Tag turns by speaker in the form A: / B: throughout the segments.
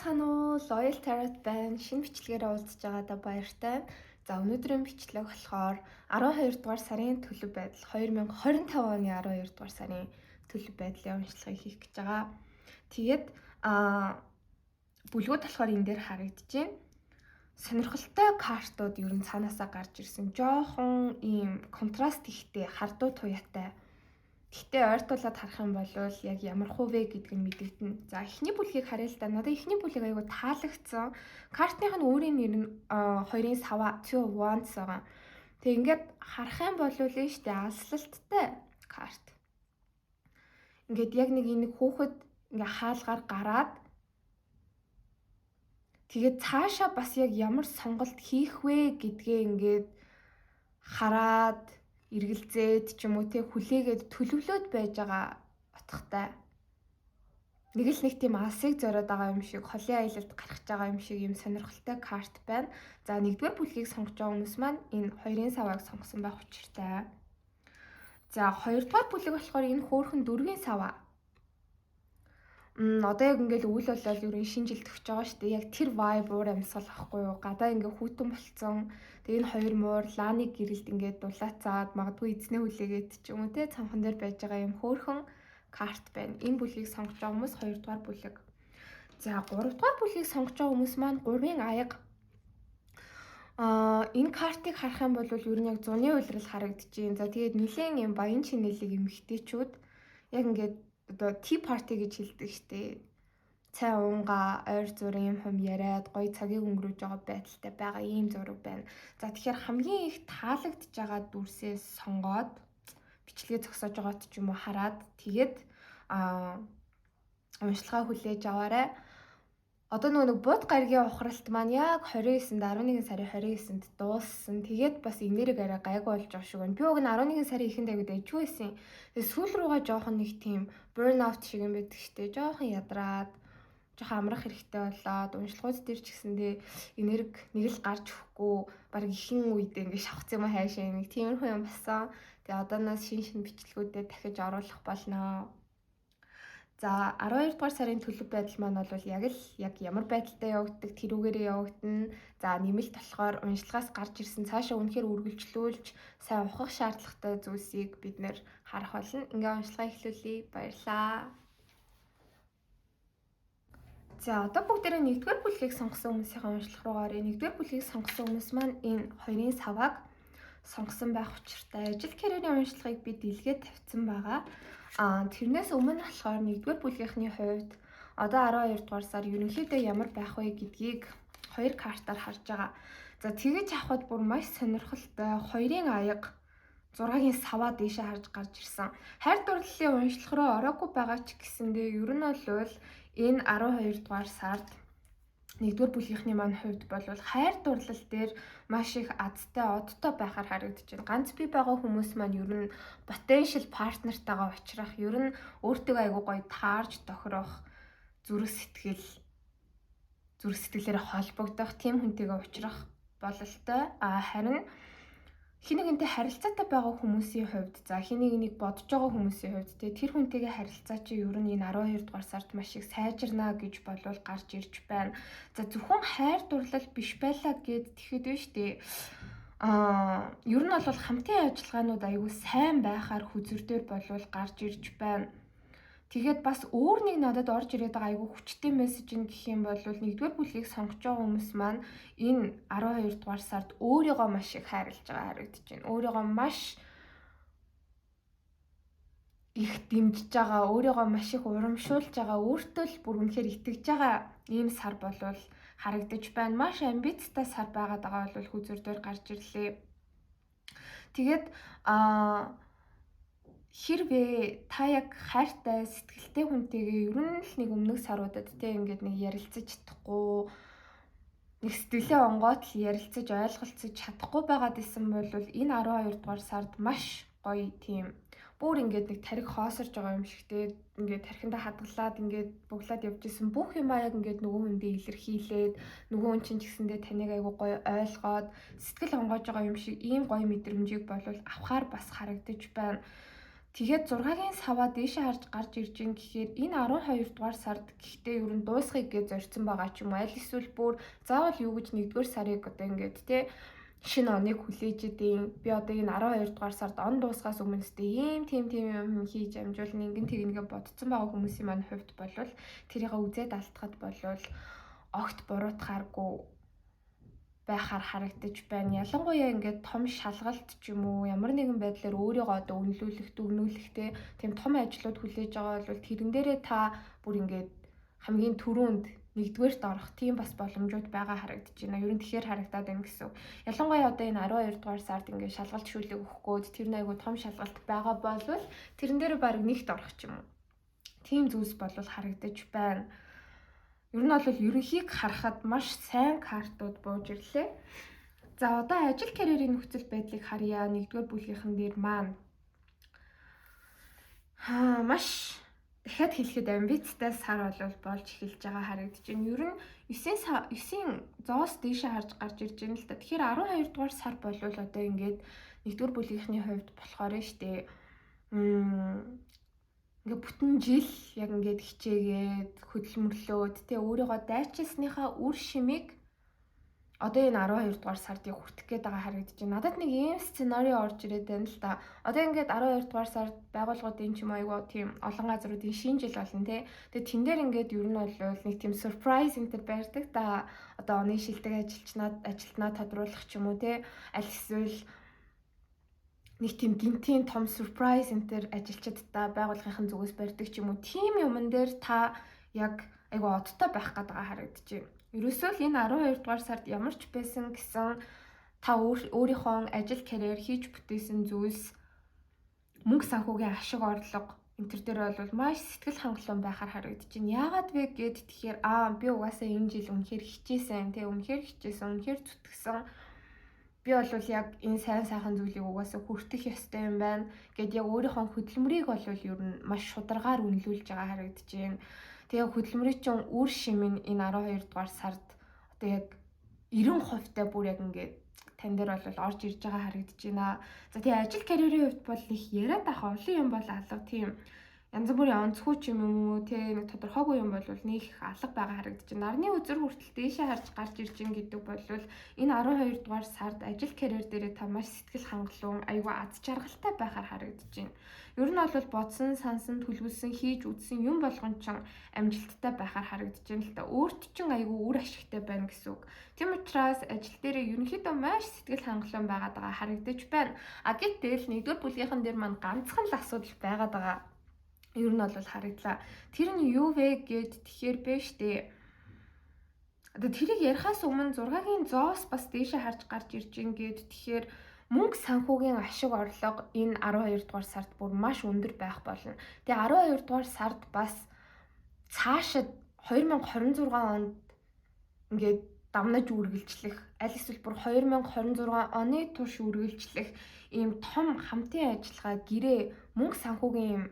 A: Байцгаана уу? Loyal Tarot байна. Шинэ бичлэгээрээ уулзж байгаадаа баяртай. За өнөөдрийн бичлэг болохоор 12 дугаар сарын төлөв байдал 2025 оны 12 дугаар сарын төлөв байдлын уншлагыг хийх гэж байгаа. Тэгээд бүлгүүд болохоор энэ дээр харагдчихээн. Сонирхолтой картууд ер нь цаанаасаа гарч ирсэн. Жохон ийм контраст ихтэй, хардуу туяатай. Гэхдээ ойртуулаад харах юм бол яг ямар хувэ гэдг нь мэдэгдэнэ. За эхний бүлгийг харъя л да. Надад эхний бүлэг аягүй таалагдсан. Картных нь өөрийн нэр нь хоёрын сава Two of Wands байгаа. Тэг ингээд харах юм бол нь штэ алслалттай карт. Ингээд яг нэг хүүхэд ингээ хаалгаар гараад тэгээд цаашаа бас яг ямар сонголт хийх вэ гэдгээ ингээд хараад эргэлзээд ч юм уу те хүлээгээд төлөвлөөд байж байгаа утгатай. Нэг л нэг тийм алсыг зориод байгаа юм шиг, холын аялалд гарах байгаа юм шиг юм сонирхолтой карт байна. За нэгдүгээр бүлгийг сонгож байгаа хүмүүс маань энэ хоёрын савааг сонгосон байх учиртай. За хоёрдугаар бүлэг болохоор энэ хөөрхөн дөрвийн сава. Одоо яг ингээл үйл болол ерөн шинэ жилд өгч байгаа шүү дээ. Яг тэр vibe уур амьсгал ахгүй юу? Гадаа ингээ хүүтэн болцсон. Тэгээ энэ хоёр муур лааны гэрэлд ингээд дулаацаад магадгүй эзнээ хүлээгээд ч юм уу те цанхан дээр байж байгаа юм хөөрхөн карт байна. Энэ бүлгийг сонгож байгаа хүмүүс 2 дугаар бүлэг. За 3 дугаар бүлгийг сонгож байгаа хүмүүс маань 3-ын аяга. Энэ картыг харах юм бол ер нь яг зуны уйлрал харагдчихээн. За тэгээд нэлээд юм баян чинэлэг эмэгтэйчүүд яг ингээд одоо tea party гэж хэлдэг штеп. Цай уунга ойр зургийн юм яриад гоё цагийг өнгөрөөж байгаа байдалтай байгаа ийм зураг байна. За тэгэхээр хамгийн их таалагдж байгаа дүрсээ сонгоод бичлэгээ зогсоож байгаат ч юм уу хараад тэгээд уншлагаа хүлээж аваарай. Одоо нэг бод гаригийн ухралт маань яг 29-нд 11 сарын 29-нд дууссан. Тэгээд бас энерги арай гайгүй болж байгаа шүү. Би уг нь 11 сарын эхэнд аягүй дэжгүй байсан. Тэгээд сүүл рүүгээ жоохон нэг тийм burnout шиг юм байдаг штеп. Жоохон ядраад, жоохон амрах хэрэгтэй болоод уншлагууд дээр ч гэсэндээ энерги нэг л гарч өгөхгүй. Бараг ихэн үедээ ингэ шавхц юм хайшаа нэг тиймэрхүү юм басан. Тэгээд одооноос шинэ бичлэгүүдэд дахиж оруулах болно. За 12 дугаар сарын төлөв байдал маань бол яг ямар байдалтай явагддаг тэрүүгээрээ явагдана. За нэмэлт болохоор уншлагаас гарч ирсэн цаашаа үнэхээр үргэлжлүүлж сайн ухах шаардлагатай зүйлсийг бид нэр харах болно. Ингээ уншлагаа эхлүүлье. Баярлалаа. За одоо бүгдээрээ нэгдүгээр бүлгийг сонгосон хүмүүсийн уншлах руу гарыг. Нэгдүгээр бүлгийг сонгосон хүмүүс маань энэ хоёрын савааг сонгосон байх учиртай. Ажил карьерийн уншлагыг би дэлгээд тавьсан байгаа. Тэрнээс өмнө болохоор нэгдүгээр бүлгийнхний хувьд одоо 12 дугаар сар ерөнхийдөө ямар байх вэ гэдгийг хоёр картаар харж байгаа. За тэгэж авахд бүр маш сонирхолтой. Хоёрын аяга 6-гийн саваа дээшээ харж гарч ирсэн. Хайр дурлалын уншлах руу ороогүй байгаа ч гэсэндээ ер нь бол энэ 12 дугаар сард нэгдүгээр бүлгийнхний маань хувьд бол хайр дурлал дээр маш их азтай одтой байхаар харагдаж байна. Ганц би байгаа хүмүүс маань ер нь potential partner-тайгаа уулзрах, ер нь өөртөө айгуу гоё таарж тохирох зүрх сэтгэлээр холбогдох тийм хүнтэйгээ уулзрах бололтой. Харин хин нэгэнтэй харилцаатай байгаа хүмүүсийн хувьд за хин нэг бодож байгаа хүмүүсийн хувьд тэр хүнтэйгээ харилцаа чи ер нь энэ 12 дугаар сард маш их сайжирнаа гэж болвол гарч ирж байна. За зөвхөн хайр дурлал биш байлаа гэд тэгэхэд байна штэ. Ер нь бол хамтын ажиллагаанууд аягүй сайн байхаар хүзүрдээр болвол гарч ирж байна. Тэгээд бас өөр нэг надад орж ирээд байгаа айгүй хүчтэй мессеж нь гэх юм бол нэгдүгээр бүлгийг сонгож байгаа хүмүүс маань энэ 12 дугаар сард өөрийгөө маш их хайрлаж байгаа харагдаж байна. Өөрийгөө маш их дэмжиж байгаа, өөрийгөө маш их урамшуулж байгаа, өөртөө л бүр үнэхээр итгэж байгаа ийм сар болвол харагдаж байна. Маш амбицтай сар байгаад байгаа бол хүзүрдээр гарч ирлээ. Тэгээд хэрвээ та яг хайртай сэтгэлтэй хүнтэйгээ ер нь л нэг өмнөх саруудад те ингээд нэг ярилцаж чадахгүй нэг сэтгэлээ онгоот л ярилцаж ойлголцож чадахгүй байгаад исэн бол энэ 12 дугаар сард маш гоё тийм бүр ингээд нэг тариг хоосорж байгаа юм шиг те ингээд тархиндаа хадгалаад ингээд буглаад явж исэн бүх юм яг ингээд нөгөө хүндээ илэрхийлээд нөгөө хүн чинь ч гэсэндээ таныг айгуу гоё ойлгоод сэтгэл онгоож байгаа юм шиг ийм гоё мэдрэмжийг болвол авахаар бас харагдаж байна. Тэгээд 6-гийн саваа дээшээ харж гарч ирж ин гэхээр энэ 12 дугаар сард гэхдээ ер нь дуусхийг гэж зорьсон байгаа ч юм уу. Аль эсвэл бүр заавал юу гэж 1-р сарыг одоо ингээд те шинэ оныг хүлээж идэв. Би одоо энэ 12 дугаар сард он дуусгаас өмнө өстэй ийм тийм юм хийж амжуул нэгэн тэгнэгээ бодсон байгаа хүмүүсийн маань хувьд болвол тэрийг үзээд алдахад болвол огт буруутахааргүй байхаар харагдаж байна. Ялангуяа ингээд том шалгалт ч юм уу ямар нэгэн байдлаар өөрийгөө одоо үнэлүүлэх, дүгнүүлэхтэй тийм том ажлууд хүлээж байгаа бол тэрэн дээрээ та бүр ингээд хамгийн түрүүнд нэгдүгээрт орох тийм бас боломжууд байгаа харагдаж байна. Ер нь тэгэхээр харагдаад байна гэсэн. Ялангуяа одоо энэ 12 дугаар сард ингээд шалгалт шүүлэг өгөх гээд тэр нэг айгу том шалгалт байгаа болвол тэрэн дээр баг нэгт орох ч юм уу. Тийм зүйлс болвол харагдаж байна. Ер нь бол ерөнхийг харахад маш сайн картууд бууж ирлээ. За одоо ажил карьерийн нөхцөл байдлыг харъя. 1-р бүлгийнхэн дээр маань маш дахиад хэлэхэд амбицтай сар болж эхэлж байгаа харагдаж байна. Ер нь 9 зоос дээшээ харж гарч ирж байна л та. Тэгэхээр 12 дугаар сар болвол одоо ингээд 1-р бүлгийнхний хувьд болохоор нь штэ ингээ бүтэн жил яг ингээд хичээгээд хөдөлмөрлөөд тэ өөрийгөө дайчилсныхаа үр шимийг одоо энэ 12 дугаар сардыг хүртэх гээд байгаа харагдаж байна. Надад нэг ийм сценарио орж ирээд байна л та. Одоо ингээд 12 дугаар сард байгууллагуудын ч юм айгуу тийм олон газруудын шинэ жил болно тэ. Тэгээ тэн дээр ингээд ер нь бол нэг тийм surprise энтер барьдаг та. Одоо оны шилдэг ажилтнаа тодруулах ч юм уу тэ. Аль эсвэл нэг тийм гинтийн том surprise энтер ажилчдаа байгууллагын зүгээс барьдаг ч юм уу. Тим юмн дээр та яг айгу одтой байх гэдэг харагдаж байна. Ерөөсөө л энэ 12 дугаар сард ямар ч байсан гэсэн та өөрийнхөө ажил карьер хийж бүтээсэн зүйлс мөнгө санхүүгийн ашиг орлого энтер дээр бол маш сэтгэл хангалуун байхаар харагдаж байна. Яагаад вэ гэд тэгэхээр би угаасаа энэ жил үнэхээр хичээсэн тий үнэхээр зүтгэсэн. Би бол яг энэ сайхан зүйлийг угаасаа хүртэх ёстой юм байна гэд яг өөрийнхөө хөдөлмөрийг бол ер нь маш шударгаар үнэлүүлж байгаа харагдаж байна. Тэгээ хөдөлмөрийн чинь үр шим нь энэ 12 дугаар сард одоо яг 90% та бүр яг ингээд тань дээр бол орж ирж байгаа харагдаж байна. За тэгээ ажил карьерийн хувьд бол их яриад авах олон юм бол алга тийм янз бүрийн онцгой ч юм уу тий нэг тодорхойгүй юм бол нэг алга байгаа харагдаж байна. Нарны үзэр хүртэл дээшээ харж гарч ирж ин гэдэг бол энэ 12 дугаар сард ажил карьер дээр та маш сэтгэл хангалуун аюу аз жаргалтай байхаар харагдаж байна. Ер нь бол бодсон, сансан, төлөвлөсөн, хийж үзсэн юм болгон ч амжилттай байхаар харагдаж байна л та. Өөрт чинь аюу үр ашигтай байна гэсэн үг. Тийм учраас ажил дээр ерөнхийдөө маш сэтгэл хангалуун байгаад байгаа харагдаж байна. Гэтэл 1-р бүлгийнхэн дээр маань ганцхан л асуудал байгаад байгаа. Ер нь бол харагдлаа. Тэр нь юу вэ гэд тэгэхээр бэ штэ. Одоо тэрийг ярихаас өмнө 6-гийн зоос бас дээшээ харж гарч ирж ин гэд тэгэхээр мөнгө санхүүгийн ашиг орлого энэ 12 дугаар сард бүр маш өндөр байх болно. Тэгээ 12 дугаар сард бас цаашид 2026 онд ингээд давнаж үргэлжлэх аль эсвэл бүр 2026 оны турш үргэлжлэх ийм том хамтын ажиллагаа гэрээ мөнгө санхүүгийн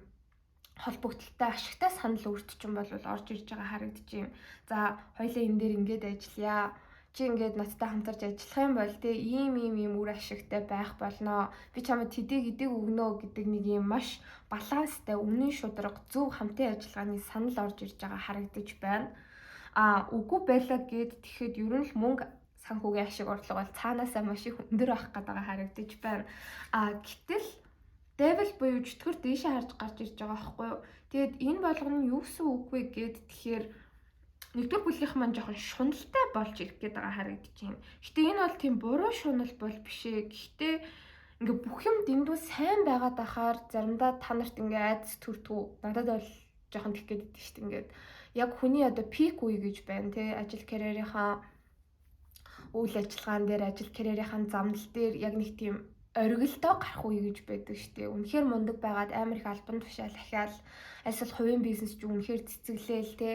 A: холбогдлолтой ашигтай санал өртчин бол орж ирж байгаа харагдаж байна. За хоёлаа энэ дээр ингээд ажиллая. Чи ингээд надтай хамтарч ажиллах юм бол те ийм үр ашигтай байх болно. Би чамд тэдэг өгнө гэдэг нэг юм маш баланстай, үнэн шударга, зөв хамтын ажиллагааны санал орж ирж байгаа харагдаж байна. Үгүй байлаа гэд тэгэхэд ер нь л мөнгө санхүүгийн ашиг орлого бол цаанаасаа маш их өндөр байх гэдэг харагдаж байна. Гэтэл Devil буюу чөтгөр дээшээ харж гарч ирж байгаа байхгүй юу. Тэгэд энэ болгоно юу гэсэн үг вэ гэд тэгэхээр 1-р бүлгийнх маань жоохон шуналтай болж ирэх гээд байгаа харагдаж байна. Гэтэ энэ бол тийм буруу шунал бол биш ээ. Гэхдээ ингээ бүх юм дэндүү сайн байгаад ахаар заримдаа та нарт ингээ айдас төртгүү. Надад бол жоохон тэгэх гээд байдаг шүү дээ. Ингээд яг хүний одоо пик үе гэж байна тий ажил карьерийнхаа үйл ажиллагаан дээр ажил карьерийнхаа замнал дээр яг нэг тийм оргилдоо гарах үе гэж байдаг штеп. Үнэхээр мундаг байгаад амар их албан тушаал ахиал эсвэл хувийн бизнес ч үнэхээр цэцэглээл те.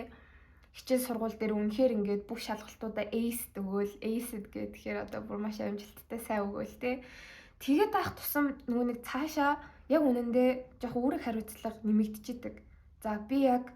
A: Хичээл сургууль дээр үнэхээр ингээд бүх шалгалтуудаа ace өгөөл, aced гэхээр одоо бүр маш амжилттай сайн өгөөл те. Тэгээд авах тусам нөгөө нэг цаашаа яг үнэндээ жоох үүрэг хариуцлага нэмэгдчихэдэг. За би яг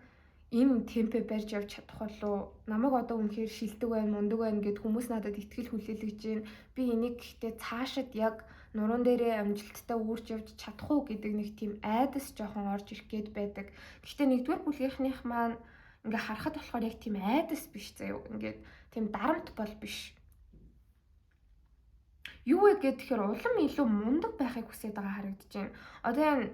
A: энэ темпэ барьж явж чадах болов намайг одоо үнэхээр шилдэг байна, мундаг байна гэд хүмүүс надад итгэл хүлээлгэж байна. Би энийг гэхдээ цаашид яг нуруунд дээрээ амжилттай үрж явж чадах уу гэдэг нэг тийм айдас жоохон орж ирэх гээд байдаг. Гэхдээ нэгдүгээр бүлгийнхнийх маань ингээ харахад болохоор яг тийм айдас биш заяа. Ингээд тийм дарамт бол биш. Юу вэ гэхээр улам илүү мундаг байхыг хүсэж байгаа харагдаж байна. Одоо энэ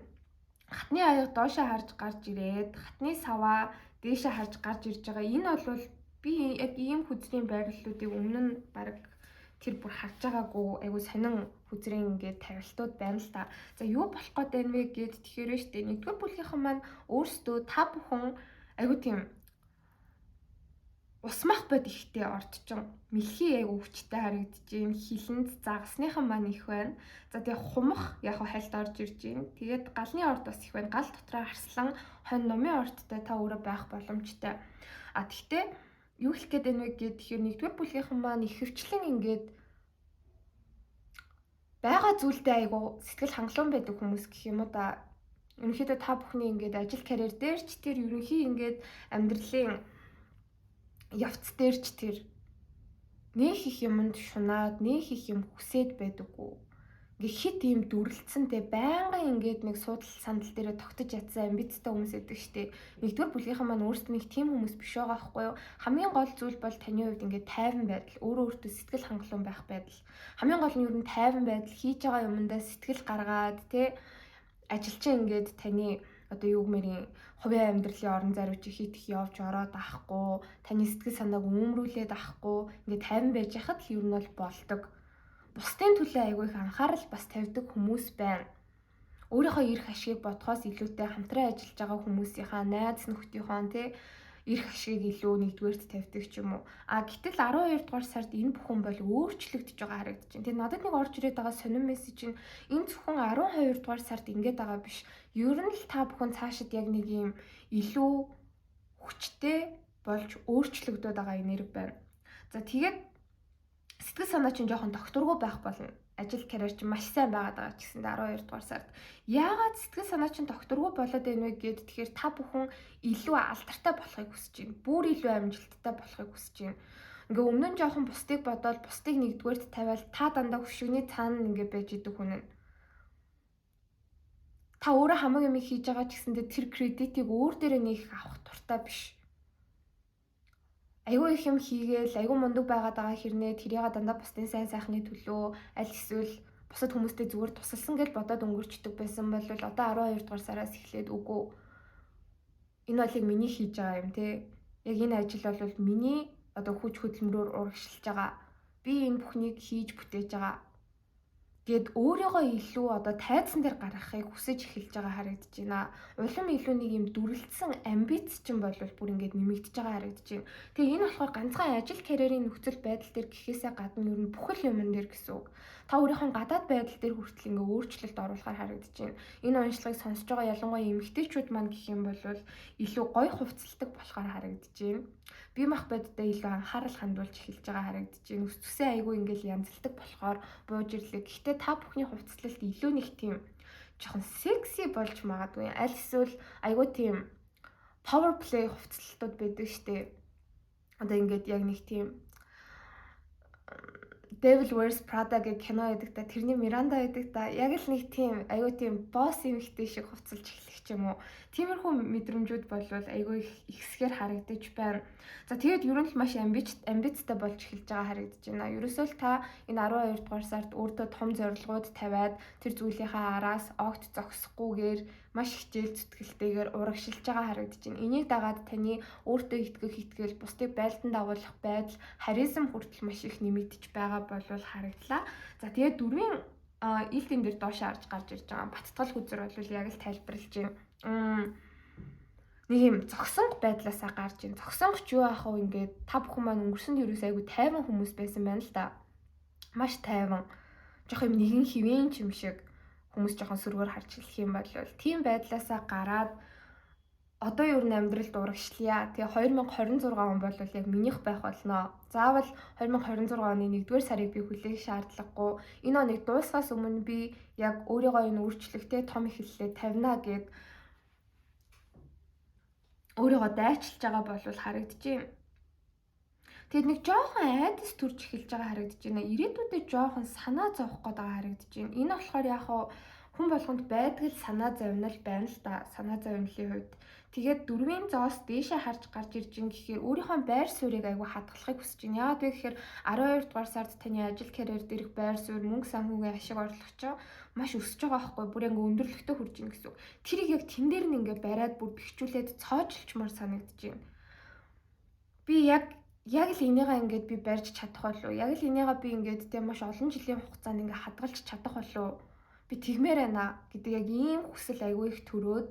A: хатны аяга доошоо харж гарч ирээд хатны саваа дээшээ харж гарч ирж байгаа. Энэ бол би яг ийм хүзрийн байрлалуудыг өмнө нь баг тэр бүр харж байгаагүй айгу сонин хүзрийн ингээд тавилтууд байна л та. За юу болох гээд байна вэ гэд тэгэхээр штэ нэгдүгээр бүлгийнхэн маань өөрсдөө та бүхэн айгу тийм усмах бод ихтэй ордчин мэлхий айгу хүчтэй харагдаж байна. Хилэнд загасныхан маань их байна. За тэгээ хумах яг хальт орж ирж байна. Тэгээд галны орд бас их байна. Гал дотроо арслан хонь номын ордтой та өөрөө байх боломжтой. А тэгтээ юу хэлэх гээд байна вэ гэхээр тэгэхээр нэгдүгээр бүлгийнхэн маань ихэвчлэн ингээд байгаа зүйлдээ айгу сэтгэл хангалуун байдаг хүмүүс гэх юм уу да. Ерөнхийдөө та бүхний ингээд ажил карьер дээр ч тэр ерөнхий ингээд амьдралын явц дээр ч тэр нэг их юмд шунаад нэг их юм хүсээд байдаггүй. Ингээ хит юм дүрлцэнтэй байнгын ингээд нэг суудал сандал дээр тогтож ятсан амбицтай хүмүүс байдаг штеп. Нэгдүгээр бүлгийнхэн маань өөрсдөө нэг тийм хүмүүс биш байгаа байхгүй юу? Хамгийн гол зүйл бол таны хувьд ингээд тайван байдал, өөрөө өөртөө сэтгэл хангалуун байх байдал. Хамгийн гол нь юу нь тайван байдал, хийж байгаа юмдаа сэтгэл гаргаад тэ ажил чинь ингээд таны одоо юу гэмэрийн хувийн амьдралын орон зайруу чи хит их явж ороод авахгүй, таны сэтгэл санааг үүмрүүлээд авахгүй, ингээд тайван байж хахад л юу нь бол болдог. Бусдын төлөө айгүй их анхаарал бас тавьдаг хүмүүс байна. Өөрийнхөө эрх ашигыг бодхоос илүүтэй хамтран ажиллаж байгаа хүмүүсийнхаа найз нөхдийнхөө тэ эрх ашигыг илүү нэгдүгээрт тавьдаг ч юм уу. А гэтэл 12 дугаар сард энэ бүхэн бол өөрчлөгдөж байгаа харагдаж байна. Тэгээ надад нэг орж ирээд байгаа сонирн мессеж нь энэ зөвхөн 12 дугаар сард ингэж байгаа биш. Ер нь л та бүхэн цаашид яг нэг юм илүү хүчтэй болж өөрчлөгдөд байгаа энерги байна. За тэгээд сэтгэл санаа чинь жоохон докторгүй байх болно. Ажил карьер чинь маш сайн байгаад байгаа ч гэсэн 12 дугаар сард. Яагаад сэтгэл санаа чинь докторгүй болоод байна вэ гэд тэгэхээр та бүхэн илүү алдартай болохыг хүсэж байна. Бүр илүү амжилттай болохыг хүсэж байна. Ингээ өмнө нь жоохон бусдыг бодоод бусдыг нэгдүгээрт тавиал та дандаа хөшөөний цаана ингээ байж идэг хүн нь. Та өөрөө хамаг юм хийж байгаа ч гэсэндээ тэр кредитийг өөр дээрээ нээх авах туртай биш. Айгүй их юм хийгээл айгүй мундаг байгаад байгаа хэрнээ тэрийг дандаа бусдын сайн сайхны төлөө аль эсвэл бусад хүмүүстэй зүгээр тусалсан гэж бодоод өнгөрчдөг байсан бол одоо 12 дугаар сараас эхлээд үгүй. Энэ бол яг миний хийж байгаа юм те. Яг энэ ажил бол миний одоо хүч хөдөлмөрөөр урагшилж байгаа. Би энэ бүхнийг хийж бүтээж байгаа. Гэт өөрийгөө илүү одоо тайзан дээр гаргахыг хүсэж эхэлж байгаа харагдаж байна. Улам илүү нэг юм дүрлэлсэн амбиц чинь бол бүр ингээд нэмэгдэж байгаа харагдаж байна. Тэгээ энэ болохоор ганцхан ажил карьерийн нөхцөл байдал дээр гэхээсээ гадна ер нь бүхэл юмн дээр гэсэн үг. Та өөрийнхөө гадаад байдал дээр хүртэл ингээ өөрчлөлт оруулахаар харагдаж байна. Энэ онцлогыг сонсож байгаа ялангуяа эмэгтэйчүүд маань гэх юм бол илүү гоё хувцалдаг болохоор харагдаж байна. Би мах боддоо илүү анхаарал хандуулж эхэлж байгаа харагдаж байна. Үс төсөө айгүй ингээл янзалдаг болохоор бууж ирлээ. Гэхдээ та бүхний хувцлалт илүү нэг тийм жоохон секси болж магадгүй. Аль эсвэл айгүй тийм power play хувцлалтууд байдаг штеп. Одоо ингээд яг нэг тийм Devil Wears Prada гэх кино байдаг та тэрний Миранда байдаг та яг л нэг тийм айгүй тийм босс эмэгтэй шиг хувцалж эхлэх ч юм уу. Тиймэрхүү мэдрэмжүүд бол айгүй ихсгээр харагдаж байна. За тэгээд ер нь л маш амбицтай болж эхэлж байгаа харагдаж байна. Ерөөсөө л та энэ 12 дугаар сард өөртөө том зорилгоод тавиад тэр зүйлийнхаа араас огт зогсохгүйгээр маш хичээл зүтгэлтэйгээр урагшилж байгаа харагдаж байна. Энийг дагаад таны өөртөө итгэх итгэл, бусдыг байлдан дагуулах байдал, харизм хүртэл маш их нэмэгдэж байгаа болвол харагдлаа. За тэгээд дөрвийн ил дэм дээр доош харж гарч ирж байгаа баттгал хүзэр бол яг л тайлбарлаж байна. Нэг юм зогсонго байдлаасаа гарч ийн. Зогсонгоч юу аах вэ ингээд та бүхэн маань өнгөрсөнд ерөөс айгүй тайван хүмүүс байсан байна л да. Маш тайван. Жохо юм нэгэн хивэн ч юм шиг хүмүүс жоохон сөргөөр харж хэлэх юм бол тийм байдлаасаа гараад одоо ер нь амьдралд урагшлая. Тэгээ 2026 он бол яг минийх байх болно. Заавал 2026 оны 1-р сарыг би хүлээх шаардлагагүй. Энэ оныг дуусгаас өмнө би яг өөрийгөө энэ өөрчлөлттэй том эхэллээ тавина гэд өөрийгөө дайчилж байгаа болвол харагдаж байна. Тэгэд нэг жоохон айдас төрж эхэлж байгаа харагдаж байна. Ирээдүйдээ жоохон санаа зовох гээд байгаа харагдаж байна. Энэ болохоор яг хүн болгонд байдаг л санаа зовнил байна л да. Санаа зовнилын хувьд. Тэгээд дөрвийн зоос дээшээ харж гарч ирж ин гэхээр өөрийнхөө байр суурийг айгүй хадгалахыг хүсэж байна. Яагаад вэ гэхээр 12 дугаар сард таны ажил карьер дээрх байр суурь, мөнгө санхүүгийн ашиг орлогочоо маш өсөж байгаа байхгүй бүр ингээ өндөрлөгтөө хүрж ийн гэсэн үг. Тэрийг яг тэн дээр нь ингээ бариад бүр бэхжүүлээд цоожлчмаар санагдаж байна. Би яг л энийгээ ингээд би барьж чадах болов уу? Яг л энийгээ би ингээд тийм маш олон жилийн хугацаанд ингээ хадгалж чадах болов уу? Би тэгмээр байна гэдэг яг ийм хүсэл айгүй их төрөөд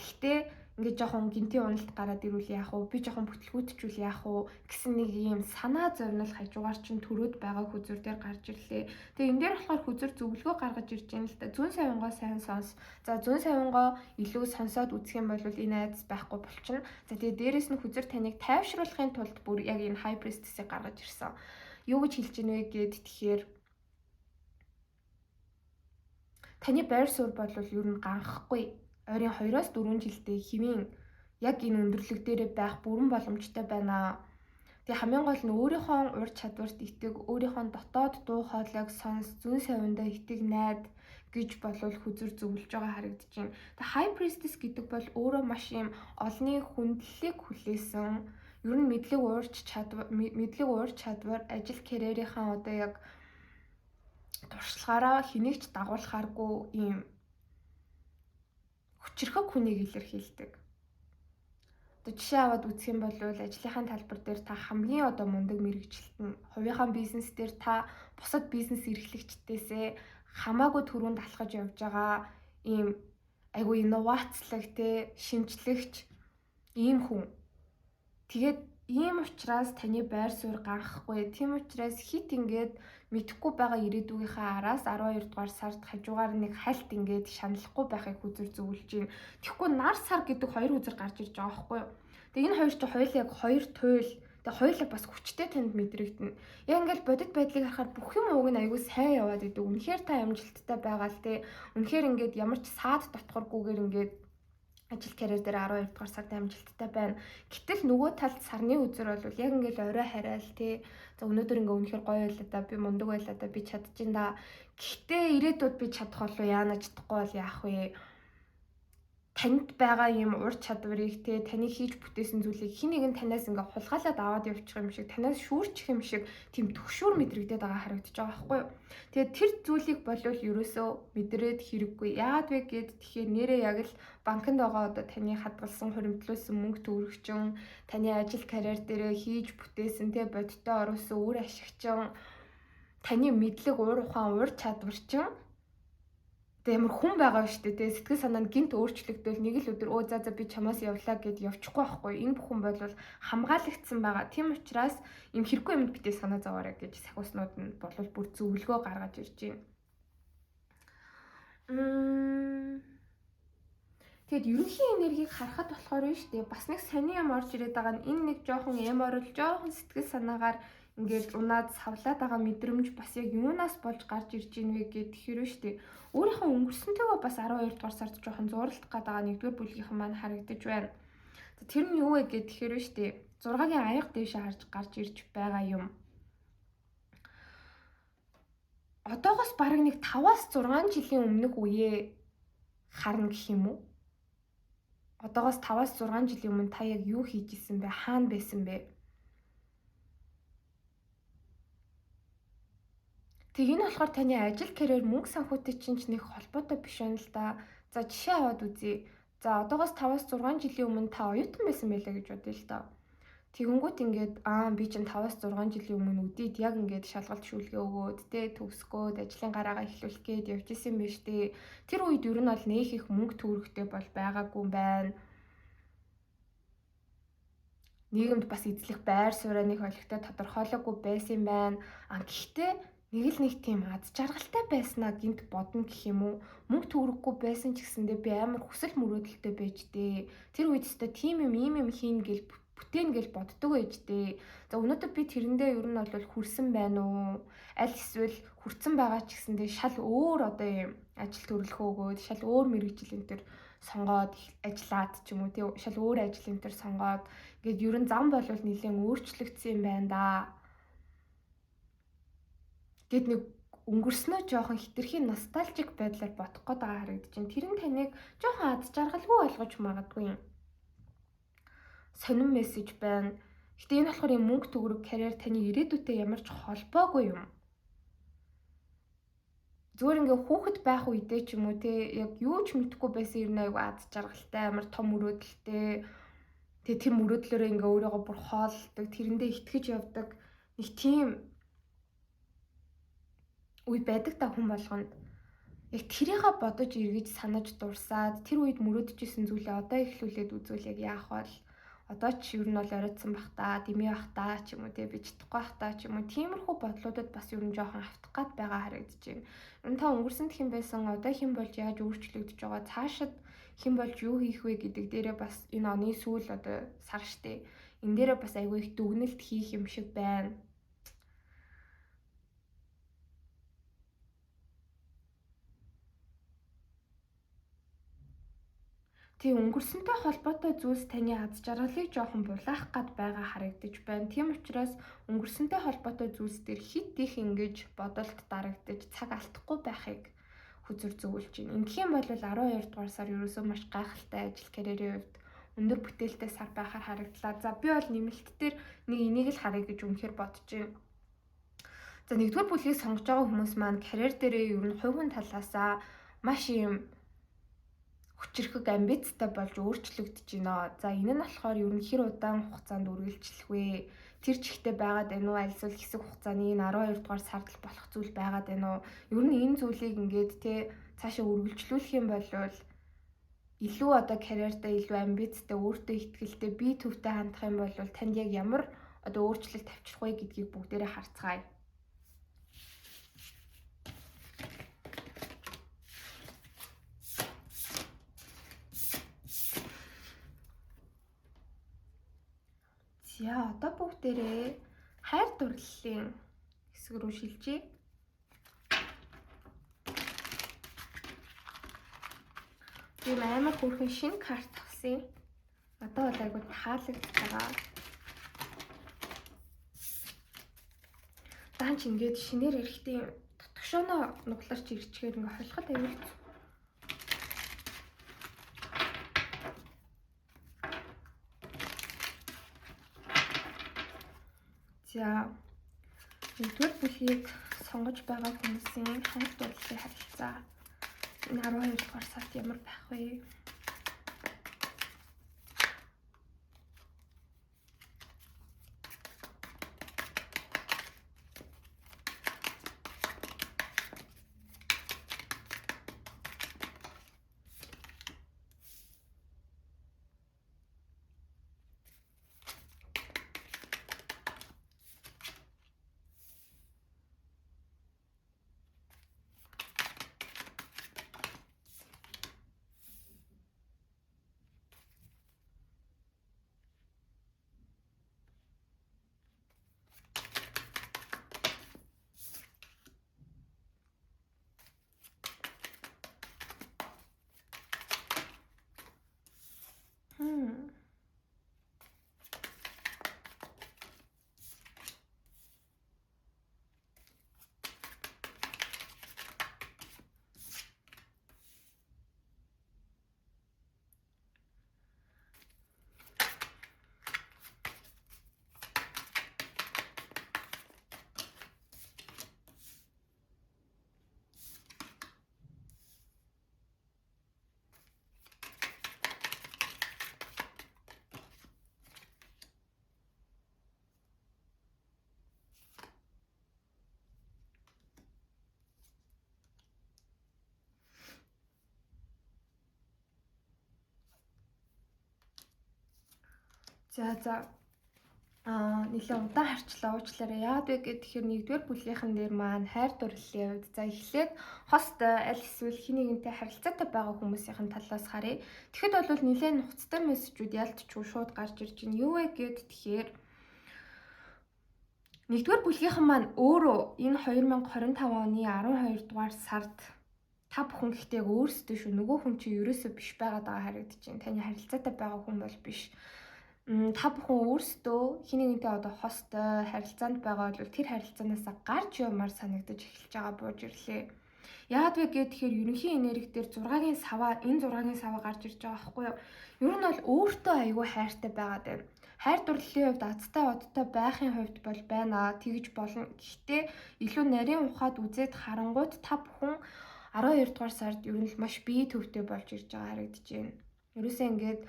A: тэгтээ ингээд жоохон гинтийн уналт гараад ирүүл яах вэ? Би жоохон бүтлгүүтчүүл яах вэ? Гэсэн нэг ийм санаа зовнил хажуугаар чинь төрөөд байгаа хүзүр дээр гарч ирлээ. Тэгээ энэ дээр болохоор хүзүр зөвлөгөө гаргаж ирж байна л да. Зүүн савингоо сайн сонс. За зүүн савингоо илүү сонсоод үзэх юм бол энэ айдас байхгүй болчихно. За тэгээ дээрэс нь хүзүр таныг тайвшруулахын тулд бүр яг энэ high priestess-ийг гаргаж ирсэн. Юу гэж хэлж ийнэ вэ гэд тэгэхээр таны байр суурь бол ер нь ганхахгүй. Ойрын 2-4 жилдээ хэвийн яг энэ өндөрлөг дээрээ байх бүрэн боломжтой байна. Тэгээ хамгийн гол нь өөрийнхөө ур чадварт итэг, өөрийнхөө дотоод дуу хоолойг сонс, зүүн савиндаа итэг найд гэж болвол хүзүр зөвлөж байгаа харагдаж байна. Тэгээ high priestess гэдэг бол өөрөө маш юм олонний хүндлэлийг хүлээсэн, ер нь мэдлэг ур чадвар, ажил карьерийнхаа одоо яг туршлагаараа хэнийг ч дагуулхааргүй ийм хүчрхэг хүнийг илэрхийлдэг. Одоо жишээ аваад үзэх юм бол ажлынхаа талбар дээр та хамгийн одоо мундаг мэрэгчлэлтэн, хувийнхаа бизнес дээр та бусад бизнес эрхлэгчдээсээ хамаагүй түрүүнд алхаж явж байгаа ийм айгүй инновацлог шинжлэгч ийм хүн. Тэгээд ийм учраас таны байр суурь ганхахгүй. Тийм учраас хит ингээд мэдхгүй байгаа ирээдүйгийнхаа араас 12 дугаар сард хажуугаар нэг хальт ингээд шаналхгүй байхыг хүзэр зөвлөж юм. Тэгэхгүй нар сар гэдэг хоёр хүзэр гарч ирж байгаа байхгүй юу? Тэгээ энэ хоёр чинь хоёул яг хоёр туйл. Тэгээ хоёулаа бас хүчтэй танд мэдрэгдэнэ. Яг ингээд бодит байдлыг харахаар бүх юм ууг нь аягүй сайн яваад идэв. Үнэхээр та амжилттай байгаа л те. Үнэхээр ингээд ямар ч саад дотхоргүйгээр ингээд ажил карьер дээр 12 дугаар сард амжилттай байна. Гэтэл нөгөө талд сарны үзэр бол яг ингээд орой хараал те. За өнөөдөр ингээ үнэхээр гоё байлаа да. Би мундаг байлаа да. Би чадчихин да. Гэхдээ ирээдүйд би чадах болов яана чадахгүй бол яах вэ? Танд байгаа юм ур чадварыг те таны хийж бүтээсэн зүйлийг хин нэгэн танаас ингээ хулгайлаад аваад явчих юм шиг, танаас шүүрчих юм шиг тийм төгшүүр мэдрэгдээд байгаа харагдаж байгаа байхгүй юу? Тэгээд тэр зүйлийг болвол ерөөсөө мэдрээд хэрэггүй. Яагаад вэ гэд тэгэхээр нэрээ яг л банкнд байгаа одоо таны хадгалсан хуримтлуулсан мөнгө төгрөгчин, таны ажил карьер дээрээ хийж бүтээсэн те бодиттой оруулсан үр ашигчин, таны мэдлэг уур ухаан ур чадварчин тэг ямар хүн байгаа шүү дээ. Сэтгэл санаа нь гинт өөрчлөгдөөл нэг л өдөр за би чамаас явлаа гэд явчихгүй байхгүй. Энэ бүхэн бол хамгаалагдсан байгаа. Тийм учраас юм хэрэггүй юмд битээ санаа зовоорой гэж сахиуснууд нь болвол бүр зөвлөгөө гаргаж ирж байна. Тэгэд ерөнхий энергийг харахад болохоор шүү дээ. Бас нэг сони юм орж ирээд байгаа нь энэ нэг жоохон эморол, жоохон сэтгэл санаагаар ингээд унаад савлаад байгаа мэдрэмж бас яг юунаас болж гарч ирж ийн вэ гэд тэгэхээр шүү дээ. Өөрийнхөө өнгөрсөнтэйгээ бас 12 дугаар сард жоохон зууралдах гээд байгаа нэгдүгээр бүлгийнхэн маань харагдаж байна. Тэр нь юу вэ гэд тэгэхээр шүү дээ. 6-гийн аяга дэвшээ харж гарч ирж байгаа юм. Одоогоос бараг нэг 5-6 жилийн өмнөх үеэ харна гэх юм уу? Одоогоос 5-6 жилийн өмнө та яг юу хийж исэн бэ? Хаана байсан бэ? Тэг энэ болохоор таны ажил карьер мөнгө санхүүтэй чинь нэг холбоотой биш байна л да. За жишээ аваад үзье. За одоогоос 5-6 жилийн өмнө та оюутан байсан байлаа гэж бодъё л да. Тэгэнгүүт ингээд би чинь 5-6 жилийн өмнө үдийд яг ингээд шалгалт шүүлгээ өгөөд төгсгөөд ажлын гараагаа эхлүүлэх гээд явж исэн байж тээ. Тэр үед ер нь бол нөх их мөнгө төгрөгтэй бол байгаагүй юм байна. Нийгэмд бас эзлэх байр сууриа нэг олигтой тодорхойлоогүй байсан юм байна. Гэхдээ нэг тийм аз жаргалтай байснаа гинт бодно гэх юм уу? Мөнгө төгрөхгүй байсан ч гэсэндээ би амар хүсэл мөрөөдөлтэй байж дээ. Тэр үед өстө тийм юм ийм юм хийн гэл бүтээн гэл боддог байж дээ. За өнөөдөр би тэрэндээ ер нь бол хүрсэн байна уу? Аль эсвэл хүрсэн байгаа ч гэсэндээ шал өөр одоо юм ажил төрөлхөө өгөөд шал өөр мэрэгжил энэ төр сонгоод ажиллаад ч юм уу тий шал өөр ажил энэ төр сонгоод ингээд ер нь зам бол нэлээд өөрчлөгдсөн юм байна да. Гэт нэг өнгөрснөө жоохон хитрхи ностальжик байдлаар бодох гээд байгаа харагдаж байна. Тэр нь таныг жоохон аз жаргалгүй болгож магадгүй юм. Сонин мессеж байна. Гэтэ энэ болохоор юм мөнгө төгрөг карьер таны ирээдүйтэй ямар ч холбоогүй юм. Зүгээр ингээ хүүхэд байх үедээ ч юм уу те яг юу ч мэдэхгүй байсан юм айгу аз жаргалтай амар том мөрөөдөлтэй. Тэгээ тэр мөрөөдлөөрөө ингээ өөрийгөө бүр хоолдог, тэрэндээ итгэж явдаг нэг тийм үе байдаг та хүн болгонд. Яг тэрийгээ бодож эргэж санаж дурсаад тэр үед мөрөөдөжсэн зүйлээ одоо эхлүүлээд үзвэл яг яах вэ? Одоо ч ер нь бол оройтсан бах та, дэмий бах та ч юм уу те би чадахгүй бах та ч юм уу тиймэрхүү бодлуудад бас ер нь жоохон автах гад байгаа харагдаж байна. Ер нь та өнгөрсөнд хэн байсан, одоо хэн болж яаж өөрчлөгдөж байгаа, цаашид хэн болж юу хийх вэ гэдэг дээрээ бас энэ оны сүүл одоо сар штэ. Энэ дээрээ бас айгүй их дүгнэлт хийх юм шиг байна. Тийм өнгөрсөнтэй холбоотой зүйлс таны аз жаргалыг жоохон булаах гад байгаа харагдаж байна. Тийм учраас өнгөрсөнтэй холбоотой зүйлс дээр хит их ингэж бодолд дарагдаж цаг алдахгүй байхыг хүзэр зөвлөж байна. Ингэх юм бол 12 дугаар сар ерөөсөө маш гайхалтай ажил карьерийн хувьд өндөр бүтээлтэй сар байхаар харагдлаа. За би бол нэмэлт дээр нэг энийг л харъя гэж үнэхээр бодож байна. За нэгдүгээр бүлгийг сонгож байгаа хүмүүс маань карьер дээрээ ер нь хувийн талаасаа маш юм хүчирхэг амбицтай болж өөрчлөгдөж байна. За энэ нь болохоор ер нь хэр удаан хугацаанд үргэлжлэх вэ? Тэр чигтээ байгаад байна уу? Альсвал хэсэг хугацааны энэ 12 дугаар сард болох зүйл байгаад байна уу? Ер нь энэ зүйлийг ингээд те цаашаа үргэлжлүүлэх юм бол илүү одоо карьердаа илүү амбицтай, өөртөө ихтгэлтэй, бие төвтэй хандах юм бол танд яг ямар одоо өөрчлөлт авчрах вэ гэдгийг бүгдээрээ харцгаая. За одоо бүгдээрээ хайр дурлалын хэсэг рүү шилжье. Тийм амар хөөрхөн шинэ карт авсан. Одоо бол айгу таалагдж байгаа. Даанч ингээд шинээр эрэхтэй тотгошооно нугларч ирчгээд ингээ холиход аюул. За нэгдүгээр бүлгийг сонгож байгаа хүмүүсийн хайр дурлалын харилцаа энэ 12 дугаар сард ямар байх вэ? За нэлээд удаан харчлаа уучлаарай. Яагаад вэ гэхээр нэгдүгээр бүлгийнхэн дээр маань хайр дурлалын хувьд за эхлээд хост аль эсвэл хин нэгнтэй харилцаатай байгаа хүмүүсийн талаас харъя. Тэгэхэд бол нэлээд нухацтай мессежүүд ялтчгүй шууд гарч ирж байна. Юу вэ гэд тэгэхээр нэгдүгээр бүлгийнхэн маань өөрөө энэ 2025 оны 12 дугаар сард Та бүхэн гэхдээ яг өөрсдөө шүү. Нөгөө хүн чи ерөөсөө биш байгаад байгаа харагдаж байна. Таны харилцаатай байгаа хүн бол биш. Та бүхэн өөрсдөө хин нэгнтэй одоо хостой харилцаанд байгаа бол тэр харилцаанаас гарч явмаар санагдаж эхэлж байгаа бууж ирлээ. Яагаад вэ гэхээр ерөнхий энерги дээр 6-гийн саваа гарч ирж байгаа байхгүй юу? Ер нь бол өөртөө аягүй хайртай байгаад байна. Хайр дурлалын хувьд азтай одтой байхын хувьд бол байна. Тэгж болно. Гэхдээ илүү нарийн ухаад үзээд харангуйд та бүхэн 12 дугаар сард ер нь маш бие төвтэй болж ирж байгаа харагдаж байна. Ерөөсөө ингээд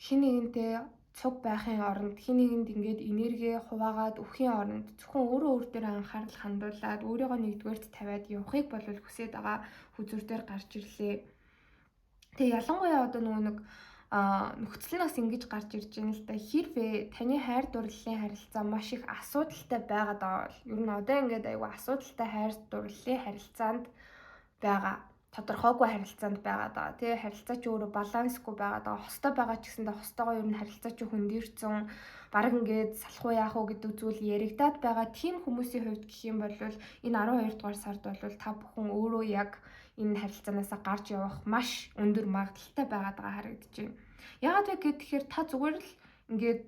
A: хин нэгнтэй цуг байхын оронд хин нэгэнд ингээд энерги хуваагаад өхийн оронд зөвхөн өөрөө өөр дээр анхаарал хандуулад өөрийгөө нэгдүгээрт тавиад явахыг бол хүсээд байгаа хүзүр дээр гарч ирлээ. Тэгээ ялангуяа одоо нэг нөхцөл нь бас ингэж гарч ирж байна л да. Хэрвээ таны хайр дурлалын харилцаа маш их асуудалтай байгаад байгаа бол ер нь одоо ингээд айгүй асуудалтай хайр дурлалын харилцаанд байгаа. Тодорхойгүй харилцаанд байгаад байгаа. Тэгээ харилцаа чи өөрөө балансгүй байгаад байгаа. Хостой байгаа ч гэсэндээ хостойгоо ер нь харилцаа чи хөндөрцөн бараг ингээд салах уу яах уу гэдэг зүйл яригадаад байгаа. Тийм хүмүүсийн хувьд гэх юм бол энэ 12 дугаар сард бол та бүхэн өөрөө яг энэ харилцаанаас гарч явах маш өндөр магадaltaй байгаад байгаа харагдаж байна. Яагаад вэ гэхээр та зүгээр л ингээд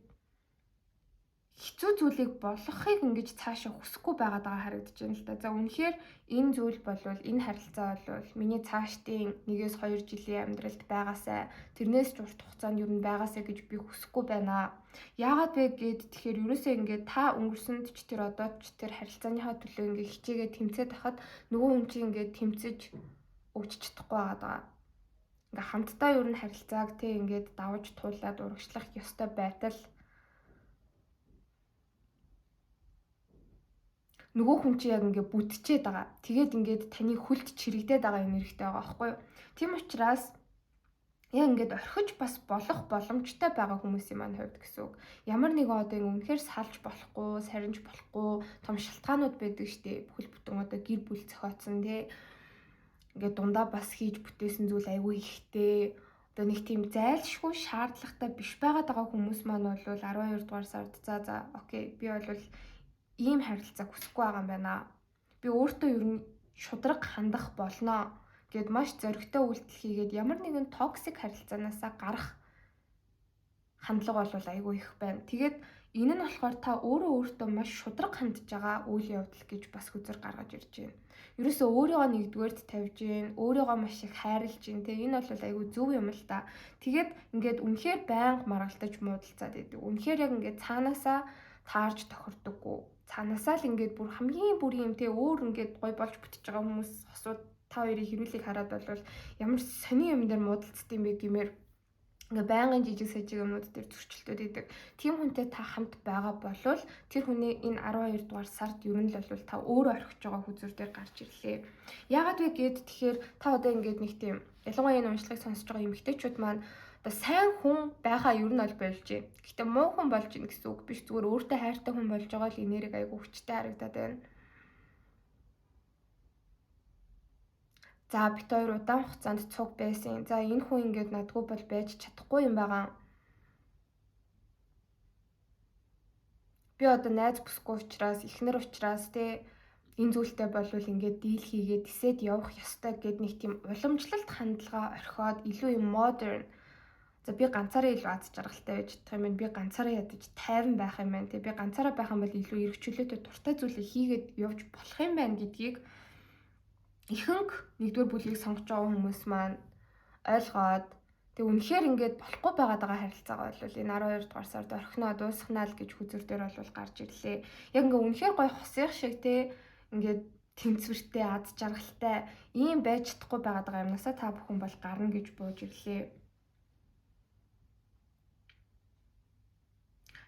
A: хэцүү зүйлийг болгохыг ингэж цаашаа хүсэхгүй байгаад байгаа харагдаж байна л да. За үнэхээр энэ зүйл бол энэ харилцаа бол миний цаашдын 1-2 жилийн амьдралд байгаасай тэрнээс ч урт хугацаанд ер нь байгаасай гэж би хүсэхгүй байна. Яагаад вэ гэхээр ерөөсөө ингээд та өнгөрсөнд ч тэр одоо ч тэр харилцааныхаа төлөө ингээд хичээгээ тэмцээд хахад нөгөө хүн чинь ингээд тэмцэж өгч чадахгүй байгаа. Ингээ хамтдаа ер нь харилцааг тэг ингээд давж туулаад урагшлах ёстой байтал нөгөө хүн чи яг ингээ бүтчихэд байгаа. Тэгээд ингээд таны хүлд чирэгдээд байгаа энергитэй байгаа байхгүй юу? Тийм учраас яг ингээд орхиж бас болох боломжтой байгаа хүмүүсийн маань хувьд гэсэн үг. Ямар нэгэн одоо ингээ үнэхээр салж болохгүй, сарнж болохгүй том шалтгаанууд байдаг штеп. Бүхэл бүтэн одоо гэр бүл зохиоцсон тий. Ингээ дундаа бас хийж бүтээсэн зүйл айгүй ихтэй. Одоо нэг тийм зайлшгүй шаардлагатай биш байгаад байгаа хүмүүс маань бол 12 дугаар сард за окей би бол ийм харилцаа хүсэхгүй байгаа юм байна. Би өөртөө ер нь шудраг хандах болно гэд маш зоригтой үйлдэл хийгээд ямар нэгэн токсик харилцаанаас гарах хандлага бол айгүй их байна. Тэгээд энэ нь болохоор та өөртөө маш шудраг хандж байгаа үйл явдал гэж бас хүзэр гаргаж ирж байна. Ерөөсөө өөрийгөө нэгдүгээрт тавьж гин, өөрийгөө маш их хайрлж гин. Тэг энэ бол айгүй зөв юм л та. Тэгээд ингээд үнэхээр байнга маргалтаж муудалцаад идэв. Үнэхээр яг ингээд цаанаасаа таарж тохирдоггүй. Цаанаасаа л ингээд бүр хамгийн бүрийн юм те өөр ингээд гой болж бүтэж байгаа хүмүүс хосууд та хоёрын хэрүүлийг хараад бол ямар сони юм дээр муудалцд юм бэ гэмээр ингээ байнгын жижиг сажиг юмнууд дээр зөрчилдөд идэг. Тийм хүнтэй та хамт байгаа болвол тэр хүний энэ 12 дугаар сард ер нь л бол та өөрөө орхиж байгаа хүзүр дээр гарч ирлээ. Яагаад вэ тэгэхээр та одоо ингээд нэг тийм ялангуяа энэ уншлагыг сонсож байгаа эмэгтэйчүүд маань одоо сайн хүн байхаа ер нь бол болж байна. Гэхдээ муу хүн болж ийн гэсэн үг биш. Зүгээр өөртөө хайртай хүн болж байгаа л энерги айгүй хүчтэй харагдаад байна. За бит хоёр удаан хугацаанд цуг байсан. За энэ хүн ингээд надгүй бол байж чадахгүй юм байгаа. Би одоо найз бүсгүй учраас, эхнэр учраас те энэ зүйлтэй болвол ингээд дийл хийгээд тисэд явах ёстой гэд нэг тийм уламжлалт хандлага орхиод илүү юм модерн. За би ганцаараа илүү аз жаргалтай байж чадах юм байна. Би ганцаараа ядаж тайван байх юм байна. Тэг би ганцаараа байх юм бол илүү эргчүүлээтэй дуртай зүйлийг хийгээд явж болох юм байна гэдгийг ихэнх нэгдүгээр бүлгийг сонгож байгаа хүмүүс маань ойлгоод тэг үнэхээр ингээд болохгүй байгаад байгаа харилцаагаа бол энэ 12 дугаар сард орхиноо дуусгана л гэж хүзүр дээр бол гарч ирлээ. Яг ингээд үнэхээр гоё хосих шиг те ингээд тэнцвэртэй аз жаргалтай ийм байж чадахгүй байгаад байгаа юмнасаа та бүхэн бол гарна гэж бууж ирлээ.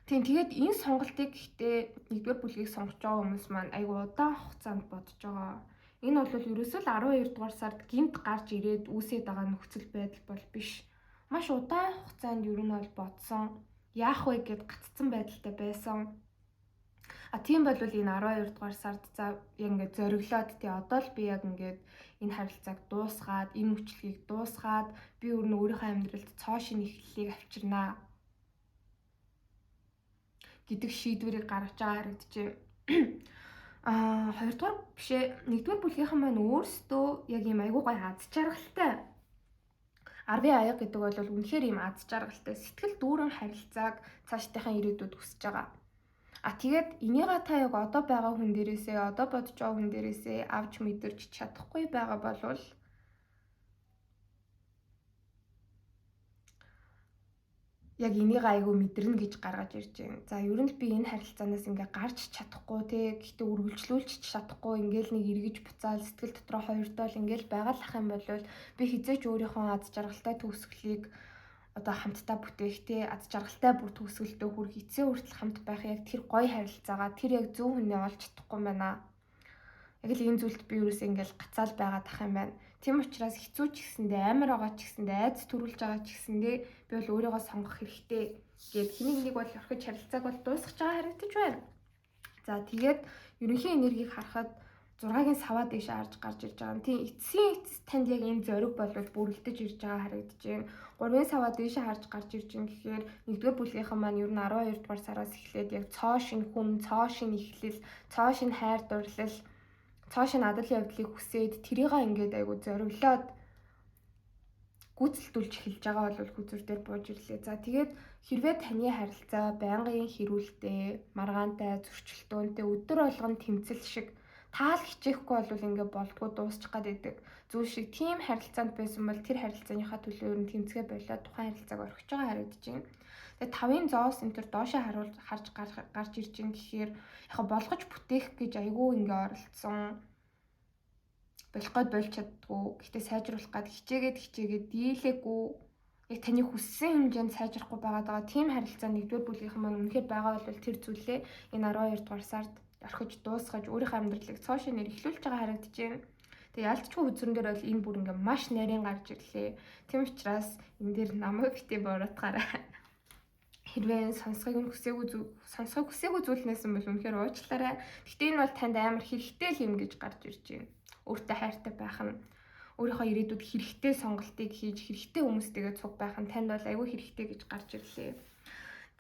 A: Тэгээд энэ сонголтыг гэхдээ нэгдүгээр бүлгийг сонгож байгаа хүмүүс маань айгу удаан хугацаанд бодож байгаа. Энэ бол ерөөсөө л 12 дугаар сард гинт гарч ирээд үүсээд байгаа нөхцөл байдал бол биш. Маш удаан хугацаанд ер нь бол бодсон. Яах вэ гэд гаццсан байдалтай байсан. Тийм бол энэ 12 дугаар сард за яг ингээд зориглоод тий одоо л би яг ингээд энэ харилцааг дуусгаад, энэ мөчлөгийг дуусгаад би өөрийнхөө амьдралд цоо шинэ эхлэлийг авчирнаа гэдэг шийдвэрийг гаргаж байгаа харагдчихэв. Хоёрдугаар бишээ нэгдүгээр бүлгийнхэн маань өөрсдөө яг ийм айгүй гоё аз жаргалтай. Арвын аяга гэдэг бол үнэхээр ийм аз жаргалтай сэтгэл дүүрэн харилцааг цаашдынхаа ирээдүйд хүсэж байгаа. Тэгээд энийгээ та яг одоо байгаа хүн дээрээсээ одоо бодож байгаа хүн дээрээсээ авч мэдэрч чадахгүй байгаа болвол яг энийг айгүй мэдэрнэ гэж гаргаж ирж байна. За ер нь л би энэ харилцаанаас ингээ гарч чадахгүй те гэхдээ үргэлжлүүлж чадахгүй ингээл нэг эргэж буцаал сэтгэл дотроо хоёрдоо л ингээл байгалах юм бол би хизээч өөрийнхөө аз жаргалтай төгсгөлийг одоо хамтдаа бүтээх те аз жаргалтай бүр төгсгөлдөө хүрэх эцсийн хүртэл хамт байх яг тэр гоё харилцаагаа тэр яг зөв хүнээ олж чадахгүй юм байна. Яг л энэ зүйлд би юусэн ингээл гацаал байгаад ах юм байна. Тийм учраас хэцүү ч гэсэндээ амар байгаа ч гэсэндээ айц төрүүлж байгаа ч гэсэндээ би бол өөрийгөө сонгох хэрэгтэй гэд хэнийг нэг бол орхиж харилцааг бол дуусгаж байгаа харагдаж байна. За тэгээд ерөнхий энергийг харахад 6-гийн саваа дэше харж гарч ирж байгаа. Тийм эцсийн эцэс танд яг энэ зориг бол бүрэлдэж ирж байгаа харагдаж байна. 3-гийн саваа дэше харж гарч ирж байгаа гэхээр нэгдүгээр бүлгийнхэн маань ер нь 12 дугаар сараас эхлээд яг цоо шин хүн, цоо шин эхлэл, цоо шин хайр дурлал, цоо шин адалийн явдлыг хүсээд тэрийгээ ингээд айгу зориглоод гүйцэлдүүлж эхэлж байгаа бол хүзүр дээр бууж ирлээ. За тэгээд хэрвээ таны харилцаа байнгын хэрүүлтэй, маргаантай, зөрчилдөөнтэй, өдөр болгон тэмцэл шиг таал хичээхгүй бол ингээ болдгоо дуусчих гад байдаг. Зүйл шиг тийм харилцаанд байсан бол тэр харилцааныхаа төлөө ер нь тэмцгээ болоод тухайн харилцааг орхиж байгаа харагдаж байна. Тэгээд 5-ын зоос энэ төр доошоо харж гарч ирж байгаа гэхээр яг болгож бүтээх гэж айгүй ингээ оролцсон. Болох гээд болж чаддгүй. Гэхдээ сайжруулах гээд хичээгээд дийлээгүй. Яг таны хүссэн хэмжээнд сайжрахгүй байгаа. Тийм харилцаа нэгдүгээр бүлгийнхэн маань үнэхээр байгаа бол тэр зүйлээ энэ 12 дугаар сард орхиж дуусгаж өөрийнхөө амьдралыг цоо шинээр эхлүүлж байгаа харагдаж байна. Тэгээ ялцчгүй үзрэн дээр бол энэ бүр ингээ маш нарийн гарч ирлээ. Тийм учраас энэ дээр намайг битээ буруутгаарай. Хэрвээ сонсохыг хүсээгүй зүйл нэсэн бол үнэхээр уучлаарай. Гэхдээ энэ бол танд амар хэрэгтэй л юм гэж гарч ирж байна. Өөртөө хайртай байх нь, өөрийнхөө ирээдүйд хэрэгтэй сонголтыг хийж хэрэгтэй хүмүүстэйгээ цуг байх нь танд бол айгүй хэрэгтэй гэж гарч ирлээ.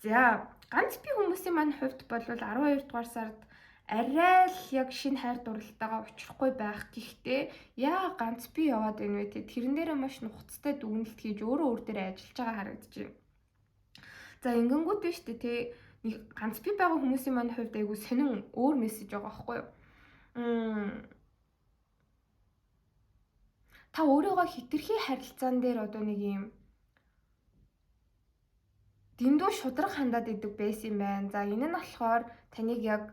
A: За, ганц би хүмүүсийн маань хувьд бол 12 дугаар сард арай л яг шинэ хайр дурлалтайгаа учрахгүй байх. Гэхдээ яа ганц би яваад байна вэ те тэрэн дээрээ маш нухацтай дүгнэлт хийж өөрөө өөр дээрээ ажиллаж байгаа харагдаж байна. За ингэнгүүт биш үү те нэг ганц би байгаа хүмүүсийн маань хувьд айгүй сонин өөр мессеж байгаа байхгүй юу? Та өөрийгөө хитрхи харилцаан дээр одоо нэг юм дэндүү шудраг хандаад идэг байсан юм байна. За энэ нь болохоор таныг яг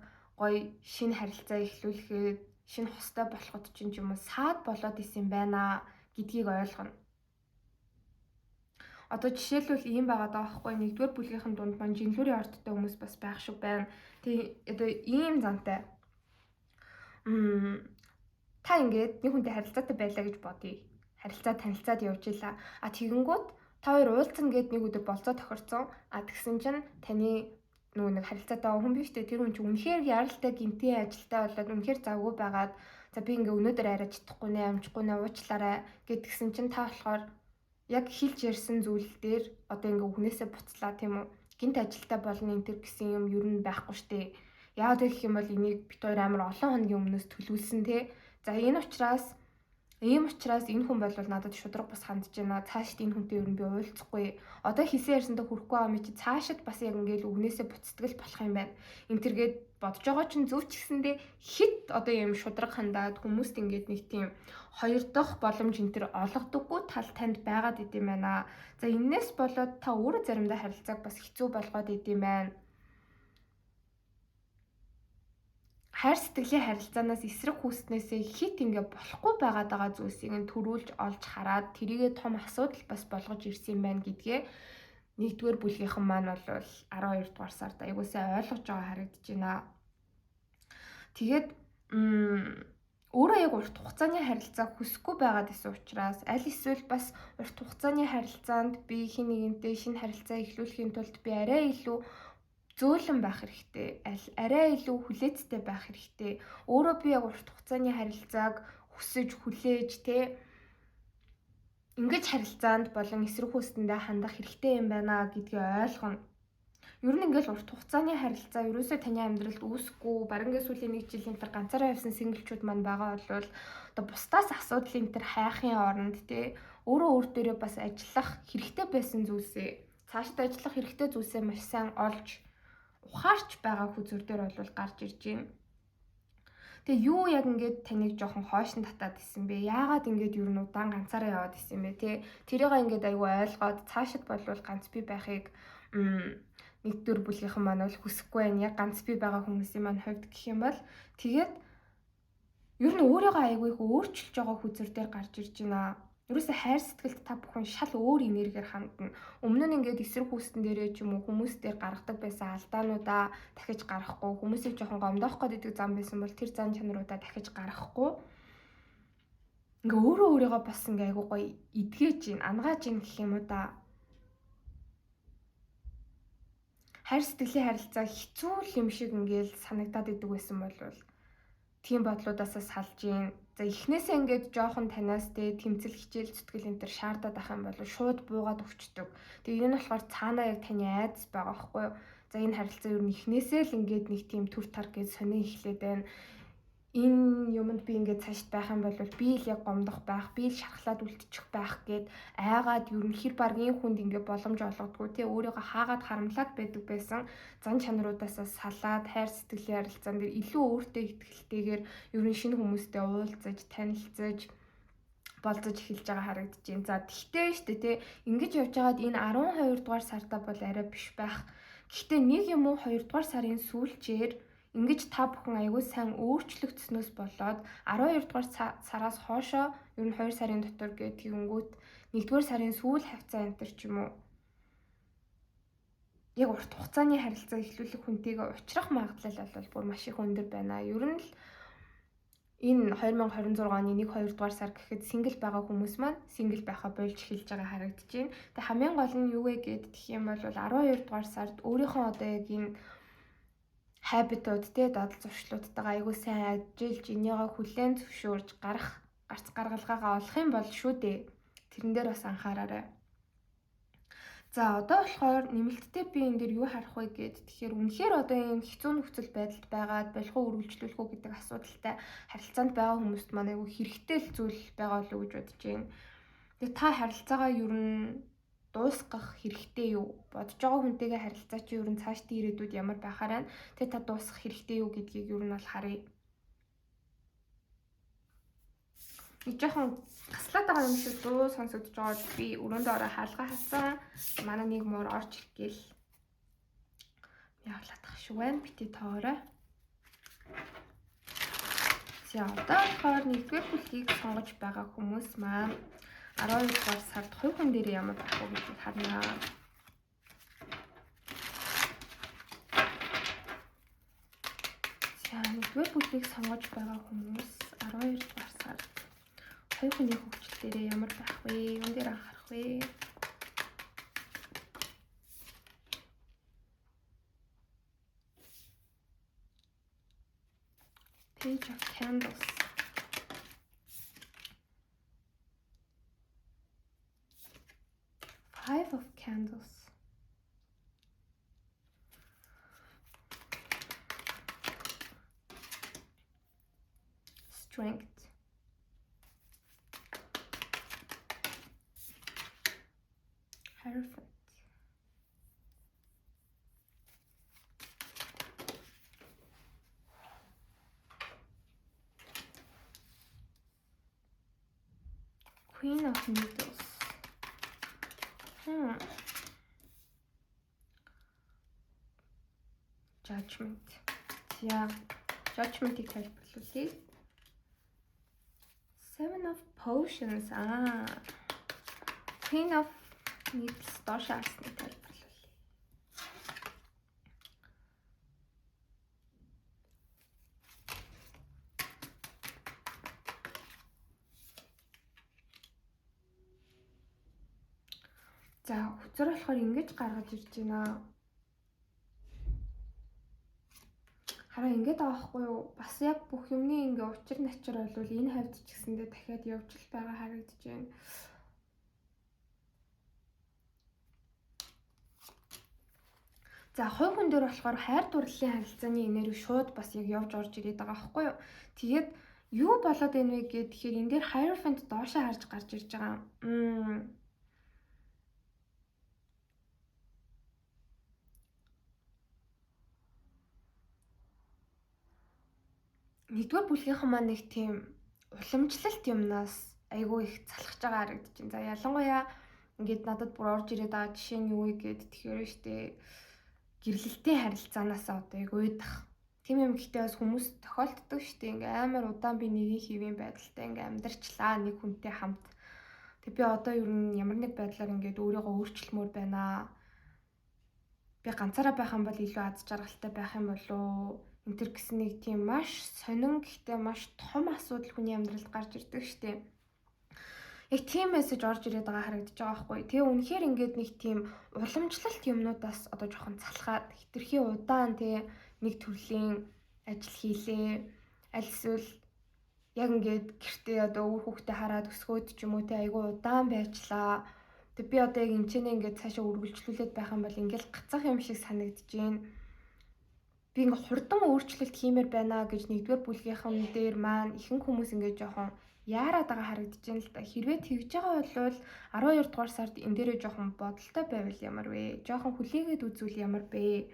A: гоё шинэ харилцаа эхлүүлэхэд шинэ хостой болоход ч юм уу саад болоод исэн байна гэдгийг ойлгоно. Одоо жишээлбэл ийм байгаа даа байхгүй нэгдүгээр бүлгийнхэн дунд маань жинлүүрийн ордтой хүмүүс бас байх шиг байна. Тэгээ одоо ийм зантай. Та ингээд нэг хүнтэй харилцаатай байлаа гэж бодъё. Харилцаа танилцаад явж илаа. Тэгэнгүүт та хоёр уулзсан гэд нэг өдөр болцоо тохирцсон. Тэгсэн чинь таны нөгөө нэг харилцаатай хүн биш үү? Тэр хүн чинь үнэхээр яралтай гинтийн ажилтай болоод үнэхээр завгүй байгаад за би ингээ өнөөдөр арай чадахгүй нэ амжихгүй нэ уучлаарай гэдгсэн чинь та болохоор яг хэлж ярьсан зүйл дээр одоо ингээ хүнээсээ буцлаа тийм үү? Гинт ажилтай болно энэ төр гэсэн юм ер нь байхгүй штэ. Яагаад гэх юм бол энийг бит хоёр амар олон хоногийн өмнөөс төлөвлөсөн те. За ийм учраас энэ хүн бол надад шудраг бас хандж байна. Цаашд энэ хүнтэй ер нь би уулзахгүй. Одоо хийсэн ярьсандаа хүрэхгүй байгаа юм чи цаашид бас яг ингээл үгнээсээ буцтгал болох юм байна. Энэ төргээд бодож байгаа чинь зөв ч гэсэндээ хит одоо юм шудраг хандаад хүмүүст ингээд нэг тийм хоёр дахь боломж энэ төр олгодоггүй тал танд байгаад идэм байна. За энээс болоод та өөрөө заримдаа харилцааг бас хэцүү болгоод идэм байна. Хайр сэтгэлийн харилцаанаас эсрэг хүүснээсээ хит ингээ болохгүй байгаа зүйлсийг нь төрүүлж олж хараад тэрийгэ том асуудал бас болгож ирсэн юм байна гэдгээ нэгдүгээр бүлгийнхэн маань бол 12 дугаар сард айгуу сайн ойлгож байгаа харагдаж байна. Тэгээд өөрөө яг урт хугацааны харилцаа хүсэхгүй байгаад исэн учраас аль эсвэл бас урт хугацааны харилцаанд би хин нэгэнтэй шинэ харилцаа эхлүүлэхийн тулд би арай илүү зөөлөн байх хэрэгтэй. Арай илүү хүлээцтэй байх хэрэгтэй. Өөрөө би яг урт хугацааны харилцааг хүсэж хүлээж те ингэж харилцаанд болон эсрэг хүстэндээ хандах хэрэгтэй юм байна гэдгийг ойлгоно. Ер нь ингээл урт хугацааны харилцаа ерөөсөө таны амьдралд үүсэхгүй, барин ингээл сүүлийн 1 жилийн тэр ганцаараа явсан синглчүүд маань байгаа бол одоо бусдаас асуудлын тэр хайхын оронд тий өөрөө өөр дээрээ бас ажиллах хэрэгтэй байсан зүйлсээ цаашдаа ажиллах хэрэгтэй зүйлсээ маш сайн олж ухаарч байгаа хүзүр дээр бол гарч ирж байна. Тэгээ юу яг ингээд таныг жоохон хойшин татаад исэн бэ? Яагаад ингээд ер нь удаан ганцаараа яваад исэн бэ те? Тэрийг ингээд айгүй ойлгоод цаашид болвол ганц би байхыг нэгдүгээр бүлгийнхэн маань бол хүсэхгүй байна. Яг ганц би байгаа хүмүүсийн маань хувьд гэх юм бол тэгээд ер нь өөрийгөө айгүй их өөрчилж байгаа хүзэр дээр гарч ирж байна. Ерөөсөө хайр сэтгэлд та бүхэн шал өөр энергиэр хандна. Өмнө нь ингээд эсрэг хүүстэн дээрээ ч юм уу хүмүүс дээр гаргадаг байсан алдаануудаа дахиж гаргахгүй, хүмүүсийг жоохон гомдоох гэдэг зам байсан бол тэр зан чанаруудаа дахиж гаргахгүй. Ингээ өөрийгөө бас ингээ айгуу гоё эдгэж гин, ангааж гин гэх юм уу да. Хайр сэтгэлийн харилцаа хэцүү юм шиг ингээл санагдаад идэг байсан болвол тийм бодлуудаас салж гин. За эхнээсээ ингээд жоохон танаас тэ тэмцэл хичээл зүтгэл энэ төр шаардаад ах юм бол шууд буугаад өвчтөг. Тэгээ энэ нь болохоор цаанаа яг таны айдас байгаа байхгүй юу? За энэ харилцаа ер нь эхнээсээ л ингээд нэг тийм төр тар гэж сонио эхлээд байна. Энэ юмд би ингээд цаашд байх юм бол би л яг гомдох байх, би л шархлаад үлдчих байх гэд айгаад ер нь хэр баргийн хүнд ингээд боломж олгодгүй тий өөрийгөө хаагаад харамлаад байдаг байсан зан чанаруудаасаа салаад хайр сэтгэлийн харилцаан дээр илүү өөртөө ихтгэлтэйгээр ер нь шинэ хүмүүстэй уулзаж, танилцаж болцож эхэлж байгаа харагдаж байна. За тэгтээ штэ тий ингэж явж байгаад энэ 12 дугаар сартаа бол арай биш байх. Гэхдээ нэг юм уу 2 дугаар сарын сүүлчээр ингэж та бүхэн аягүй сайн өөрчлөгдснөөс болоод 12 дугаар сараас хоошоо ер нь 2 сарын дотор гэдэг тэгэнгүүт 1-р сарын сүүл хавцаа энтер ч юм уу яг урт хугацааны харилцаа эхлүүлэх хүнтэйгээ уулзрах магадлал бол бүр маш их өндөр байна. Ер нь л энэ 2026 оны 1-2 дугаар сар гэхэд сингл байгаа хүмүүс маань сингл байхаа болж эхэлж байгаа харагдаж байна. Тэгээ хамгийн гол нь юу вэ гэдэг юм бол 12 дугаар сард өөрийнхөө одоо яг энэ habitууд те дадал зуршлуудтайгаа аягүй сайн ажиллаж энийгээ хүлээн зөвшөөрж гарц гаргалгаагаа олох юм бол шүү дээ. Тэрэн дээр бас анхаараарай. За одоо болохоор нэмэлттэй би энэ дээр юу харах вэ гэд тэгэхээр үнэхээр одоо ийм хэцүү нөхцөл байдалд байгаад болох уу үргэлжлүүлэх үү гэдэг асуудалтай харилцаанд байгаа хүмүүст маань аягүй хэрэгтэй л зүйл байгаа болов уу гэж бодож байна. Тэгээ та харилцаагаа ер нь дуусгах хэрэгтэй юу? Бодож байгаа хүнтэйгээ харилцаа чи ер нь цаашдын ирээдүйд ямар байхаар байна? Тэгээ та дуусгах хэрэгтэй юу гэдгийг ер нь бол харъя. Нэг жоохон таслаад байгаа юм шиг дуу сонсогдож байгаад би өрөөндөө ороо хаалгаа хасан. Манай нэг муур орж иргээл явлаад тах шиг байна. Бити тоорой. За одоо болохоор 1-р бүлгийг сонгож байгаа хүмүүс маань 12 дугаар сард хувь хүн дээр ямар байх вэ гэдгийг харнаа. За 1-р бүлгийг сонгож байгаа хүмүүс 12 дугаар сард хувь хүний хөгжил дээр ямар байх вэ? Юун дээр анхаарах вэ? Page of Candles. Five of Candles. Strength. Hierophant. Queen of Needles. Judgment. За, Judgment-ийг тайлбарлуулъя. Seven of Potions. Queen of Needles доош харсныг тайлбарлуулъя. За, хүчээр болохоор ингэж гаргаж ирж байна. Хараа ингэж байгаа хгүй юу? Бас яг бүх юмны ингээ учир начир бол энэ хавьд ч гэсэндээ дахиад явж л байгаа харагдаж байна. За хувь хүн дээр болохоор хайр дурлалын харилцааны энерги шууд бас яг явж орж ирээд байгаа байхгүй юу? Тэгээд юу болоод байна вэ гэхээр энэ дээр Hierophant доошоо харж гарч ирж байгаа. Нэгдүгээр бүлгийнхэн маань нэг тийм уламжлалт юмнаас айгүй их залхаж байгаа харагдаж байна. За ялангуяа ингээд надад бүр орж ирээд байгаа жишээ нь юу вэ гэд тэгэхээр штэ гэрлэлтийн харилцаанаас одоо яг уйдах. Тийм юм гэхдээ бас хүмүүс тохиолддог штэ ингээ амар удаан би нэрийг хийвэн байдалтай ингээ амьдарчлаа нэг хүнтэй хамт. Тэг би одоо ер нь ямар нэг байдлаар ингээд өөрийгөө өөрчлөмөр байна. Би ганцаараа байх юм бол илүү аз жаргалтай байх юм болов уу? Энтэр гэсэн нэг тийм маш сонин гэхдээ маш том асуудал хүний амьдралд гарч ирдэг штэ. Яг тийм мессеж орж ирээд байгаа харагдаж байгаа байхгүй. Тэгээ үнэхээр ингээд нэг тийм уламжлалт юмнуудаас одоо жоохон залхаад хитрхи удаан тий нэг төрлийн ажил хийлээ. Аль эсвэл яг ингээд гэртээ одоо үр хүүхдээ хараад өсгөөд ч юм уу тий айгүй удаан байжлаа. Тэг би одоо яг энэчнээ ингээд цаашаа үргэлжлүүлээд байх юм бол ингээд гацах юм шиг санагдаж байна. Би ингээ хурдан өөрчлөлт хиймээр байна гэж нэгдүгээр бүлгийнхэн дээр маань ихэнх хүмүүс ингээ жоохон яарад байгаа харагдаж байна л да. Хэрвээ тэгж байгаа бол 12 дугаар сард энэ дээрээ жоохон бодолтой байвал ямар вэ? Жоохон хүлээгээд үзвэл ямар бэ?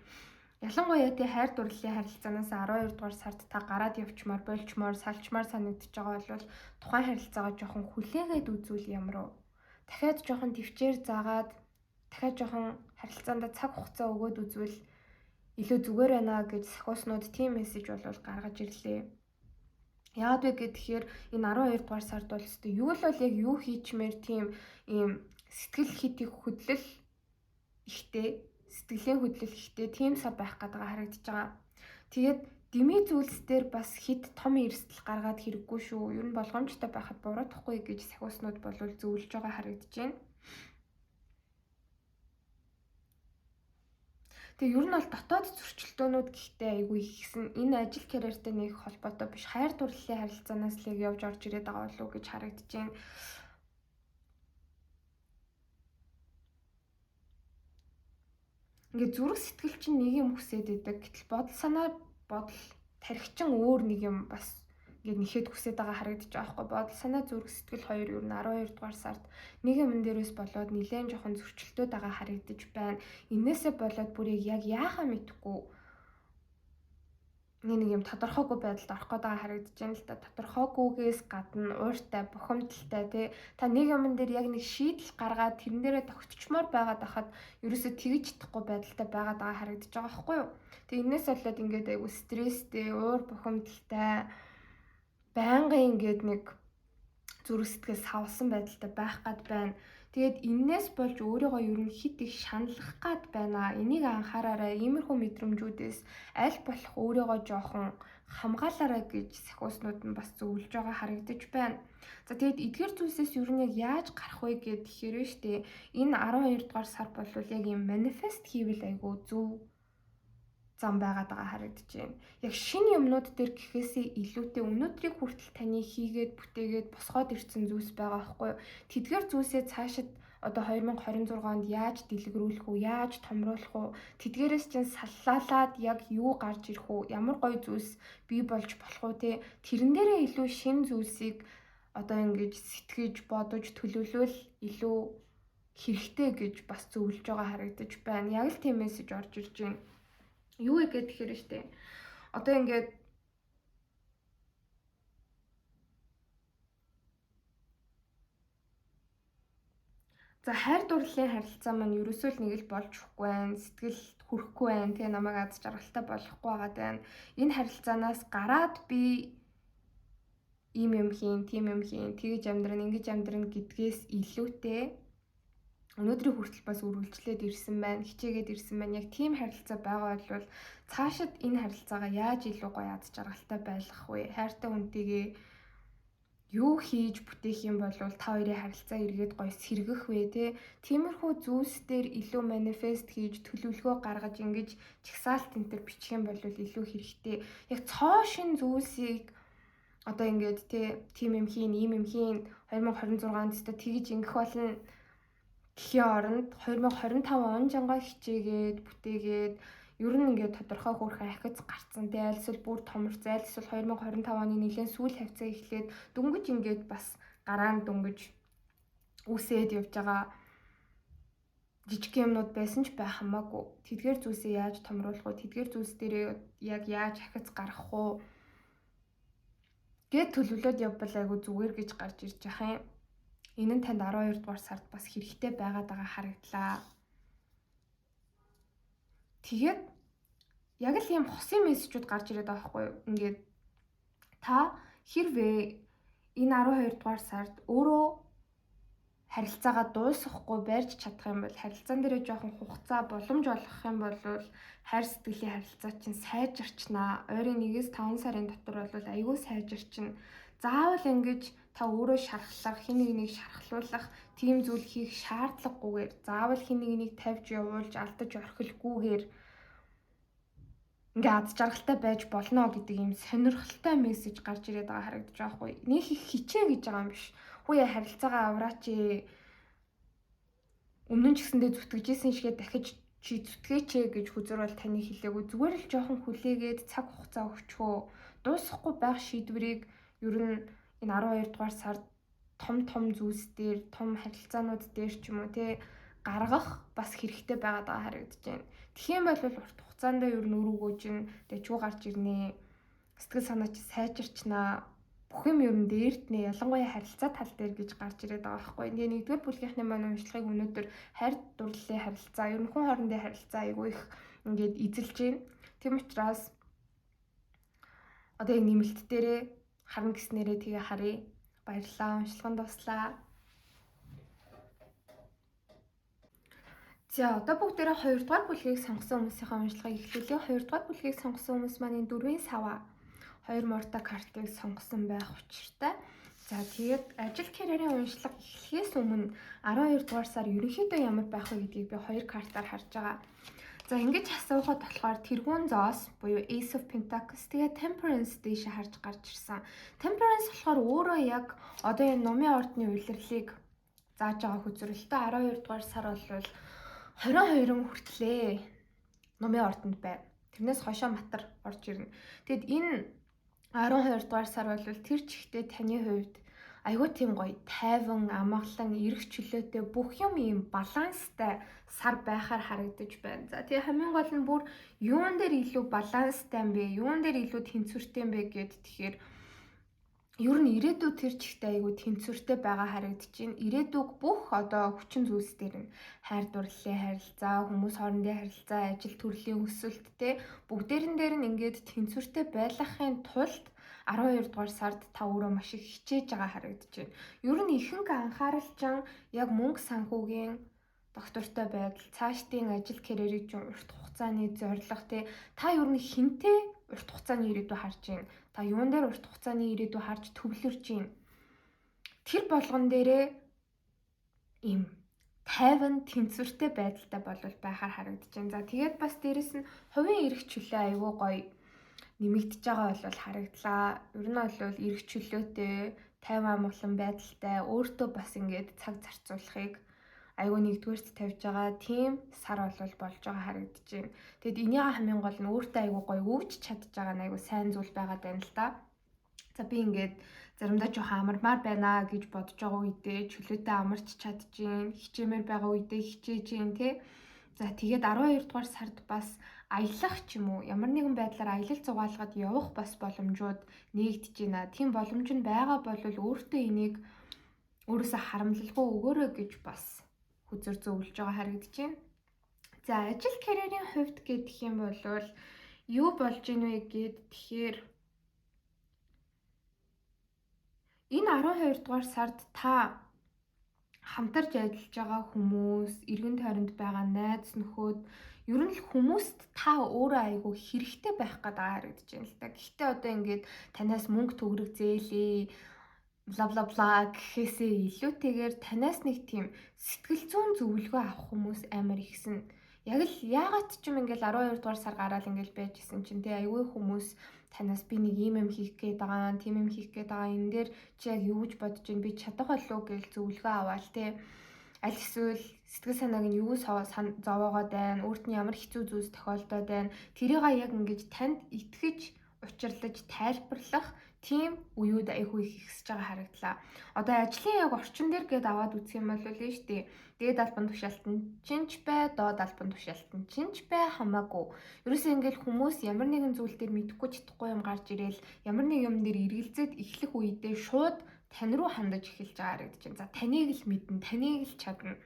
A: Ялангуяа тий хайр дурлалын харилцаанаас 12 дугаар сард та гараад явчмаар, болчмоор, салчмаар санагдаж байгаа бол тухайн харилцаагаа жоохон хүлээгээд үзвэл ямар вэ? Дахиад жоохон төвчээр заагаад дахиад жоохон харилцаанд цаг хугацаа өгөөд үзвэл илүү зүгээр байна гэж сахиуснууд тийм мессеж болвол гаргаж ирлээ. Яагаад вэ гэхээр энэ 12 дугаар сард бол өстой юу л яг юу хийчмээр тийм ийм сэтгэл хитих хөдлөл ихтэй, сэтгэлийн хөдлөл ихтэй тийм сар байх гэдэг харагдаж байгаа. Тэгээд дими зүйлс дээр бас хит том эрсдэл гаргаад хэрэггүй шүү. Ер нь болгоомжтой байхад буруутахгүй гэж сахиуснууд болвол зөвлөж байгаа харагдаж байна. Тэгээ ер нь бол дотоод зөрчилдөөнүүд гэхдээ айгүй ихсэн энэ ажил карьертэй нэг холбоотой биш хайр дурлалын харилцаанаас л явж орж ирээд байгаа болов уу гэж харагдаж байна. Ингээ зүрх сэтгэл чинь нэг юм хүсээд байдаг. Гэтэл бодол тархичин өөр нэг юм бас ингээд нэхэд хүсээд байгаа харагдаж байгаа байхгүй. Бодол санаа зүрх сэтгэл хоёр ер нь 12 дугаар сард нэг юм дээрээс болоод нэлээд жоохон зөрчилдөд байгаа харагдаж байна. Инээсээ болоод бүрийг яг яахаа мэдэхгүй нэг юм тодорхойгүй байдалд орох гээд байгаа харагдаж байна л да. Тодорхойгүйгээс гадна ууртай, бухимдалтай тий. Та нэг юм дээр яг нэг шийдэл гаргаад тэрэн дээрээ тогтчмоор байгаад байхад ерөөсөө тэгж чадахгүй байдалтай байгаад байгаа харагдаж байгаа байхгүй юу? Тэгээ энэс болоод ингээд айгу стресстэй, уур бухимдалтай байнгын ингээд нэг зүрх сэтгэл савсан байдалтай байх гад байна. Тэгээд энээс болж өөрийгөө ер нь хит их шаналлах гад байна. Энийг анхаараарай. Иймэрхүү мэдрэмжүүдээс аль болох өөрийгөө жоохон хамгаалаарай гэж сахиуснууд нь бас зөвлөж байгаа харагдаж байна. За тэгээд эдгээр зүйлсээс ер нь яг яаж гарах вэ гэхээр штэ энэ 12 дугаар сар бол яг юм манифест хийвэл айгу зөв зам байгаад байгаа харагдаж байна. Яг шинэ юмнууд дээр гэхээсээ илүүтэй өнөөдрийг хүртэл таны хийгээд бүтээгээд босгоод ирсэн зүйлс байгаа байхгүй юу? Тэдгээр зүйлсээ цаашид одоо 2026 онд яаж дэлгэрүүлэх үү, яаж томруулах уу? Тэдгээрээс чинь саллалаад яг юу гарч ирэх үү? Ямар гоё зүйлс бий болж болох уу те? Тэрэн дээрээ илүү шинэ зүйлсийг одоо ингэж сэтгэж, бодож, төлөвлөвөл илүү хэрэгтэй гэж бас зөвлөж байгаа харагдаж байна. Яг л тийм мессеж орж ирж байна. Юу вэ гэхээр штэ. Одоо ингээд за хайр дурлалын харилцаа маань ерөөсөө л нэг л болж өгөхгүй байна. Сэтгэл хүрэхгүй байна. Тэгээ намайг аз жаргалтай болохгүй байгаа байна. Энэ харилцаанаас гараад би ийм юм хийн, тийм юм хийн, тэгж амьдрын, ингэж амьдрын гэдгээс илүүтэй өнөөдрийн хүртэл бас үргэлжлээд ирсэн байна, хичээгээд ирсэн байна. Яг тийм харилцаа байгаа бол цаашид энэ харилцаагаа яаж илүү гоё аз жаргалтай байлгах вэ? Хайртай хүнтэйгээ юу хийж бүтээх юм бол та хоёрын харилцаа эргээд гоё сэргэх вэ те? Тиймэрхүү зүйлс дээр илүү манифест хийж төлөвлөгөө гаргаж ингэж чагсаалт энэ төр бичих юм бол илүү хэрэгтэй. Яг цоо шин зүйлсийг одоо ингээд те тийм юм хийн, ийм юм хийн 2026 онд тэгж ингэх болно Дэлхийн оронд 2025 он жангаа хичээгээд бүтээгээд ер нь ингээд тодорхой хөөрхөн ахиц гарцсан. Тэ аль эсвэл бүр томорцсон. Аль эсвэл 2025 оны нэлээд сүүл хавцаа эхлээд дөнгөж ингээд бас гараан дөнгөж үсээд явж байгаа жижиг юмнууд байсан ч байх хамаагүй. Тэдгээр зүйлсээ яаж томруулах вэ? Тэдгээр зүйлс дээрээ яг яаж ахиц гарах вэ? Гэт төлөвлөд явбал айгу зүгээр гэж гарч ирж байгаа юм. Энэ нь танд 12 дугаар сард бас хэрэгтэй байгаад байгаа харагдлаа. Тэгээд яг л ийм хосын мессежүүд гарч ирээд байгаа байхгүй юу? Ингээд та хэрвээ энэ 12 дугаар сард өөрөө харилцаагаа дуусгахгүй барьж чадах юм бол харилцаан дээрээ жоохон хугацаа боломж олгох юм бол хайр сэтгэлийн харилцаа чинь сайжирчнаа. Ойрын 1-5 сарын дотор бол айгүй сайжирчин. Заавал ингэж та өөрөө шархлах, хин нэг шархлуулах тийм зүйл хийх шаардлагагүйгээр заавал хин нэг тавьж явуулж алдаж орхилгүйгээр ингээ аз жаргалтай байж болно гэдэг ийм сонирхолтой мессеж гарч ирээд байгаа харагдаж байгаа хгүй. Нэг их хичээ гэж байгаа юм биш. Хөөе харилцаагаа авраач. Өмнө нь ч гэсэндээ зүтгэжсэн шигээ дахиж чи зүтгээч гэж хүзэр бол таны хэлээгүй. Зүгээр л жоохон хүлээгээд цаг хугацаа өгчхөө. Дуусахгүй байх шийдвэрийг ер нь энэ 12 дугаар сард том зүйлс дээр, том харилцаанууд дээр ч юм уу те гаргах бас хэрэгтэй байгаад байгаа харагдаж байна. Тэгхийн бол урт хугацаанд ер нь өрөөгөө чинь дэжгүй гарч ирнэ. Сэтгэл санаа чи сайжирчнаа. Бүх юм ер нь дээртнэ. Ялангуяа харилцаа тал дээр гэж гарч ирээд байгаа байхгүй. Тэгээ нэгдүгээр бүлгийнхний маань уншлагыг өнөөдөр хайр дурлалын харилцаа, ер нь хүн хоорондын харилцаа айгүй их ингээд эзэлж байна. Тийм учраас одоо яг нэмэлт дээрээ харна гэснээрээ тэгээ харъя. Баярлалаа. Уншлаганд туслаа. За одоо бүгдээрээ 2 дугаар бүлгийг сонгосон хүмүүсийнхээ уншлагыг эхлүүлье. 2 дугаар бүлгийг сонгосон хүмүүс маань энэ дөрвийн сава 2 морта картыг сонгосон байх учиртай. За тэгээд ажил карьерийн уншлага эхлэхээс өмнө 12 дугаар сар ерөнхийдөө ямар байх вэ гэдгийг би 2 картаар харж байгаа. За ингэж асуухад болохоор тэргүүн зоос буюу Ace of Pentacles тэгээ Temperance дэше харж гарч ирсэн. Temperance болохоор өөрөө яг одоо энэ номын ордны улирлыг зааж байгаа хүзрэлтэй 12 дугаар сар бол 22 хүртлээ номын ордонд байна. Тэрнээс хойшоо матар орж ирнэ. Тэгэд энэ 12 дугаар сар бол тэр чигтээ таны хувьд айгүй тийм гоё тайван, амгалан, эрх чөлөөтэй бүх юм ийм баланстай сар байхаар харагдаж байна. За тэгээ хамгийн гол нь бүр юун дээр илүү баланстай юм бэ? Юун дээр илүү тэнцвэртэй юм бэ гэд тэгэхээр ер нь ирээдүй тэр чигтээ айгүй тэнцвэртэй байгаа харагдаж байна. Ирээдүйг бүх одоо хүчин зүйлс дээр нь хайр дурлалын харилцаа, хүмүүс хоорондын харилцаа, ажил төрлийн өсөлт те бүгдээрэн дээр нь ингээд тэнцвэртэй байлгахын тулд 12 дугаар сард та өөрөө маш их хичээж байгаа харагдаж байна. Ер нь ихэнх анхааралчан яг мөнгө санхүүгийн доктортой байдал, цаашдын ажил карьерийг урт хугацааны зорилго те та ер нь хинтээ урт хугацааны ирээдүй харж байна. Та юун дээр урт хугацааны ирээдүй харж төвлөрж байна. Тэр болгон дээрээ ийм тайван тэнцвэртэй байдалтай болвол байхаар харагдаж байна. За тэгээд бас дээрэс нь хувийн эрх чөлөө айгүй гоё нэмэгдэж байгаа бол харагдлаа. Ер нь бол эрх чөлөөтэй, тайван амгалан байдалтай, өөртөө бас ингээд цаг зарцуулахыг айгүй нэгдүгээрт тавьж байгаа тийм сар бол болж байгаа харагдаж байна. Тэгэд энийгээ хамгийн гол нь өөртөө айгүй гоё өвч чадж байгаа нь айгүй сайн зүйл байгаад байна л да. За би ингээд заримдаа жоохон амармаар байна гэж бодож байгаа үедээ чөлөөтэй амарч чадчихээн, хичээмээр байгаа үедээ хичээж гин тэ. За тэгээд 12 дугаар сард бас аялах ч юм уу ямар нэгэн байдлаар аялал зугаалгад явах бас боломжууд нээгдэж байна. Тийм боломж нь байгаа бол өөртөө энийг өөрөөсөө харамлалгүй өгөөрэй гэж бас хүзэр зөвлөж байгаа харагдаж байна. За ажил карьерийн хувьд гэх юм бол юу болж ийн вэ гэд тэгэхээр энэ 12 дугаар сард та хамтарч ажиллаж байгаа хүмүүс, эргэн тойронд байгаа найз нөхөд ер нь л хүмүүст та өөрөө айгүй хэрэгтэй байх гэдэг харагдаж байна л та. Гэхдээ одоо ингээд танаас мөнгө төгрөг зээлээ бла бла бла гэхээсээ илүүтэйгээр танаас нэг тийм сэтгэл зүйн зөвлөгөө авах хүмүүс амар ихсэн. Яг л яагаад ч юм ингээл 12 дугаар сар гараад ингээл байж исэн чинь тий айгүй хүмүүс танаас би нэг юм хийх гээд байгаа, тийм юм хийх гээд байгаа. Энэ дээр чи яг юу гэж бодож байна? Би чадах болов уу гэж зөвлөгөө аваал тий. аль эсвэл сэтгэл санааг нь юу зовоогоод байна, өөрт нь ямар хэцүү зүйлс тохиолдоод байна. Тэрийг яг ингэж танд итгэж, учирлаж, тайлбарлах тийм үеуд айгүй их ихсэж байгаа харагдлаа. Одоо ажлын яг орчин дээр гээд аваад үзэх юм бол л нь шүү дээ. Дээд албан тушаалтан чинь ч бай, доод албан тушаалтан чинь ч бай хамаагүй. Ерөөсөө ингээл хүмүүс ямар нэгэн зүйл дээр мэдэхгүй чадахгүй юм гарч ирээл ямар нэг юм дээр эргэлзээд эхлэх үедээ шууд тань руу хандаж эхэлж байгаа харагдаж байна. За таныг л мэднэ, таныг л чадна.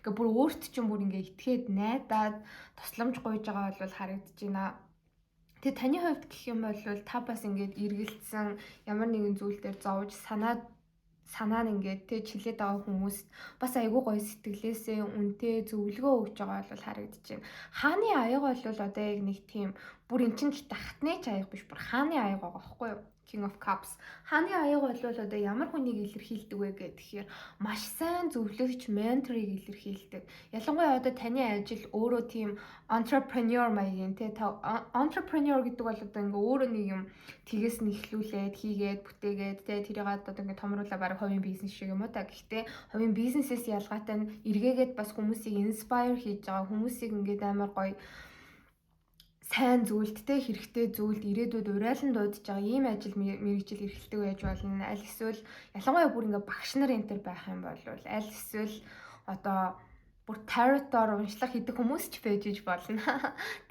A: Ингээ бүр өөрт чинь бүр ингээ итгээд найдаад тусламж гуйж байгаа бол харагдаж байна. Тэгээ таны хувьд гэх юм бол та бас ингээд эргэлцсэн ямар нэгэн зүйл дээр зовж санаа нь ингээд тэ чилээд байгаа хүмүүст бас айгүй гоё сэтгэлээсээ үнтэй зөвлөгөө өгж байгаа бол харагдаж байна. Хааны аяга бол одоо яг нэг тийм бүр эн чинь гэхдээ хатны ч аяга биш, бүр хааны аяга байгаа байхгүй юу? King of Cups. Хааны аяга бол одоо ямар хүнийг илэрхийлдэг вэ гэхээр маш сайн зөвлөгч менторыг илэрхийлдэг. Ялангуяа одоо таны ажил өөрөө тийм entrepreneur маягийн тий та entrepreneur гэдэг бол одоо ингээ өөрөө нэг юм тгээс нь эхлүүлээд хийгээд бүтээгээд тий тэрийг одоо ингээ томруулаа бараг хувийн бизнес шиг юм уу та. Гэхдээ хувийн бизнесээс ялгаатай нь эргээгээд бас хүмүүсийг inspire хийж байгаа, хүмүүсийг ингээ амар гоё сайн зүйлдтэй хэрэгтэй зүйлд ирээдүйд урайлан дуудаж байгаа ийм ажил мэргэжил эрхэлдэг байж болно. Аль эсвэл ялангуяа бүр ингээ багш нар энэ төр байх юм бол аль эсвэл одоо бүр таротоор уншлах хийдэг хүмүүс ч байж иж болно.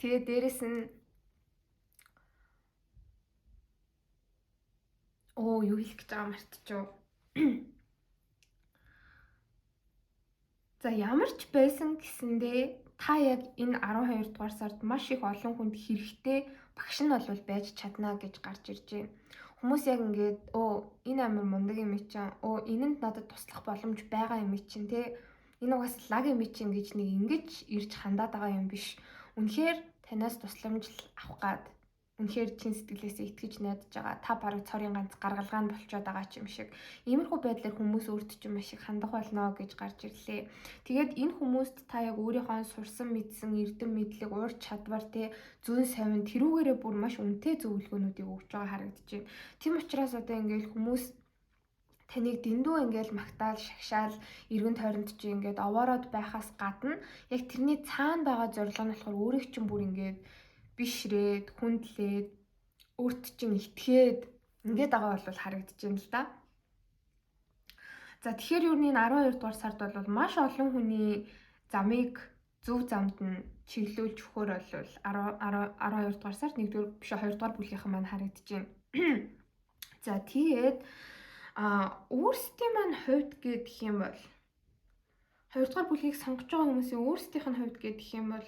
A: Тэгээ дээрэс нь юу хэлэх гэж байгаа мартчихв. За ямар ч байсан гэсэндээ та яг энэ 12 дугаар сард маш их олон хүнд хэрэгтэй багш нь бол байж чадна гэж гарч ирж байна. Хүмүүс яг ингээд энэ амар мундаг юм чинь энэнд надад туслах боломж байгаа юм чинь те энэ угаас лаг юм чинь гэж нэг ингэж ирж хандаад байгаа юм биш. Үнэхээр танаас тусламж авах гад үнэхээр чин сэтгэлээсээ итгэж найдаж байгаа. Та бараг цорын ганц гаргалгаа нь болчиход байгаа ч юм шиг. Иймэрхүү байдлаар хүмүүс өөрт чинь маш их хандах болно гэж гарч ирлээ. Тэгээд энэ хүмүүст та яг өөрийнхөө сурсан мэдсэн эрдэм мэдлэг, ур чадвар те зүүн совин тэрүүгээрээ бүр маш үнэтэй зөвлөгөөнүүдийг өгч байгаа харагдаж байна. Тийм учраас одоо ингээл хүмүүс таныг дэндүү ингээл магтаал, шагшаал, эргэн тойронд чи ингээд овоороод байхаас гадна яг тэрний цаана байгаа зорилго нь болохоор өөрийг чинь бүр ингээд бишрээд, хүндлээд, өөрт чинь итгээд ингээд байгаа бол харагдаж байна л да. За тэгэхээр юу нэг 12 дугаар сард бол маш олон хүний замыг зөв замд нь чиглүүлж өгөхөр бол 12 дугаар сард 1-р биш 2 дугаар бүлгийнхэн маань харагдаж байна. За тэгээд өөрсдийн маань хувьд гэх юм бол 2 дугаар бүлгийг сонгож байгаа хүмүүсийн өөрсдийнх нь хувьд гэх юм бол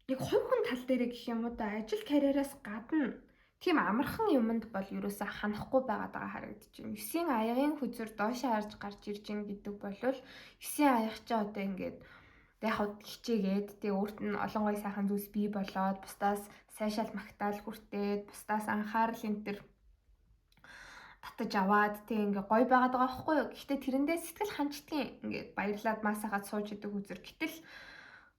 A: яг хувь хүн тал дээр гэх юм уу да ажил карьераас гадна тийм амархан юмд бол ерөөсөө ханахгүй байгаад байгаа харагдаж байна. 9-ийн аягийн хүзэр доошоо харж гарч ирж гин гэдэг бол 9-ийн аяг ч одоо ингээд яг хичээгээд тэгээ өөрт нь олон гоё сайхан зүйлс бий болоод бусдаас сайшаал магтаал хүртээд бусдаас анхаарал энэ төр татаж аваад тэгээ ингээ гоё байгаад байгаа байхгүй юу. Гэхдээ тэрэндээ сэтгэл ханчдгийн ингээд баярлаад масахад сууж идэг үзэр. Гэтэл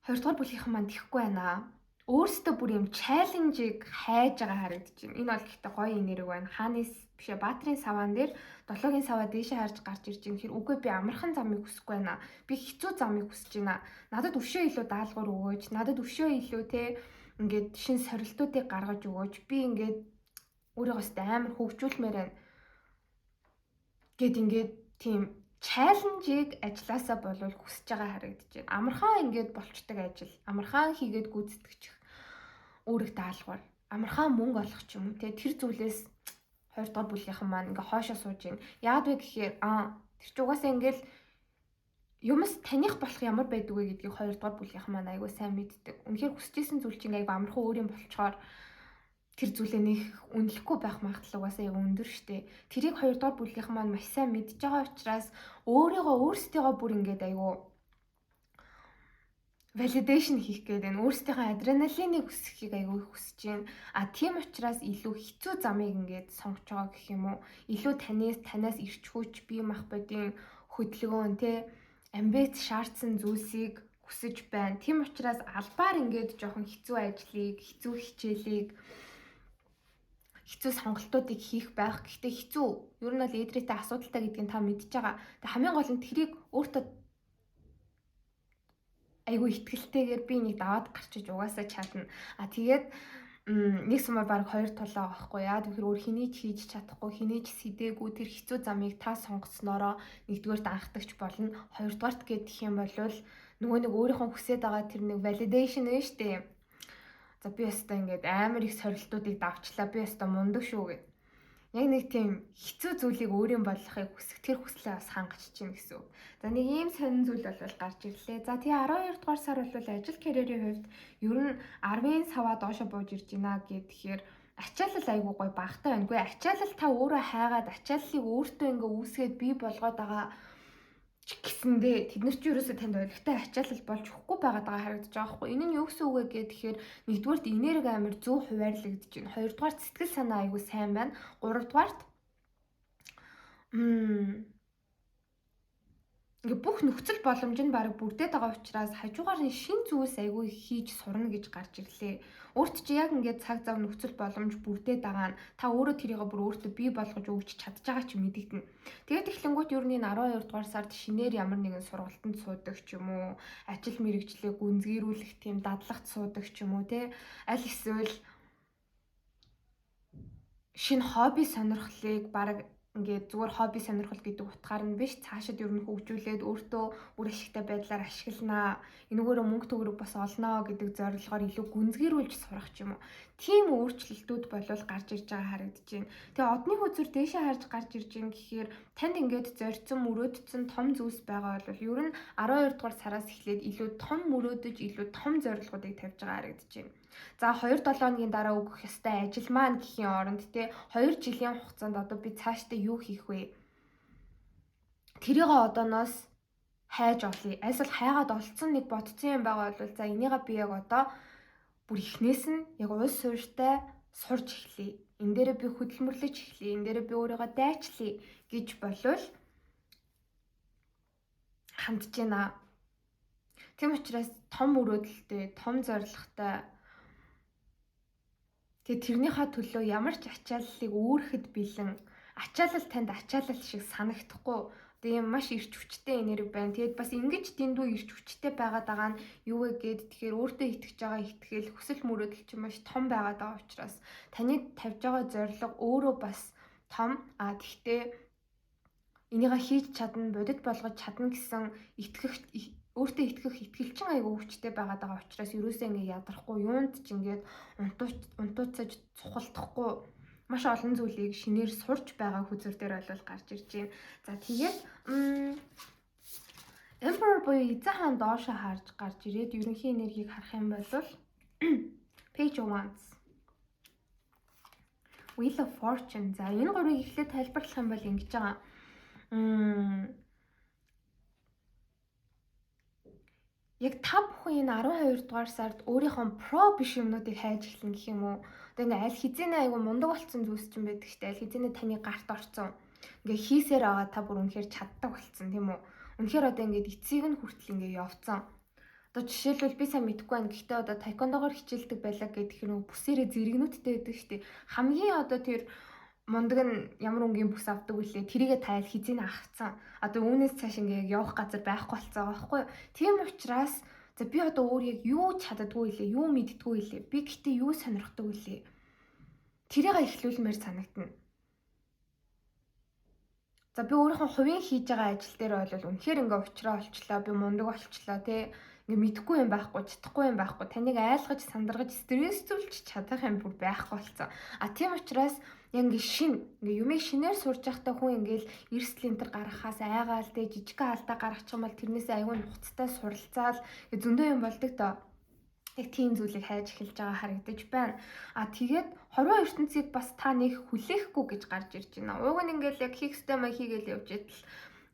A: 2 дугаар бүлгийнхэн маань тэхгүй байна. Өөрсдөө бүр юм чаленжийг хайж байгаа харагдаж байна. Энэ бол гэхдээ гоё нэрэг байна. Хаанаас бишээ Баатрин саваан дээр 7-гийн саваа дээшээ харж гарч ирж байгаа. Тэгэхээр үгүй би амархан замыг хүсэхгүй байна. Би хэцүү замыг хүсэж байна. Надад өвшөө илүү даалгавар өгөөч. Надад өвшөө илүү те ингээд шин сорилтуудыг гаргаж өгөөч. Би ингээд өөрийгөө амар хөгжүүлмээр байна. Гэт ингээд тийм чаленжийг ажилласаа болвол хүсэж байгаа харагдаж байна. Амархан ингээд болчдөг ажил, амархан хийгээд гүйцэтгэж өөрийг даалгавар, амархан мөнгө олох ч юм уу те тэр зүйлээс 2 дугаар бүлгийнхэн маань ингээ хоошоо сууж байна. Яад вэ гэхээр тэр ч угаасаа ингээл юмс таних болох ямар байдаг вэ гэдгийг 2 дугаар бүлгийнхэн маань айгүй сайн мэддэг. Үнэхээр хүсэжсэн зүйл чинь айгүй амархан өөр юм болчоор тэр зүйлээ нэг үнэлэхгүй байх магадлал угаасаа яг өндөр штэ. Тэрийг 2 дугаар бүлгийнхэн маань маш сайн мэдж байгаа учраас өөрсдийгөө бүр ингээд айгүй validation хийх гээд байна. Өөрсдийнхөө адреналиныг өсгөхийг айгүй хүсэж байна. Тийм учраас илүү хэцүү замыг ингээд сонгож байгаа гэх юм уу? Илүү танаас ирч хүч бие махбодын хөдөлгөөн те амбиц шаардсан зүйлсийг хүсэж байна. Тийм учраас албаар ингээд жоохон хэцүү ажлыг, хэцүү хичээлийг хэцүү сонголтуудыг хийх байх. Гэхдээ хэцүү ер нь бол эдрээтэй асуудалтай гэдгийг та мэдж байгаа. Тэг хамгийн гол нь тэрийг өөртөө айгүй ихтгэлтэйгээр би нэг даваад гарчиж угаасаа чадна. Тэгээд нэг сумаар баг 2 тулаа байхгүй яа. Тэгэхээр өөр хэний ч хийж чадахгүй, хэний ч сэдээгүй тэр хэцүү замыг та сонгоцноороо нэгдүгээрт анхдагч болно. Хоёрдугаарт гэх юм бол нөгөө нэг өөрийнхөө хүсэж байгаа тэр нэг validation нь шүү дээ. За би ястаа ингээд амар их сорилтуудыг давчлаа. Би ястаа мундаг шүү гэд. Яг нэг тийм хэцүү зүйлийг өөрийн болгохыг хүсэх тэр хүслээ бас хангаж чинь гэсэн үг. За нэг ийм сонин зүйл бол гарч ирлээ. За тэгээ 12 дугаар сар бол ажил карьерийн хувьд ер нь 10-ын саваа доошо бууж ирж байна гэхээр ачаалал айгүй гой багтаа байна. Үгүй ачаалал та өөрөө хайгаад ачааллыг өөртөө ингээ үүсгээд бий болгоод байгаа гэсэндээ тэд нар ч ерөөсөө танд ойлгохтой ачаалал болж өгөхгүй байгаад байгаа харагдаж байгаа хгүй. Энэ нь юу гэсэн үг вэ гэхээр нэгдүгээрт энерги амир зөв хуваарлагдаж байна. Хоёрдугаарт сэтгэл санаа айгүй сайн байна. Гуравдугаарт ингээ бүх нөхцөл боломж нь баг бүрдээд байгаа учраас хажуугаар нь шин зүйлс айгүй хийж сурна гэж гарч ирлээ. Өөрт чи яг ингээд цаг зав нөхцөл боломж бүрдээд байгаа нь та өөрөө тэрийг бүр өөртөө бий болгож өгч чадж байгаа ч мэдэгдэнэ. Тэгээд эхлэнгүүт ер нь 12 дугаар сард шинээр ямар нэгэн сургалтанд суудаг ч юм уу, ажил мэргэжлээ гүнзгийрүүлэх тийм дадлагт суудаг ч юм уу те. Аль эсвэл шинэ хобби сонирхлыг баг ингээд зүгээр хобби сонирхол гэдэг утгаар нь биш цаашид ер нь хөгжүүлээд өөртөө үр ашигтай байдлаар ашигланаа энэгээрээ мөнгө төгрөг бас олноо гэдэг зорилгоор илүү гүнзгийрүүлж сурах ч юм уу. Тийм өөрчлөлтүүд болол гарч ирж байгаа харагдаж байна. Тэгээ одны хөзөр дээшээ харж гарч ирж байгаа гэхээр танд ингээд зорьцсон мөрөөдсөн том зүйлс байгаа бол ер нь 12 дугаар сараас эхлээд илүү том мөрөөдөж илүү том зорилгоодыг тавьж байгаа харагдаж байна. За 2-7 хоногийн дараа өгөх ёстой ажил маань гэхийн оронд те 2 жилийн хугацаанд одоо би цаашдаа юу хийх вэ? Тэрийг одооноос хайж олъё. Айсвал хайгаад олцсон нэг бодцсон юм байгаа бол за энийгээ би яг одоо бүр ихнээс нь яг уус суурьтай сурж эхлэе. Энэ дээрээ би хөдөлмөрлөж эхлэе. Энэ дээрээ би өөрийгөө дайчлая гэж болвол хандж байна. Тийм учраас том мөрөөдөлтэй, том зорилготой тэгээ тэрнийхээ төлөө ямар ч ачааллыг өөрөхөд бэлэн ачаалал танд ачаалал шиг санагдахгүй тийм маш ирч хүчтэй энерги байна. Тэгээд бас ингэж дэндүү ирч хүчтэй байгаад байгаа нь юу вэ гэд тэгэхээр өөртөө итгэж байгаа итгэл хүсэл мөрөөдөл чинь маш том байгаад байгаа учраас таны тавьж байгаа зорилго өөрөө бас том тэгтээ энийгээ хийж чадна бодит болгож чадна гэсэн итгэх өөртөө итгэх итгэл чинь айгүй хүчтэй байгаад байгаа учраас ерөөсөө ингээ ядрахгүй юунд ч ингээд унтууцаж цухалдахгүй маш олон зүйлийг шинээр сурч байгаа хүзэр дээр бол гарч ирж байна. За тэгээд Emperor буюу эзэн хаан доошо харж гарч ирээд ерөнхий энергийг харах юм бол Page of Wands, Wheel of Fortune. За энэ гурыг эхлээд тайлбарлах юм бол ингэж байгаа. Яг та бүхэн энэ 12 дугаар сард өөрийнхөө про биш юмнуудыг хайж эхлэн гэх юм уу. Одоо ингээ аль хизээний айгу мундаг болцсон зүйлс ч юм байдаг штэ. Аль хизээний таны гарт орцсон. Ингээ хийсээр байгаа та бүр үнэхээр чаддаг болцсон тийм үү. Үнэхээр одоо ингээ эцсийг нь хүртэл ингээ явцсан. Одоо жишээлбэл би сайн мэдэхгүй байна. Гэхдээ одоо таеквондогоор хичээлдэг байлаа гэдэг хэрэг бүсээрээ зэрэгнүүдтэй байдаг штэ. Хамгийн одоо тэр мундаг нь ямар өнгийн бүс авдаг үлээ тэрийгэ тайл хизээний авцсан. Одоо үүнээс цааш ингээ явах газар байхгүй болцоо байгаа байхгүй. Тийм учраас за би одоо өөр яг юу чаддаггүй лээ, юу мэддэггүй лээ. Би гэтээ юу сонирхдаг үлээ. Тэрийг эхлүүлмээр санагдана. За би өөрийнхөө хувийн хийж байгаа ажил дээр бол үнэхээр ингээ уучраа олчлоо, би мундаг болчлоо тий. Ингээ мэдэхгүй юм байхгүй, чадахгүй юм байхгүй. Таныг айлгаж, сандаргаж, стрессүүлж чадах юм бүр байхгүй болцсон. Тийм учраас яг ингээ юмыг шинээр сурж байхдаа хүн ингээл эрсдэл энтер гаргахаас айгаал тэ жижигхэн алдаа гаргачих юм бол тэрнээс аюу нухацтай суралцаал зөндөө юм болдог тоо. Яг тийм зүйлийг хайж эхэлж байгаа харагдаж байна. Тэгээд хорвоо ертөнцийг бас та нэг хүлээхгүй гэж гарч ирж байна. Уг нь ингээл яг хийх ёстой маяг хийгээл явж идэл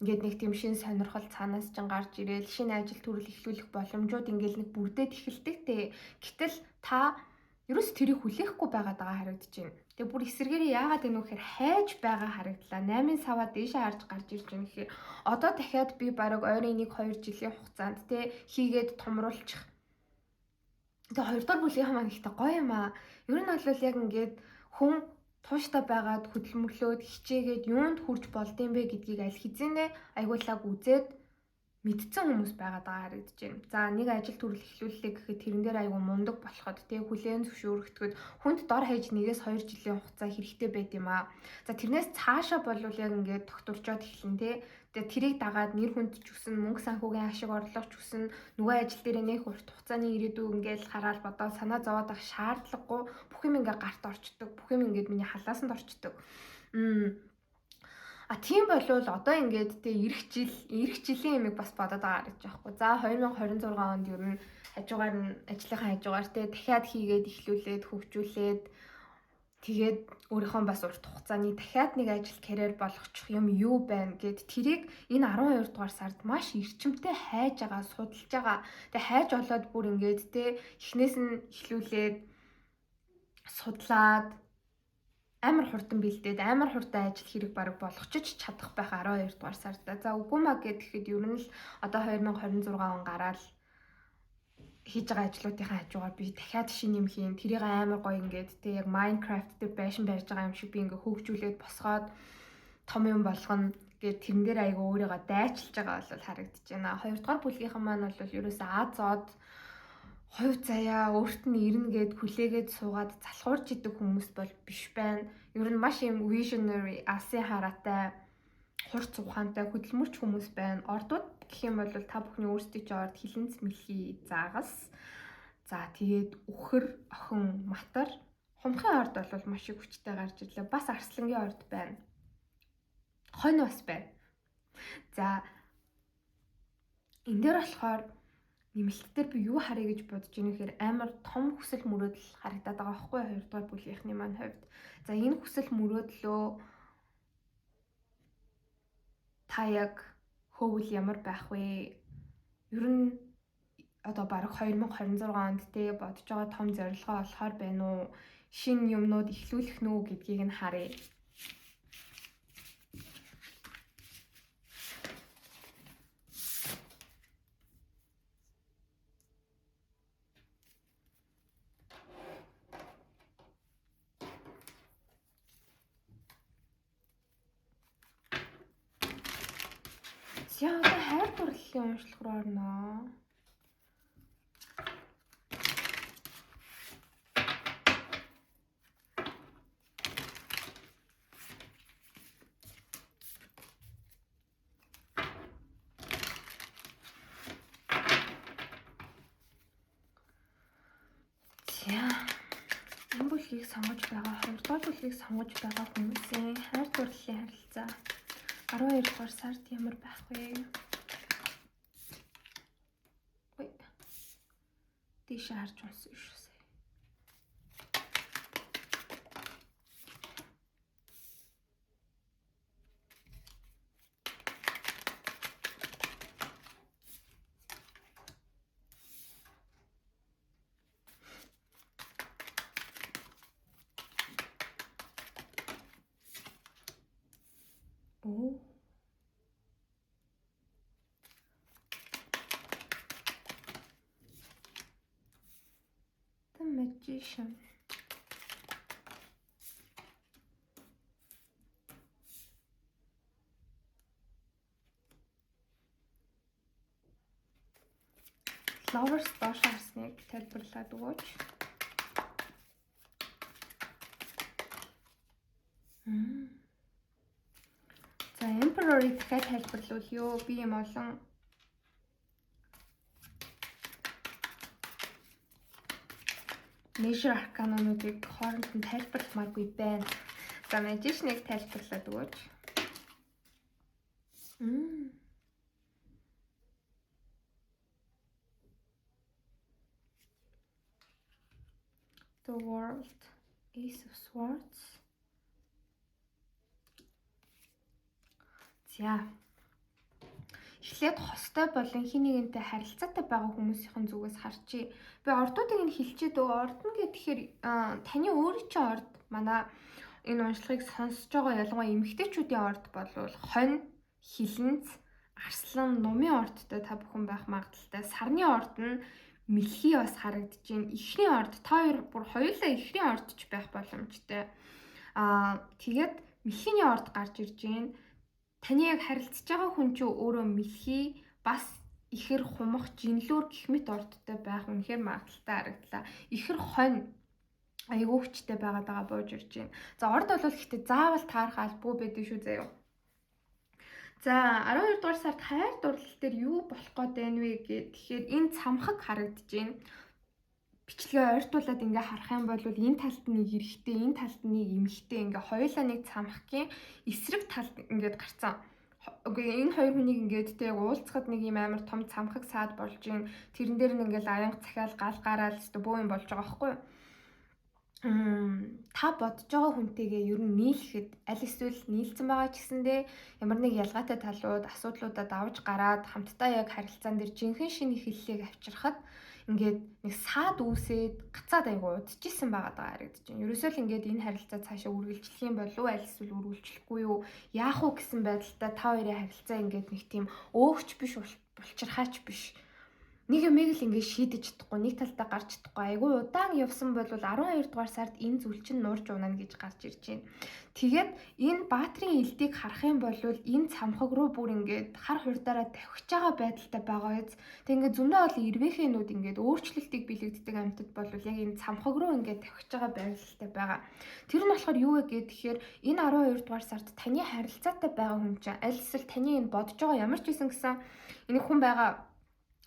A: ингээд нэг тийм шин сонирхол цаанаас ч гарч ирээл шинэ ажил төрөл эхлүүлэх боломжууд ингээл нэг бүрдээд эхэлдэг те. Гэтэл та ерөөс тэрийг хүлээхгүй байгаад байгаа харагдаж байна. Тэгээ бүр эсэргээрээ яагаад гэнэ вэ гэхээр хайж байгаа харагдлаа. 8 саваа дээшээ харж гарч ирж байна гэхээр одоо дахиад би бараг ойрын 1-2 жилийн хугацаанд те хийгээд томруулчих. Тэгээ 2 дахь бүлгийн маань ихтэй гоё юм аа. Ер нь бол яг ингээд хүн тууштай байгаад хөдөлмөрлөөд хичээгээд юунд хүрч болдсон бэ гэдгийг аль хэзээ айгуулаг үзээд мэдсэн хүмүүс байгаад байгаа харагдаж байна. За нэг ажил төрөл эхлүүллээ гэхэд тэрэн дээр айгүй мундаг болоход тэг хүлээн зөвшөөрөгдөхөд хүнд дор хаяж 1-2 жилийн хугацаа хэрэгтэй байд юм аа. За тэрнээс цаашаа болвол яг ингээд докторчоод эхлэн тэ. Тэгээ тэрийг дагаад нэр хүнд ч гэсэн мөнгө санхүүгийн ашиг орлого ч гэсэн нөгөө ажил дээр нэх урт хугацааны ирээдүй ингээд хараад бодоод санаа зовоод авах шаардлагагүй бүх юм ингээд гарт орчдөг. Бүх юм ингээд миний халаасанд орчдөг. Тийм болвол одоо ингээд тэ эх жилийн ямиг бас бодоод байгаа гэж байхгүй. За 2026 онд ер нь хажуугаар нь ажлынхаа хажуугаар тэ дахиад хийгээд эхлүүлээд хөгжүүлээд тэгээд өөрийнхөө бас урт хугацааны дахиад нэг ажил карьер болгочих юм юу байна гэд тэрийг энэ 12 дугаар сард маш эрчимтэй хайж байгаа, судалж байгаа. Тэгээ хайж олоод бүр ингээд тэ эхнээс нь эхлүүлээд судлаад амар хурдан бэлдээд амар хурдан ажил хэрэг бараг болгочих чадах байх 12 дугаар сард. За үгүй маа гэхэд ер нь л одоо 2026 он гараад хийж байгаа ажлуудынхаа хажуугаар би дахиад шинэ юм хийн. Тэрийг амар гоё ингээд тэг яг Minecraft дээр байшин барьж байгаа юм шиг би ингээд хөгжүүлээд босгоод том юм болгоно гэд тэрэн дээр айгаа өөрийгөө дайчилж байгаа бол харагдаж байна. 2 дугаар бүлгийнхэн маань бол ерөөсөө Азод хувь заяа өөрт нь ирнэ гэд хүлээгээд суугаад залхуурж идэг хүмүүс бол биш байна. Ер нь маш юм visionary, алсын хараатай, хурц ухаантай хөдөлмөрч хүмүүс байна. Ордууд гэх юм бол та бүхний өөрсдийн чинь орд хилэнц мэлхий заагас. За тэгээд үхэр, охин, матар, хумхын орд бол маш их хүчтэй гарч ирлээ. Бас арслангийн орд байна. Хонь бас байна. За энэ дээр болохоор нэмэлттээр би юу харъя гэж бодож байна гэхээр амар том хүсэл мөрөөдөл харагдаад байгаа байхгүй 2 дугаар бүлгийнхний маань хувьд. За энэ хүсэл мөрөөдлөө та яг хөвөл ямар байх вэ? Ер нь одоо бараг 2026 онд тэ бодож байгаа том зорилгоо олохоор байна уу? Шинэ юмнууд эхлүүлэх нь үү гэдгийг нь харъя. За одоо хайр дурлалын уншлах руу орноо. Энэ бүлгийг сонгож байгаа 2 дугаар бүлгийг сонгож байгаа хүмүүсийн хайр дурлалын харилцаа 12 дугаар сард ямар байх вэ? Ой. Тийш харж унсан шүү. Oh. The Magician. Lovers доош харсныг тайлбарлаад өгөөч. За Emperor-ыг дахиад тайлбарлавал ёо би юм олон Major Arcana-нуудыг хооронд нь тайлбарламааргүй байна. За Magician-ыг тайлбарлаад өгөөч. The World, Ace of Swords. За. Эхлээд хостой болон хин нэгэнтэй харилцаатай байгаа хүмүүсийн зүгээс харчи. Би ордуудыг нь хэлчихэд орд нь гэхээр таны өөрийн чинь орд манай энэ уншлагыг сонсож байгаа ялангуяа эмэгтэйчүүдийн орд болвол хонь, хилэнц, арслан, нумын ордтой та бүхэн байх магадaltaй. Сарны орд нь мэлхий бас харагдаж байна. Эхний орд та хоёр бүр хоёулаа эхний ордч байх боломжтой. Тэгээд мэлхийний орд гарч ирж байна. Таны яг харилцаж байгаа хүн чинь өөрөө мэлхий бас ихэр хумах жинлүүр гэх мэт ордтой байх үнэхээр магадaltaй харагдлаа. Ихэр хонь айгүй хүчтэй байгаа бууж ирж байна. За орд бол гэхдээ заавал таарах албагүй байдаг шүү заяа. За 12 дугаар сард хайр дурлал дээр юу болох гээд байна вэ гэхээр энэ цамхаг харагдаж байна. Бичлэгээ ойртуулад ингээ харах юм бол энэ талд нэг эрэгтэй, энэ талд нэг эмэгтэй ингээ хоёулаа нэг цамхгийн эсрэг талд ингээд гарцсан. Үгүй энэ хоёр хүнийг ингээд тэг уулзахад нэг юм амар том цамхаг саад болж ийн. Тэрэн дээр нь ингээл аянга цахиал гал гараал өстө бөө юм болж байгаа байхгүй юу? Та бодож байгаа хүнтэйгээ ер нь нийлэхэд аль эсвэл нийлцэн байгаа ч гэсэндээ ямар нэг ялгаатай талууд, асуудлуудад авч гараад хамтдаа яг харилцаан дээр жинхэнэ шинэ хэллэгийг авчрахад ингээд нэг саад үүсээд гацаад айгуу удажсэн байгаа харагдаж байна. Ерөөсөө л ингээд энэ харилцаа цаашаа үргэлжлэх юм болов уу, аль эсвэл үргэлжлэхгүй юу? Яах уу гэсэн байдалтай та хоёрын харилцаа ингээд нэг тийм өөгч биш булчирхаач биш. Нэг юмыг л ингээд шийдэж чадахгүй, нэг талдаа гарч чадахгүй. Айгүй удаан явсан бол 12 дугаар сард энэ зүйл чинь нуурж унана гэж гарч ирж байна. Тэгээд энэ баатрийн элдийг харах юм бол энэ цамхаг руу бүр ингээд хар хурдаараа тавхиж байгаа байдалтай байгаа биз. Тэг ингээд зөндөө бол ирвэхэнүүд ингээд өөрчлөлтийг бэлэгддэг амьтад бол яг энэ цамхаг руу ингээд тавхиж байгаа байдалтай байгаа. Тэр нь болохоор юу вэ гэхээр энэ 12 дугаар сард таны харилцаатай байгаа хүн чинь аль эсвэл таны энэ бодож байгаа ямар ч байсан гэсэн энэ хүн байгаа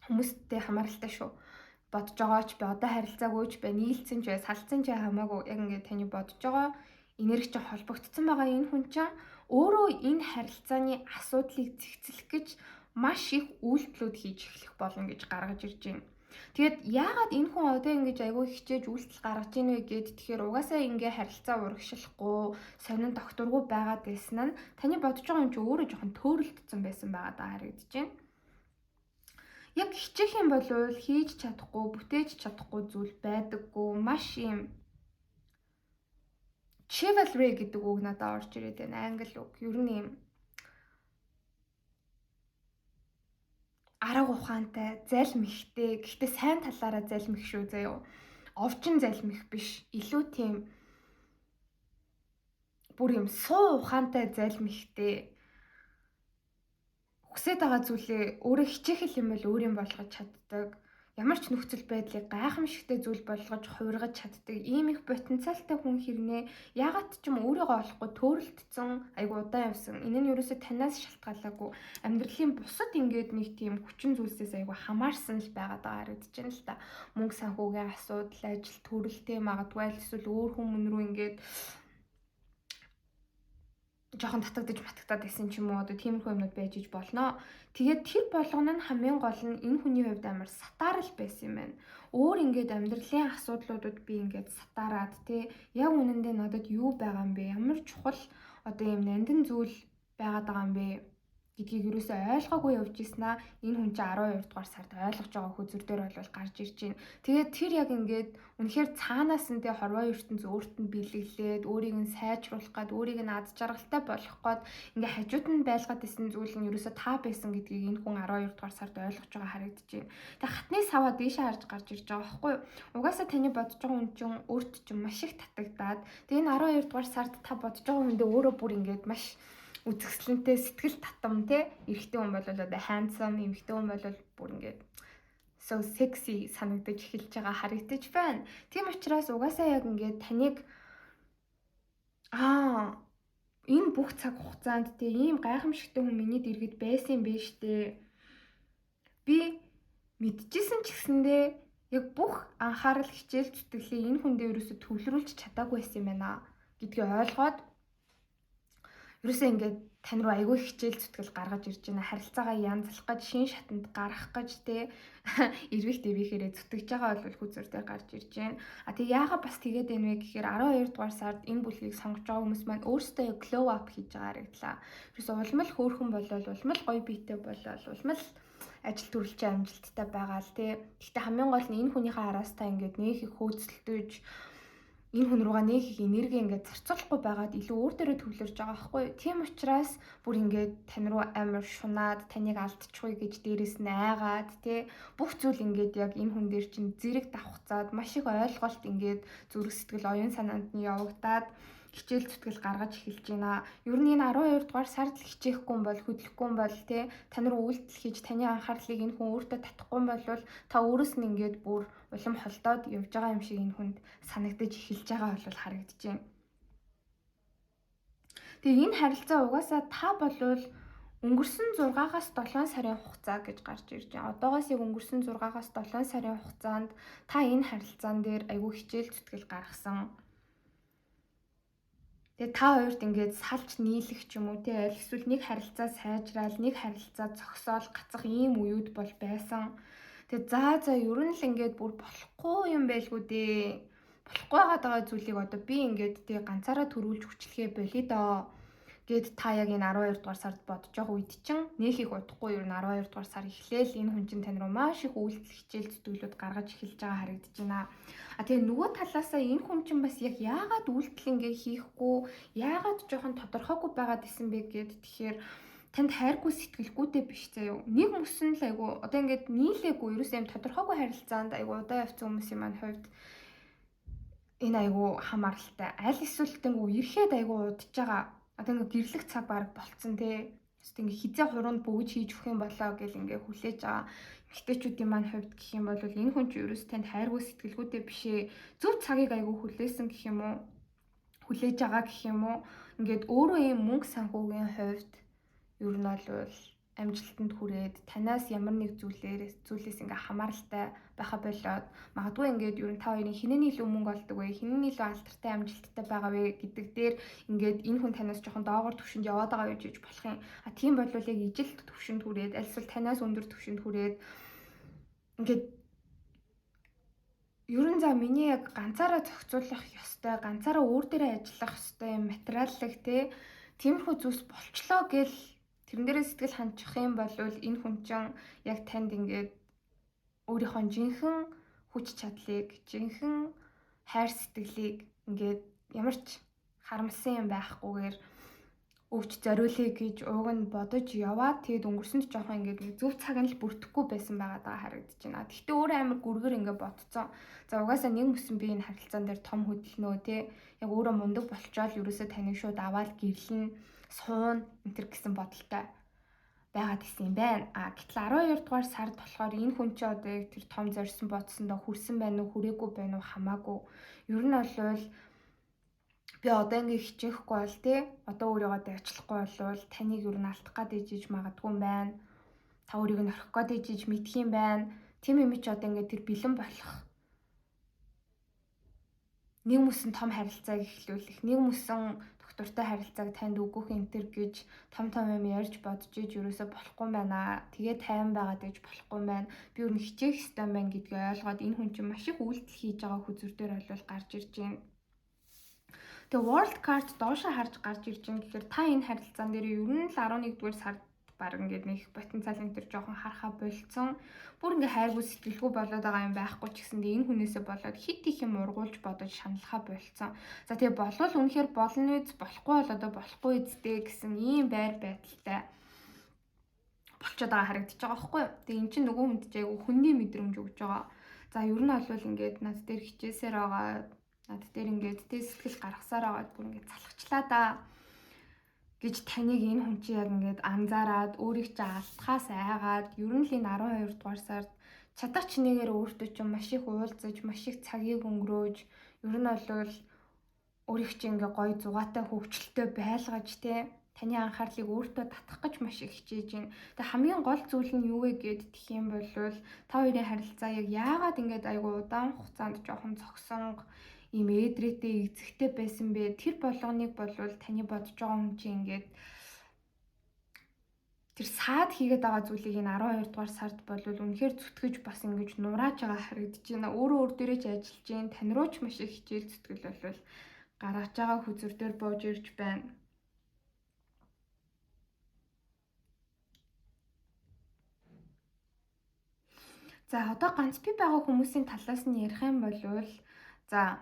A: хүмүүстэй хамааралтай шүү. Бодож байгаа ч бай, одоо харилцаагүй ч бай, нийлцэн ч бай, салцсан ч хамаагүй яг ингээд таны бодож байгаа энерги чинь холбогдсон байгаа энэ хүн чинь өөрөө энэ харилцааны асуудлыг зэгцлэх гэж маш их үйлдэлүүд хийж эхлэх болно гэж гаргаж ирж байна. Тэгээд яагаад энэ хүн одоо ингэж айгүй хичээж үйлдэл гаргаж ийн вэ гэд тэгэхээр угаасаа ингээ харилцаа урагшлахгүй, сонин докторгүй байгаад байсан нь таны бодож байгаа юм чи өөрөө жоохон төөрөлдсөн байсан байгаа даа харагдаж байна. Яг хичээх юм бол хийж чадахгүй, бүтээж чадахгүй зүйл байдаггүй. Маш юм chivalry гэдэг үг надад орж ирээд байна. Англи үг. Ер нь юм арга ухаантай, залмихтэй. Гэхдээ сайн талаараа залмих шүү заяа. Овчин залмих биш. Илүү тийм бүр юм суу ухаантай залмихтэй. Хүсэж байгаа зүйлээ өөрөө хичээх юм бол өөр юм болгож чаддаг. Ямар ч нөхцөл байдлыг гайхамшигтай зүйл болгож хувиргаж чаддаг. Ийм их потенциалтай хүн хэрнээ ягаад ч юм өөрийгөө олохгүй төөрөлдсөн айгу удаан явсан. Энэ нь ерөөсөө танаас шалтгаалаагүй. Амьдралын бусад ингээд нэг тийм хүчин зүйлсээс айгу хамаарсан л байгаад байгаа харагдаж байна л та. Мөнгө санхүүгийн асуудал, ажил, төрөлтэй магадгүй аль эсвэл өөр хүмүүс рүү ингээд жоохон татагдаж матагдаад байсан ч юм уу одоо тиймэрхүү юмнууд байж иж болно. Тэгээд тэр болгоно нь хамгийн гол нь энэ хүний хувьд амар сатаарл байсан юм байна. Өөр ингээд амьдралын асуудлуудад би ингээд сатаарад те яг үнэндээ надад юу байгаа юм бэ? Ямар чухал одоо юм нандин зүйл байгаад байгаа юм бэ гэдгийг юусоо ойлгоогүй явж ийснаа энэ хүн чинь 12 дугаар сард ойлгож байгаа хөзөр дээр бол гарч ирж байна. Тэгээд тэр яг ингээд үнэхээр цаанаас нь тэ хорвоо ертөнц өөрт нь бэлэглээд өөрийг нь сайжруулах гээд өөрийг нь ад жаргалтай болгох гээд ингээд хажууд нь байлгаад исэн зүйл нь юусоо та байсан гэдгийг энэ хүн 12 дугаар сард ойлгож байгаа харагдаж байна. Тэгээд хатны саваа дээшээ харж гарч ирж байгаа байхгүй юу? Угаасаа таны бодож байгаа хүн чинь өөрт чинь маш их татагдаад тэгээд энэ 12 дугаар сард та бодож байгаа хүндээ өөрөө бүр ингээд маш үзэсгэлэнтэй сэтгэл татам те эрэгтэй хүн бол одоо handsome, эмэгтэй хүн бол бүр ингээд so sexy санагдаж эхэлж байгаа харагдаж байна. Тийм учраас угаасаа яг ингээд таныг энэ бүх цаг хугацаанд те ийм гайхамшигтай хүн миний дэргэд байсан юм биш те. Би мэдчихсэн ч гэсэндээ яг бүх анхаарал хичээл зүтгэлээ энэ хүн дээр ерөөсө төвлөрүүлж чадаагүй байсан юм байна гэдгийг ойлгоод ерөөсөө ингээд тань руу айгүй хичээл зүтгэл гаргаж ирж байна. Харилцаагаа янзлах гэж, шин шатанд гарах гэж те эргэл дэвихээрээ зүтгэж байгаа бол хүзэр дээр гарч ирж байна. Тэг яагаад бас тэгээд байна вэ гэхээр 12 дугаар сард энэ бүлгийг сонгож байгаа хүмүүс маань өөрсдөө glow up хийж байгаа харагдлаа. Ерөөсөө улмал хөөрхөн болол, улмал гоё биетэй болол, улмал ажил төрөлчийн амжилттай байгаа л те. Гэхдээ хамгийн гол нь энэ хүнийхээ араас та ингээд нэг их хөөцөлдөж энэ хүн руугаа нэг их энерги ингээд зарцуулахгүй байгаад илүү өөр дээрээ төвлөрж байгаа байхгүй. Тийм учраас бүр ингээд тань руу амар шунаад таныг алдчихгүй гэж дээрэс нь айгаад тий бүх зүйл ингээд яг энэ хүн дээр чинь зэрэг давхцаад маш их ойлголт ингээд зүрх сэтгэл оюун санаанд нь явагдаад хичээл зүтгэл гаргаж эхэлж байна. Ер нь энэ 12 дугаар сард хичээхгүй юм бол хөдлөхгүй юм бол те тань руу үйлдэл хийж таны анхаарлыг энэ хүн өөртөө татахгүй юм бол та өөрөөс нь ингээд бүр улам холдоод явж байгаа юм шиг энэ хүнд санагдаж эхэлж байгаа бол харагдаж байна. Тэгээ энэ харилцаа угаасаа та болвол өнгөрсөн 6-аас 7 сарын хугацаа гэж гарч ирж байна. Одоогоос яг өнгөрсөн 6-аас 7 сарын хугацаанд та энэ харилцаан дээр айгүй хичээл зүтгэл гаргасан. Тэгээ та хоёрт ингээд салж нийлэх ч юм уу те аль эсвэл нэг харилцаа сайжраал, нэг харилцаа зогсоол гацах ийм үеуд бол байсан. Тэгээ за ер нь л ингээд бүр болохгүй юм байлгүй дээ. Болохгүй байгаа зүйлийг одоо би ингээд тэгээ ганцаараа төрүүлж хүчлэхээ болиё доо. Гэт та яг энэ 12 дугаар сард бодож байгаа үед чинь нөх их удахгүй ер нь 12 дугаар сар эхлээл энэ хүн чинь тань руу маш их үйлдэл хичээл зүтгэлүүд гаргаж эхэлж байгаа харагдаж байна. Тэгээ нөгөө талаасаа энэ хүн чинь бас яг яагаад үйлдэл ингээ хийхгүй, яагаад жоохон тодорхойгүй байгаад исэн бэ гэд тэгэхээр танд хайргүй сэтгэлгүйтэй биш заяа. Нэг мөсөн л айгу одоо ингээд нийлээгүй ерөөсөө юм тодорхойгүй харилцаанд айгу удаа явцсан хүмүүсийн маань хувьд энэ айгу хамааралтай. Аль эсвэл тэнгүү ирэхэд айгу удаж байгаа. Одоо ингээ гэрлэх цаг баг болцсон те. Ингээ хизээ хуруунд бөгж хийж өгөх юм болоо гэл ингээ хүлээж байгаа. Эмэгтэйчүүдийн маань хувьд гэх юм бол энэ хүн чинь ерөөс танд хайргүй сэтгэлгүйтэй биш ээ. Зөв цагийг айгу хүлээсэн гэх юм уу? Хүлээж байгаа гэх юм уу? Ингээд өөрөө юм мөнгө санхүүгийн хувьд ер нь бол амжилтанд хүрээд танаас ямар нэг зүйлээс ингээ хамааралтай байха болоод магадгүй ингээд ер нь та хоёрын хинэний илүү мөнгө олдог вэ, хинэний илүү алдартай амжилттай байгаа вэ гэдэг дээр ингээд энэ хүн танаас жоохон доогоор түвшинд яваад байгаа гэж болох юм. Тийм бол яг ижил түвшинд хүрээд аль эсвэл танаас өндөр түвшинд хүрээд ингээд ер нь за миний яг ганцаараа зохицуулах ёстой, ганцаараа өөр дээрээ ажиллах ёстой юм материаллог те тиймэрхүү зүйлс болчлоо гэл тэрэн дээрээ сэтгэл хандчих юм бол энэ хүн чинь яг танд ингээд өөрийнхөө жинхэнэ хүч чадлыг, жинхэнэ хайр сэтгэлийг ингээд ямар ч харамсан юм байхгүйгээр өвч зориулъя гэж ууг нь бодож яваад тэгэд өнгөрсөнд жоохон ингээд зөв цаг нь л бүрдэхгүй байсан байгаа харагдаж байна. Гэхдээ өөрөө амар гүргэр ингээд бодцсон. За угаасаа нэг мөсөн би энэ харилцаан дээр том хөдөлнөө те яг өөрөө мундаг болчоод ерөөсөө таныг шууд аваад гэрлэн суун энтер гэсэн бодолтой байгаад исэн юм байна. Гэтэл 12 дугаар сард болохоор энэ хүн чи одоо яг тэр том зорьсон бодсондоо хүрсэн байна уу, хүрээгүй байна уу хамаагүй. Ер нь бол би одоо ингээ хичээхгүй бол те одоо өөрийгөө дэвчлахгүй бол таныг ер нь алдах гад ижиж магадгүй юм байна. Та өөрийг нь орхих гад ижиж мэдх юм байна. Тийм юм чи одоо ингээ тэр бэлэн болох нэг мөсөн том харилцааг эхлүүлэх, нэг мөсөн доктортой харилцааг танд өгөх энтер гэж том юм ярьж бодож иж ерөөсө болохгүй юм байна. Тэгээ тайван байгаад иж болохгүй юм байна. Би өөр нь хичээх ёстой юм байна гэдгийг ойлгоод энэ хүн чинь маш их үйлдэл хийж байгаа хүзүр дээр бол гарч ирж байна. Тэгээ world card доошоо харж гарч ирж байгаа гэхээр та энэ харилцаан дээр ер нь л 11-р сард баг ингээд нэг потенциал энтер жоохон харахаа болцсон. Бүр ингээ хайргүй сэтгэлгүй болоод байгаа юм байхгүй ч гэсэндээ энэ хүнээсээ болоод хит их юм ургуулж бодож шаналхаа болцсон. За тэгээ болвол үнэхээр болно үз, болохгүй бол одоо болохгүй үздэй гэсэн ийм байр байдалтай болчиход байгаа харагдаж байгаа байхгүй юу. Тэгээ эн чинь нөгөө хүнд ч айгүй хүнний мэдрэмж өгж байгаа. За ер нь бол ингээд над дээр хичээсээр байгаа, над дээр ингээд сэтгэл гаргасаар байгаа бүр ингээд залхачлаа да гэж таныг энэ хүн чи яг ингээд анзаараад өөрийг чи алдхаас айгаад ер нь л энэ 12 дугаар сард чадах чинээгээр өөртөө ч маш их уулзаж, маш их цагийг өнгөрөөж ер нь бол өөрийг чи ингээд гоё зугаатай хөвгчлөлтөй байлгаж те таны анхаарлыг өөртөө татах гэж маш их хичээж байна. Тэгээ хамгийн гол зүйл нь юу вэ гэх юм бол та хоёрын харилцаа яг яагаад ингээд айгу удаан хугацаанд жоохон зогсон ийм ээдрээтэй эзэгтэй байсан бэ? Тэр болгоныг болвол таны бодож байгаа хүн чинь ингээд тэр саад хийгээд байгаа зүйлийг энэ 12 дугаар сард болвол үнэхээр зүтгэж бас ингэж нурааж байгаа харагдаж байна. Өөрөө өөр дээрээ ч ажиллаж байна. Тань руу ч маш их хичээл зүтгэл болвол гаргаж байгаа хүзүр дээр бууж ирж байна. За одоо ганц би байгаа хүмүүсийн талаас нь ярих юм бол за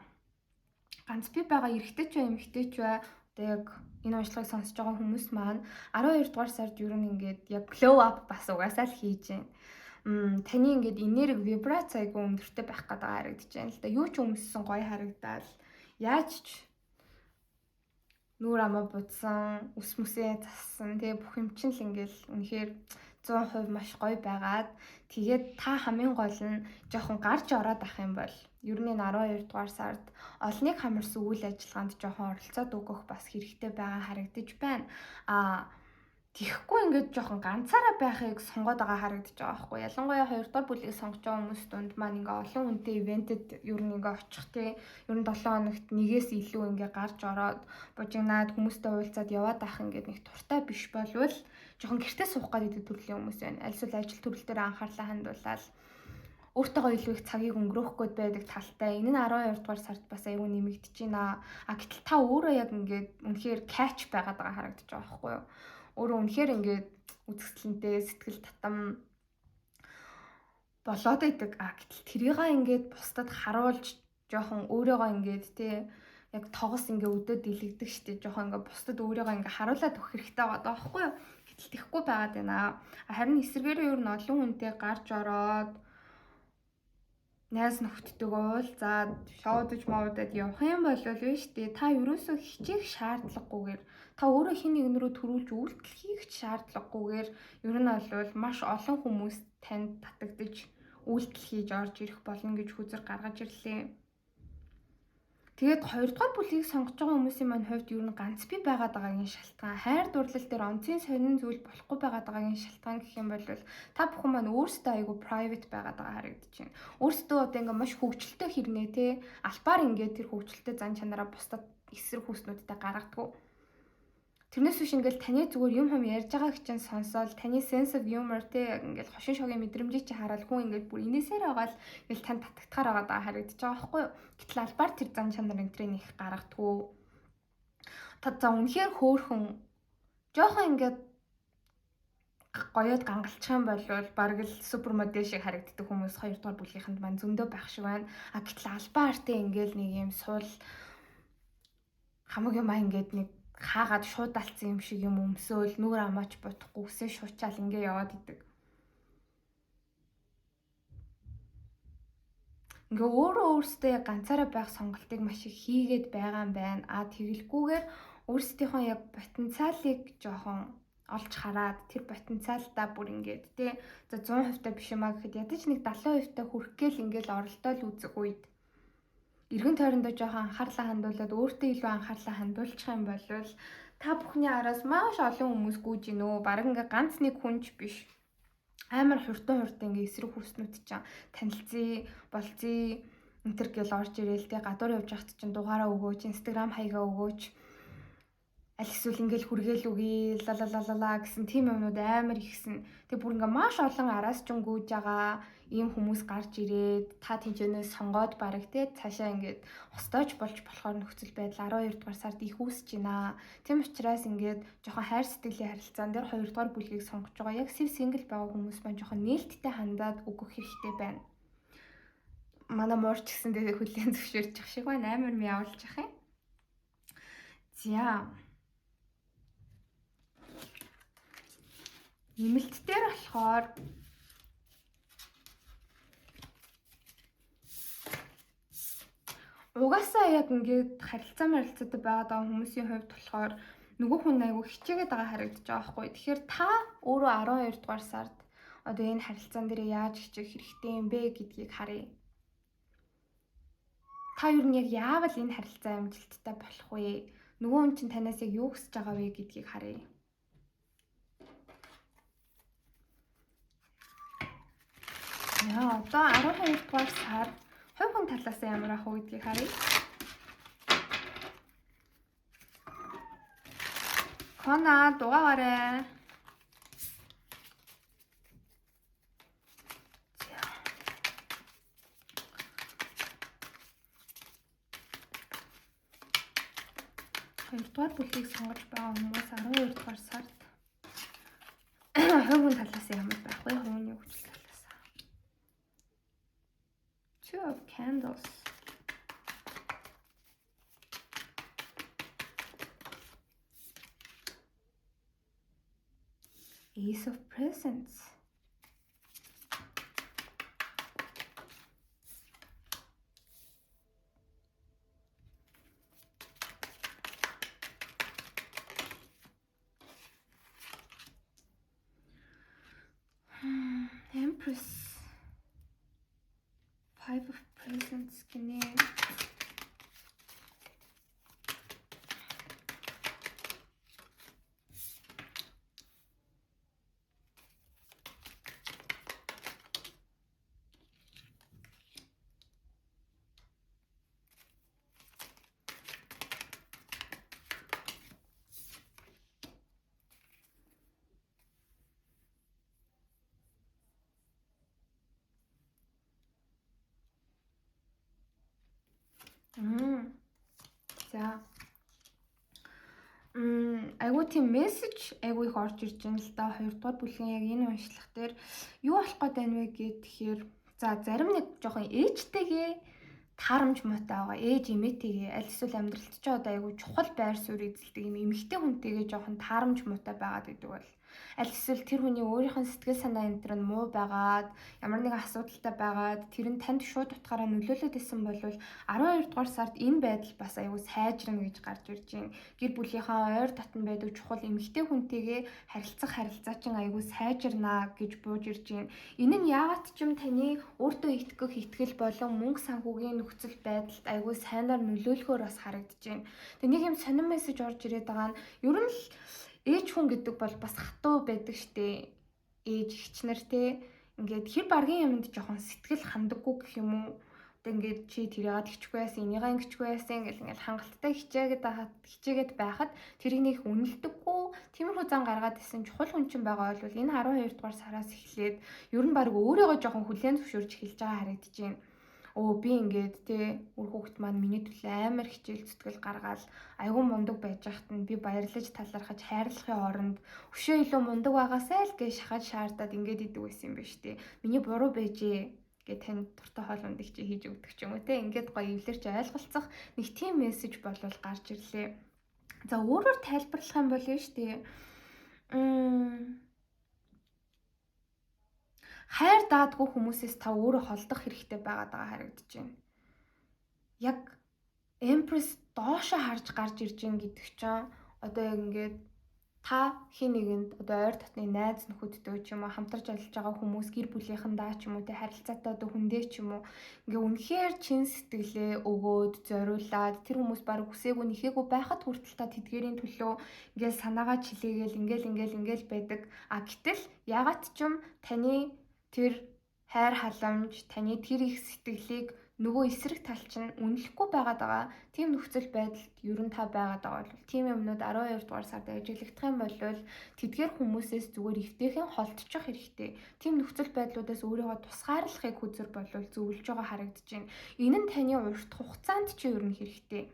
A: ганц би байгаа эрэгтэй ч бай, эмэгтэй ч бай одоо яг энэ уншлагыг сонсож байгаа хүмүүс маань 12 дугаар сард ер нь ингээд яг glow up бас угаасаа л хийж байна. Таны ингээд энерги вибрац айгүй өндөртэй байх гэдэг харагдаж байна л да. Юу ч өмссөн гоё харагдаад яаж ч нүүр амаа будсан, ус мүсээ зассан. Тэгээ бүх юм чинь л ингээл үнэхээр 100% маш гоё байгаад тэгээд та хамгийн гол нь жоохон гарч ороод ах юм бол ер нь 12 дугаар сард олныг хамарсан үйл ажиллагаанд жоохон оролцоод өгөх бас хэрэгтэй байгаа харагдаж байна. Тэгэхгүй ингээд жоохон ганцаараа байхыг сонгоод байгаа харагдаж байгаа байхгүй. Ялангуяа 2 дугаар бүлгийг сонгож байгаа хүмүүс дунд маань ингээ олон хүнтэй ивентэд ер нь ингээ очих тий. Ер нь 7 хоногт нэгээс илүү ингээ гарч ороод бужигнаад хүмүүстэй уулзаад яваад ах ингээд нэг туртай биш болвол жоохон гэртээ суух гэдэг төрлийн хүмүүс байна. Альсвал ажил төрөл дээр анхаарлаа хандуулаад өөртөөгөө илүү их цагийг өнгөрөөх гээд байдаг талтай. Энэ нь 12 дугаар сард бас аюу нэмэгдэж байна. Гэтэл та өөрөө яг ингээд үнэхээр catch байгаад байгаа харагдаж байгаа байхгүй юу? Өөрөө үнэхээр ингээд үзэсгэлэнтэй сэтгэл татам болоод идэг. Гэтэл тэрийгээ ингээд бусдад харуулж жоохон өөрийгөө ингээд тий яг тогос ингээ өдөө дэлгэгдэг штеп. Жоохон ингээ бусдад өөрийгөө ингээ харуулад өгөх хэрэгтэй байгаа байхгүй юу? Гэтэл тэхгүй байгаад байна. Харин эсвэргээрээ ер нь олон хүнтэй гарч ороод найз нөхдөдөө уулзаад шоудаж моудад явах юм бол биш тий та ерөөсөө хичээх шаардлагагүйгээр та өөрөө хин нэгэн рүү төрүүлж үйлдэл хийх шаардлагагүйгээр ер нь бол маш олон хүмүүс танд татагдж үйлдэл хийж орж ирэх болно гэж хүзэр гаргаж ирлээ. Тэгээд 2 дугаар бүлгийг сонгож байгаа хүмүүсийн маань хувьд ер нь ганц бий байгаад байгаагийн шалтгаан, хайр дурлал дээр онцгийн сонин зүйл болохгүй байгаад байгаагийн шалтгаан гэх юм бол та бүхэн маань өөрсдөө айгүй private байгаад байгаа харагдаж байна. Өөрсдөө одоо ингээ маш хөвгчлөлтэй хэрнээ те албаар ингээ тэр хөвгчлөлтэй зан чанараа бусдад эсрэг хүснүүдтэй гаргадаг. Тэрнээс биш ингээл таны зүгээр юм ярьж байгааг чинь сонсоод таны sense of humor те ингээл хошин шогийн мэдрэмжийг чи хараад хүн ингээд бүр инээсээр байгаа л ингээл тань татагдахаар байгаа харагдаж байгаа байхгүй юу? Гэтэл албаар тэр зан чанар энтрийн их гаргадаггүй. Та за үнэхээр хөөхөн жоохон ингээд гоёод гангалчих юм бол бараг л супермодель шиг харагддаг хүмүүс 2 дугаар бүлгийнхэнд маань зөндөө байх шиг байна. Гэтэл албаар те ингээл нэг юм суул хамаг юм ингээд нэг хаагаад шуудалцсан юм шиг юм өмсөөл нүгэр амаач бодохгүй үсээ шуучаал ингээ яваад идэг. Ингээ өөрөө өөртөө яг ганцаараа байх сонголтыг маш их хийгээд байгаа юм байна. Тэгэлгүйгээр өөрсдийнхөө яг потенциалыг жоохон олж хараад тэр потенциалдаа бүр ингээд тий за 100% та биш юмаа гэхэд ядаж нэг 70% та хүрэх гээл ингээл оролдоол үзэх үед эргэн тойрондоо жоохон анхаарлаа хандуулад өөртөө илүү анхаарлаа хандуулчих юм бол та бүхний араас маш олон хүмүүс гүйж гинөө. Бараг ингээ ганц нэг хүнч биш. Амар хурдан ингээ эсрэг хүснүүд чинь танилцъя, болцъя, энтер гэл орж ирээл те гадуур явж байхад чинь дугаараа өгөөч, Instagram хаягаа өгөөч. Аль эсвэл ингээл хүргээл үгүй лалалалала гэсэн тийм юмнууд амар ихсэн. Тэг бүр ингээ маш олон араас ч гүйж байгаа ийм хүмүүс гарч ирээд та тэнцэнээс сонгоод бараг те цаашаа ингээд хостойч болж болохоор нөхцөл байдал 12 дугаар сард их үүсэж байна. Тийм учраас ингээд жоохон хайр сэтгэлийн харилцаан дээр 2 дугаар бүлгийг сонгож байгаа. Яг single байгаа хүмүүс маань жоохон нээлттэй хандаад өгөх хэрэгтэй байна. Манай муурч гэсэн дээр хүлээн зөвшөөрч ах шиг байна. Амар мявлж ах юм. За нэмэлт дээр болохоор угаасаа яг ингээд харилцаатай байгаад байгаа хүмүүсийн хувьд болохоор нөгөө хүн айгүй хичээгээд байгаа харагдаж байгаа байхгүй. Тэгэхээр та өөрөө 12 дугаар сард одоо энэ харилцаан дээр яаж хичээх хэрэгтэй юм бэ гэдгийг харъя. Та юу нэг яавал энэ харилцаа амжилттай болох вэ? Нөгөө хүн чинь танаас яг юу хүсэж байгаа вэ гэдгийг харъя. Яа, одоо 12 дугаар сар хувь хүн талаас ямар ах вэ гэдгийг харъя. Кона дугаарай. Хоёрдугаар бүлгийг сонгож байгаа хүмүүс 12 дугаар сард хувь хүн талаас ямар байх вэ? Хувийн хөгжил талаас. Two of Candles. Ace of Presents. За. Айгуу тийм мессеж айгуу их орж ирж байна л да. 2 дугаар бүлгийн яг энэ уншлах дээр юу болох гээд байна вэ гэхээр за зарим нэг жоохон ээжтэйгээ таарамж муутай байгаа. Ээж эмээтэйгээ аль эсвэл амьдралд ч одоо айгуу чухал байр суурь эзэлдэг юм эмэгтэй хүнтэйгээ жоохон таарамж муутай байгаад гэдэг бол аль эсвэл тэр хүний өөрийнх нь сэтгэл санаа энэ төр нь муу байгаад ямар нэгэн асуудалтай байгаад тэр нь танд шууд утгаараа нөлөөлөд исэн бол 12 дугаар сард энэ байдал бас аюу сайжрна гэж гарч ирж байна. Гэр бүлийнхаа ойр дотн байдаг чухал эмэгтэй хүнтэйгээ харилцаа чинь аюу сайжирнаа гэж бууж ирж байна. Энэ нь яагаад ч юм таны өөртөө итгэх итгэл болон мөнгө санхүүгийн нөхцөл байдалд аюу сайнаар нөлөөлөхөөр бас харагдаж байна. Тэгээ нэг юм сонирн мессеж орж ирээд байгаа нь ер нь л ээж хүн гэдэг бол бас хатуу байдаг штэ. Ээж ихч нар те ингээд хэр баргийн юмд жоохон сэтгэл хандаггүй гэх юм уу. Одоо ингээд чи тэр яагаад хичгүй байсан, энийгаа ингэчгүй байсан гэл ингээд хангалттай хичээгээд байхад тэрийг нэг үнэлдэггүй тиймэрхүү зан гаргаад исэн чухал хүн чинь байгаа бол энэ 12 дугаар сараас эхлээд ер нь баг өөрийгөө жоохон хүлээн зөвшөөрж эхэлж байгаа харагдаж байна. Би ингээд те үр хүүхэд маань миний төлөө амар хичээл зүтгэл гаргаад айгүй мундаг байж байхад нь би баярлаж талархаж хайрлахын оронд өшөө илүү мундаг байгаасай л гэж шахаж шаардаад ингээд идэг байсан юм байна шүү дээ. Миний буруу байжээ гэ тань дуртай хоол ундыг чи хийж өгдөг ч юм уу те ингээд гоё эвлэрч ойлголцох нэг тийм мессеж болвол гарч ирлээ. За өөрөөр тайлбарлах юм бол нь шүү дээ. Хайр даадгүй хүмүүсээс та өөрөө холдох хэрэгтэй байгаад байгаа харагдаж байна. Яг Empress доошо харж гарч ирж гин гэдэг чинь одоо яг ингээд та хин нэгэнд одоо ойр дотны найз нөхөдтэй ч юм уу хамтарч ажиллаж байгаа хүмүүс гэр бүлийнхэндаа ч юм уу тэ харилцаатай одоо хүндээ ч юм уу ингээ үнэхээр чин сэтгэлээ өгөөд зориулаад тэр хүмүүс баг хүсээгүй нэхээгүй байхад хүртэл та тэдгэрийн төлөө ингээл санаагаа чилээгээл ингээл байдаг. Гэтэл ягаад ч юм таны тэр хайр халамж таны тэр их сэтгэлийг нөгөө эсрэг тал чинь үнэлэхгүй байгаад байгаа. Тийм нөхцөл байдалд ер нь та байгаад байгаа бол тийм юмнууд 12 дугаар сард ажиглагдах юм бол тэдгээр хүмүүсээс зүгээр эвтэйхэн холдчих хэрэгтэй. Тийм нөхцөл байдлуудаас өөрийгөө тусгаарлахыг хүзэр болвол зөвлөж байгаа харагдаж байна. Энэ нь таны урт хугацаанд чи ер нь хэрэгтэй.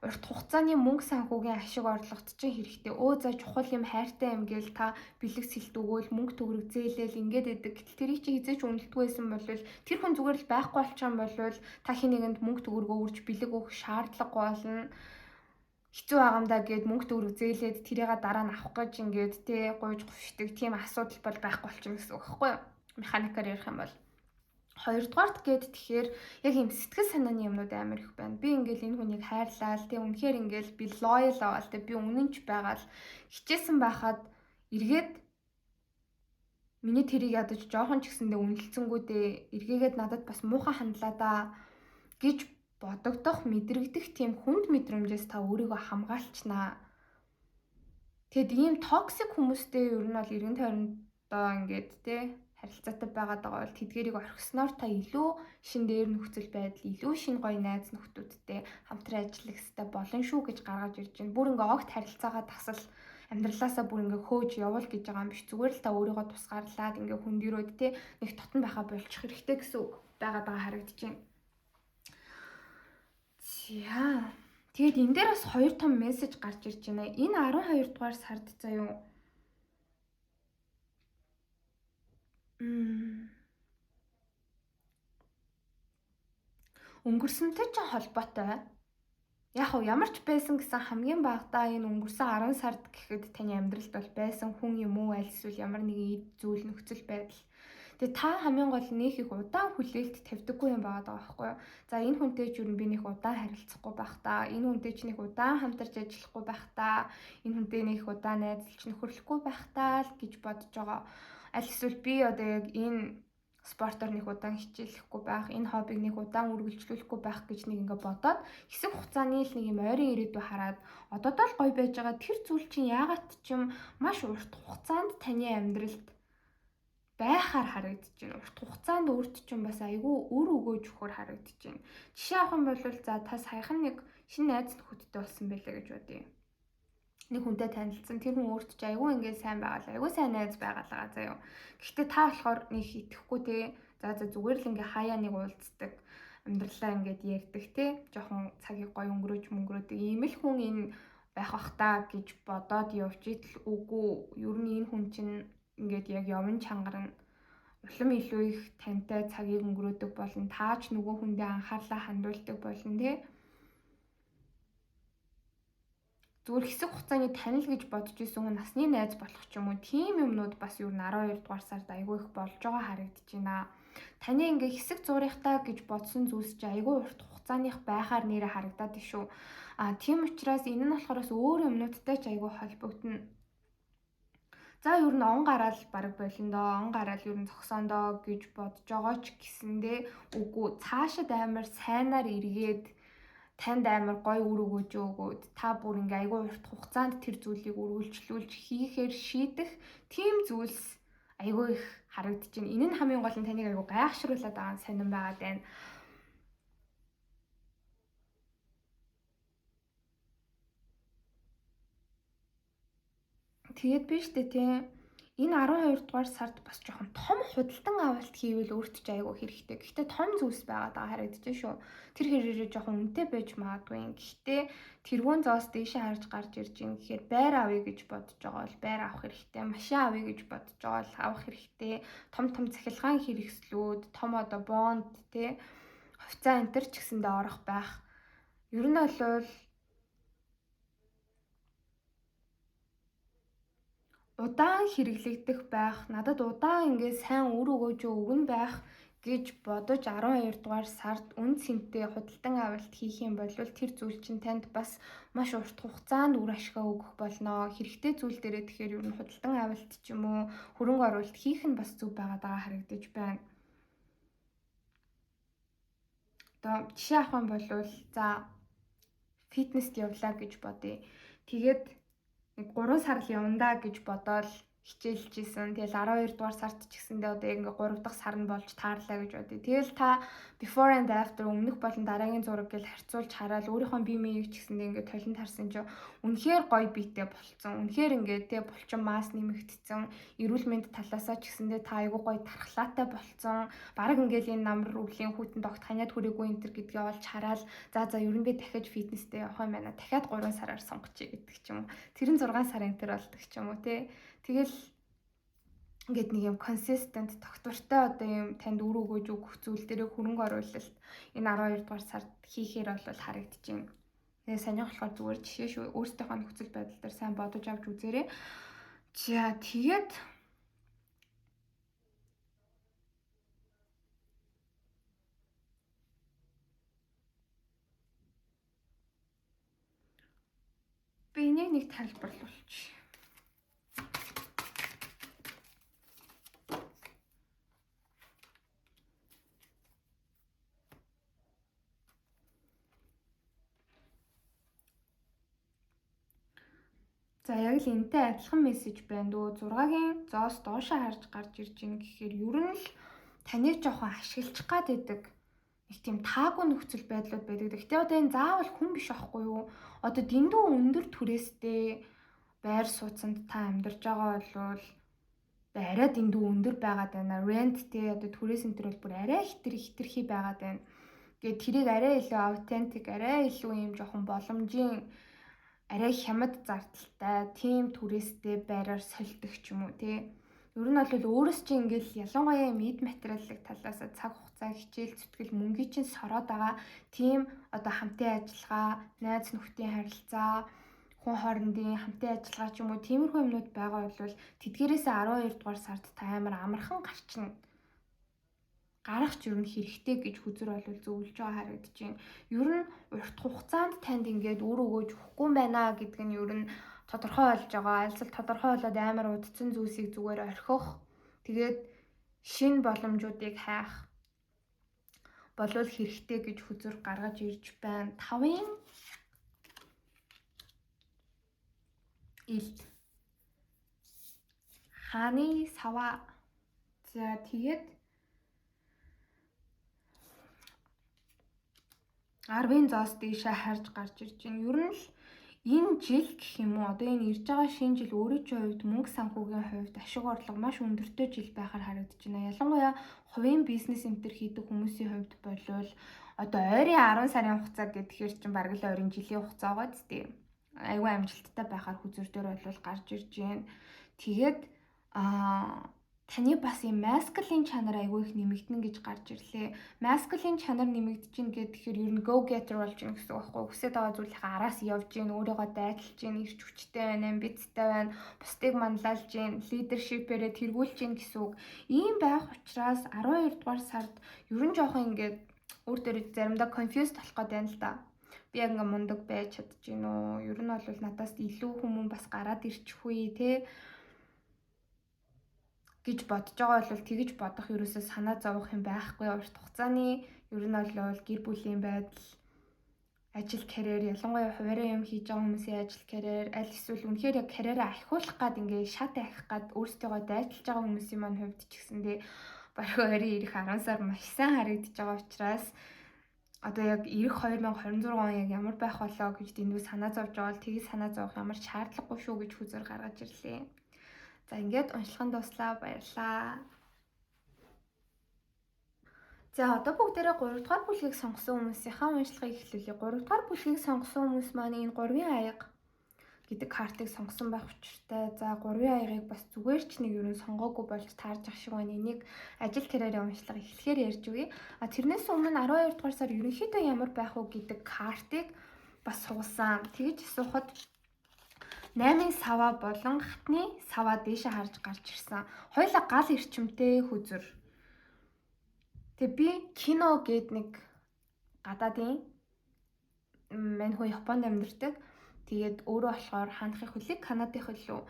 A: Урт хугацааны мөнгө санхүүгийн ашиг орлогот чинь хэрэгтэй. За чухал юм хайртай юм гээл та бэлэг сэлт өгөөл мөнгө төгрөг зээлэл ингээд идэг. Гэтэл тэрийг чи хизээч үнэлдэггүй байсан бол тэр хүн зүгээр л байхгүй болчих юм бол та хин нэгэнд мөнгө төгрөг өгч бэлэг өгөх шаардлагагүй болно. Хэцүү байгаамдаа гээд мөнгө төгрөг зээлээд тэрийга дараа нь авах гэж ингээд тэ гуйж гувшдаг тийм асуудал бол байхгүй болчих гэсэн үг байхгүй юу? Механикаар ярих юм бол 2 дугаарт гээд тэгэхээр яг юм сэтгэл санааны юмнууд амар их байна. Би ингээл энэ хүнийг хайрлал, тэг үнэхээр ингээл би loyal аваад тэг би үнэнч байгаад хичээсэн байхад эргээд миний тэрийг ядаж жоохон ч гэсэндээ үнэлцэнгүүдээ эргээгээд надад бас муухай хандлаа да гэж бодогдох мэдрэгдэх тийм хүнд мэдрэмжээс та өөрийгөө хамгаалчнаа. Тэгэд ийм токсик хүмүүстэй ер нь бол эргэн тойрондоо ингээд тэ харилцаатай байгаад байгаа бол тэдгэрийг орхисноор та илүү шин дээр нөхцөл байдал илүү шин гоё найз нөхдүүдтэй хамтран ажиллах хэрэгтэй болон шүү гэж гаргаж ирж байна. Бүр ингээ огт харилцаагаа тасал амьдралаасаа бүр ингээ хөөж явуул гэж байгаа юм биш. Зүгээр л та өөрийгөө тусгаарлаад ингээ хүндирөөд те нэг тотон байхаа болчих хэрэгтэй гэсэн үг байгаад байгаа харагдаж байна. За тэгээд энэ дээр бас хоёр том мессеж гарч ирж байна. Энэ 12 дугаар сард заяа өнгөрсөнтэй ч холбоотой. Яг ямар ч байсан гэсэн хамгийн багадаа энэ өнгөрсөн 10 сард гэхэд таны амьдралд бол байсан хүн юм уу аль эсвэл ямар нэгэн зүйл нөхцөл байдал. Тэгээ та хамгийн гол нөх их удаан хүлээлт тавьдаггүй юм байгаа байхгүй юу? За энэ хүнтэй ч юу би нэг удаан харилцахгүй байх та. Энэ хүнтэй ч нэг удаан хамтарч ажиллахгүй байх та. Энэ хүнтэй нэг удаан найзалж нөхөрлөхгүй байх та л гэж бодож байгаа. Аль эсвэл би одоо яг энэ спортоор нэг удаан хичээлэхгүй байх, энэ хоббиг нэг удаан үргэлжлүүлэхгүй байх гэж нэг ингээ бодоод хэсэг хугацааны л нэг юм ойрын ирээдүй хараад одоодоо л гоё байж байгаа тэр зүйл чинь яагаад ч юм маш урт хугацаанд таны амьдралд байхаар харагдаж байна. Урт хугацаанд өөрт чинь бас айгүй өр өгөөж өгөхөр харагдаж байна. Жишээ авах юм бол за та саяхан нэг шинэ найз нөхөдтэй болсон байлаа гэж бодъё. Нэг хүнтэй танилцсан. Тэр хүн өөрт ч айгүй ингээд сайн байгаал. Айгүй сайн найз байгаалгаа заяа. Гэхдээ та болохоор нэг итгэхгүй те. За зүгээр л ингээ хаяа нэг уулздаг. амьдралаа ингээд ярьдаг те жоохон цагийг гоё өнгөрөөдөг ийм л хүн энэ байх бах та гэж бодоод явж идэл үгүй ер нь энэ хүн чинь ингээд яг явн чангаар нь улам илүү их тантай цагийг өнгөрөөдөг болно таач нөгөө хүндээ анхаарлаа хандуулдаг болно те зүгээр хэсэг хугацааны танил гэж бодож исэн хүн насны найз болох ч юм уу тийм юмнууд бас ер нь 12 дугаар сард айгүй их болж байгаа харагдаж байна. Таны ингээ хэсэг зурихтаа гэж бодсон зүйлс чи айгүй урт хугацааных байхаар нэрэ харагдаад тий шүү. Тийм учраас энэ нь болохоос өөр юмнуудтай ч айгүй холбогдно. За ер нь он гараал баг болиндоо он гараал ер нь зогсоондоо гэж бодож байгаа ч гэсэндээ үгүй цаашид амар сайнаар эргээд танд амар гоё үр өгөөж өгөөд та бүр ингээ айгүй урт хугацаанд тэр зүйлийг үргэлжлүүлж хийхээр шийдэх тийм зүйлс айгүй их харагдаж байна. Энэ нь хамгийн гол нь таныг айгүй гайхшруулад байгаа сонирн байгаад байна. Тэгээд биш үү те энэ 12 дугаар сард бас жоохон том худалдан авалт хийвэл өөрт ч айгүй хэрэгтэй. Гэхдээ том зүйлс байгаад байгаа харагдаж шүү. Тэр хэрээрээ жоохон үнэтэй байж магадгүй. Гэхдээ тэрүүн зоос дэшээ харж гарч ирж ин гэхээр байр авъя гэж бодож байгаа бол байр авах хэрэгтэй. Машин авъя гэж бодож байгаа бол авах хэрэгтэй. Том цахилгаан хэрэгслүүд, том одоо бонд те хувьцаа энтер ч гэсэндээ орох байх. Ер нь бол удаан хэрэглэгдэх байх, надад удаан ингээд сайн үр өгөөж өгнө байх гэж бодож 12 дугаар сард үн цэнтэй худалдан авалт хийх юм бол тэр зүйл чинь танд бас маш урт хугацаанд үр ашгаа өгөх болно. Хэрэгтэй зүйл дээрээ тэгэхээр ер нь худалдан авалт ч юм уу хөрөнгө оруулалт хийх нь бас зөв байгаа харагдаж байна. Одоо жишээ авах юм бол за фитнест явлаа гэж бодъё. Тэгээд 3 сар л явандаа гэж бодоод хичээлжсэн. Тэгэл 12 дугаар сард ч гэсэндээ одоо ингээ 3 дахь сар нь болж таарлаа гэж бодъё. Тэгэл та before and after өмнөх болон дараагийн зураг гэж харьцуулж хараад өөрийнхөө бие биеийг ч гэсэндээ ингээ толинд харсан чинь үнэхээр гоё биетэй болцсон. Үнэхээр ингээ тэ булчин мас нэмэгдсэн. Эрүүл мэнд талаасаа ч гэсэндээ та айгүй гоё тархлаатай болцсон. Бараг ингээл энэ намар өвлийн хүүтэн тогт ханиад хүрээгүй энэ төр гэдгээ олж хараад за ер нь би дахиж фитнестэй явах юм байна. Дахиад 3 сараар сонгочих гэдэг ч юм уу. Тэр нь 6 сарын тэр болдог ч юм уу те. Тэгэл ингээд нэг юм consistent тогтвортой одоо юм танд үр өгөөж өгөх зүйл дээр хөрөнгө оруулалт энэ 12 дугаар сард хийхээр бол харагдаж байна. Тэгээ сонирхолтой зүгээр жишээ шүү. Өөрсдийнхөө нөхцөл байдал дээр сайн бодож авч үзээрэй. За тэгээд би энийг нэг тайлбарлуулчих. За яг л энэтэй адилхан мессеж байна дөө 6-гийн зоос доошоо харж гарч ирж ийн гэхээр ер нь л таныг жоохон ашиглах гад байдаг их тийм таагүй нөхцөл байдлууд байдаг. Гэхдээ одоо энэ заавал хүн биш аахгүй юу? Одоо дэндүү өндөр түрээстэй байр сууцанд та амьдарч байгаа бол арай дэндүү өндөр байгаад байна. Rent те одоо түрээс энэ төр бол бүр арай хитрхи байгаад байна. Тэгээд тэрийг арай илүү authentic, арай илүү юм жоохон боломжийн арай хямд зардалтай тийм түрээстэй байраар солидог ч юм уу тий. Ер нь бол өөрөөс чинь ингээл ялангуяа эд материалын талаас цаг хугацаа хичээл зүтгэл мөнгөний чинь сороод байгаа тийм одоо хамтын ажиллагаа, найз нөхдийн харилцаа, хүн хоорондын хамтын ажиллагаа ч юм уу тиймэрхүү юмнууд байгаа бол тэдгээрээс 12 дугаар сард та амар амархан гарчна. Гарах ч ер нь хэрэгтэй гэж хүзэр бол зөвлөж байгаа харагдаж байна. Ер нь урт хугацаанд танд ингээд үр өгөөж өгөхгүй юм байна гэдг нь ер нь тодорхой болж байгаа. Альцал тодорхой болоод амар удцсан зүйлсийг зүгээр орхих. Тэгээд шинэ боломжуудыг хайх болвол хэрэгтэй гэж хүзэр гаргаж ирж байна. 5-ын илт хааны сава. За тэгээд 10-ын зоос дэшээ харж гарч ирж байна. Ер нь л энэ жил гэх юм уу одоо энэ ирж байгаа шинэ жил өөрөө ч хувьд мөнгө санхүүгийн хувьд ашиг орлого маш өндөртэй жил байхаар харагдаж байна. Ялангуяа хувийн бизнес энтер хийдэг хүмүүсийн хувьд болвол одоо ойрын 10 сарын хугацаа гэхээр чинь бараг л ойрын жилийн хугацаа байгаа зү. Айгүй амжилттай байхаар хүзүр дээр бол гарч ирж байна. Тэгээд таны бас юм маскулин чанар айгүй их нэмэгдэнэ гэж гарч ирлээ. Маскулин чанар нэмэгдэж гин гэхээр ер нь go getter болж гин гэсэн үг байхгүй. Хүсэж байгаа зүйлийнхаа араас явж гин, өөрийгөө дайдлж гин, ирч хүчтэй байна, амбицтай байна, бусдыг манлайлж гин, лидершипээрээ тэргүүлж гин гэсэн үг. Ийм байх учраас 12 дугаар сард ер нь жоохон ингээд өөр дээр заримдаа confused болох гээд байна л да. Би яг ингээ мундаг байж чадчихэв нөө. Ер нь бол надаас илүү хүмүүс бас гараад ирчих үе те гэж бодож байгаа бол тэгж бодох ерөөсөө санаа зовох юм байхгүй. Урт хугацааны ер нь бол гэр бүлийн байдал, ажил, карьер, ялангуяа хуваарийн юм хийж байгаа хүмүүсийн ажил, карьер, аль эсвэл үнэхээр яг карьераа ахиулах гад ингээ шат ахих гад өөрсдөө дайчилж байгаа хүмүүсийн маань хувьд ч гэсэндээ бараг ойрын ирэх 10 сар маш сайн харагдаж байгаа учраас одоо яг ирэх 2026 он яг ямар байх болоо гэж дэндүү санаа зовж байгаа бол тгий санаа зовох ямар шаардлагагүй шүү гэж хүзээр гаргаж ирлээ. За ингээд уншлагын дуслаа, баярлаа. За одоо бүгдээрээ 3 дугаар бүлгийг сонгосон хүмүүсийнхаа уншлагыг эхлүүлье. 3 дугаар бүлгийг сонгосон хүмүүс маань энэ 3-ын аяга гэдэг картыг сонгосон байх учиртай. За 3-ын аягыг бас зүгээр ч нэг юу сонгоогүй болж таарж ах шиг байна. Энийг ажил карьерийн уншлага эхлэхээр ярьж үгүй. Тэрнээс өмнө 12 дугаар сар ерөнхийдөө ямар байх вэ гэдэг картыг бас суулсан. Тэгж асуухад 8-ын сава болон хатны сава дээшээ харж гарч ирсэн. Хоёулаа гал эрчимтэй хүзүр. Тэгээ би кино гээд нэг гадаадын мань хүү Японд амьдардаг. Тэгээд өөрөө болохоор ханахын хөлийг Канадын хөлөө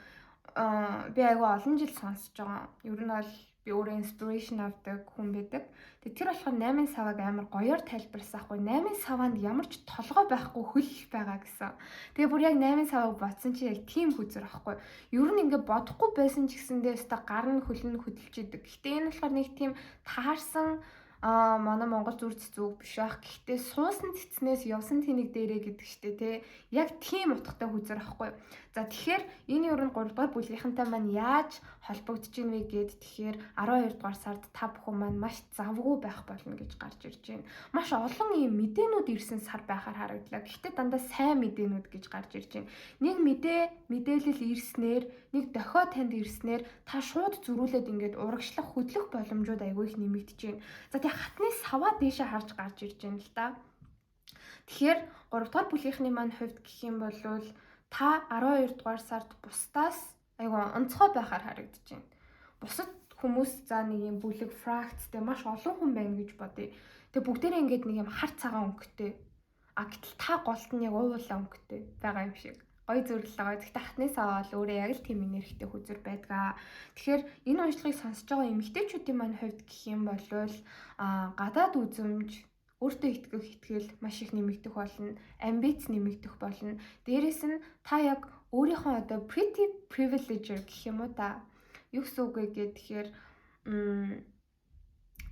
A: би айгүй олон жил сонсож байгаа. Ер нь бол би өөрөө inspiration авдаг хүн байдаг. Тэгээд тэр болохоор 8-ын саваг амар гоёор тайлбарласан хгүй. 8-ын саванд ямар ч толгой байхгүй хөл байгаа гэсэн. Тэгээ бүр яг 8-ын саваг бодсон чи яг тийм хүзэр ахгүй. Ер нь ингээ бодохгүй байсан ч гэсэндээ өстой гар нь хөл нь хөдөлж идэг. Гэхдээ энэ болохоор нэг тийм таарсан манай Монгол зүр цэцүүг биш байх. Гэхдээ суусан цэцнээс явсан тэнэг дээрээ гэдэг штэ тий. Яг тийм утгатай хүзэр ахгүй. За тэгэхээр энэ ер нь 3 дугаар бүлгийнхэнтэй маань яаж холбогдож ийн вэ гэд тэгэхээр 12 дугаар сард та бүхэн маань маш завгүй байх болно гэж гарч ирж байна. Маш олон ийм мэдээнүүд ирсэн сар байхаар харагдлаа. Гэхдээ дандаа сайн мэдээнүүд гэж гарч ирж байна. Нэг мэдээлэл ирснээр, нэг дохио танд ирснээр та шууд зөрүүлээд ингээд урагшлах, хөдлөх боломжууд айгүй их нэмэгдэж байна. За тэг хатны саваа дээшээ харж гарч ирж байна л да. Тэгэхээр 3 дугаар бүлгийнхний маань хувьд гэх юм бол та 12 дугаар сард бусдаас айгүй онцгой байхаар харагдаж байна. Бусад хүмүүс за нэг юм бүлэг фракцтэй маш олон хүн байна гэж бодъё. Тэгээ бүгдээрээ ингээд нэг юм хар цагаан өнгөтэй. Гэтэл та голт нь яг уулаа өнгөтэй байгаа юм шиг. Гой зүрлэл байгаа. Гэхдээ хатны саваа бол өөрөө яг л тийм энергитэй хүзэр байдаг. Тэгэхээр энэ уншлагыг сонсож байгаа эмэгтэйчүүдийн маань хувьд гэх юм бол гадаад үзмж өөртөө итгэх итгэл маш их нэмэгдэх болно, амбиц нэмэгдэх болно. Дээрээс нь та яг өөрийнхөө одоо pretty privileger гэх юм уу та. Юу гэсэн үг вэ гэхээр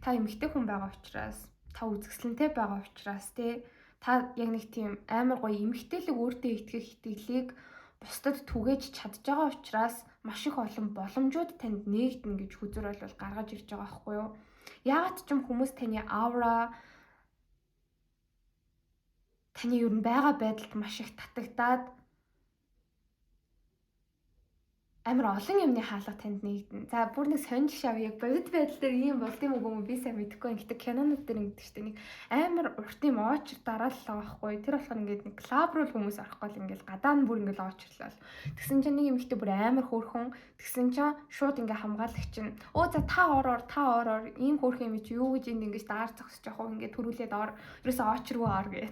A: та эмэгтэй хүн байгаа учраас, та үзэсгэлэнтэй байгаа учраас тий та яг нэг тийм амар гоё эмэгтэйлэг өөртөө итгэх итгэлийг бусдад түгээж чадж байгаа учраас маш их олон боломжууд танд нээгдэнэ гэж хүзэр бол гаргаж ирж байгаа байхгүй юу? Яагаад ч юм хүмүүс таны aura таны ер нь байгаа байдалд маш их татагдаад амар олон юмны хаалга танд нэгдэнэ. За бүр нэг сонир жишээ авъя. Яг бодит байдал дээр ийм болд юм уу би сайн мэдэхгүй. Гэхдээ кинонууд дээр ингэдэг штэ нэг амар урт юм оочр дараалал байхгүй. Тэр болохоор ингээд нэг клаб руу хүмүүс орохгүй л ингээд гадаа нь бүр ингээд оочрлоо. Тэгсэн чинь нэг эмэгтэй бүр амар хөөрхөн. Тэгсэн чинь шууд ингээд хамгаалагч нь өө за та ороор ийм хөөрхөн юм чи юу гэж энд ингээд даар зогсож явах вэ? Ингээд төрүүлээд ор. Ерөөсөө оочргүй ор гэ.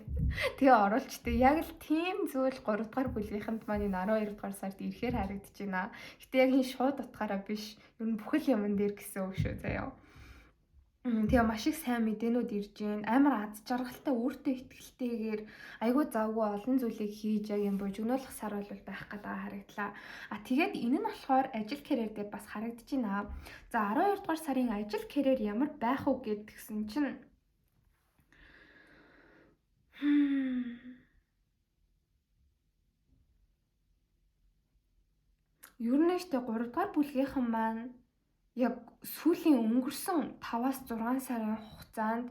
A: Тэгээ оруулчтэй. Яг л тийм зүйл 3 дугаар бүлгийнханд маань энэ 12 дугаар сард ирэхээр харагдаж байна. Гэтэ яг энэ шууд утгаараа биш. Ер нь бүхэл юмн дээр гэсэн үг шүү заяа. Тэгээ маш их сайн мэдээнүүд ирж байна. Амар аз жаргалтай өөртөө ихтэйгээр айгүй завгүй олон зүйлийг хийж яг юм божигнуулах сар бол байх гэдэг харагдлаа. Тэгээд энэ нь болохоор ажил карьер дээр бас харагдаж байна. За 12 дугаар сарын ажил карьер ямар байх вэ гэдгсэн чинь ер нь штэ 3 дугаар бүлгийнхэн маань яг сүүлийн өнгөрсөн 5-6 сарын хугацаанд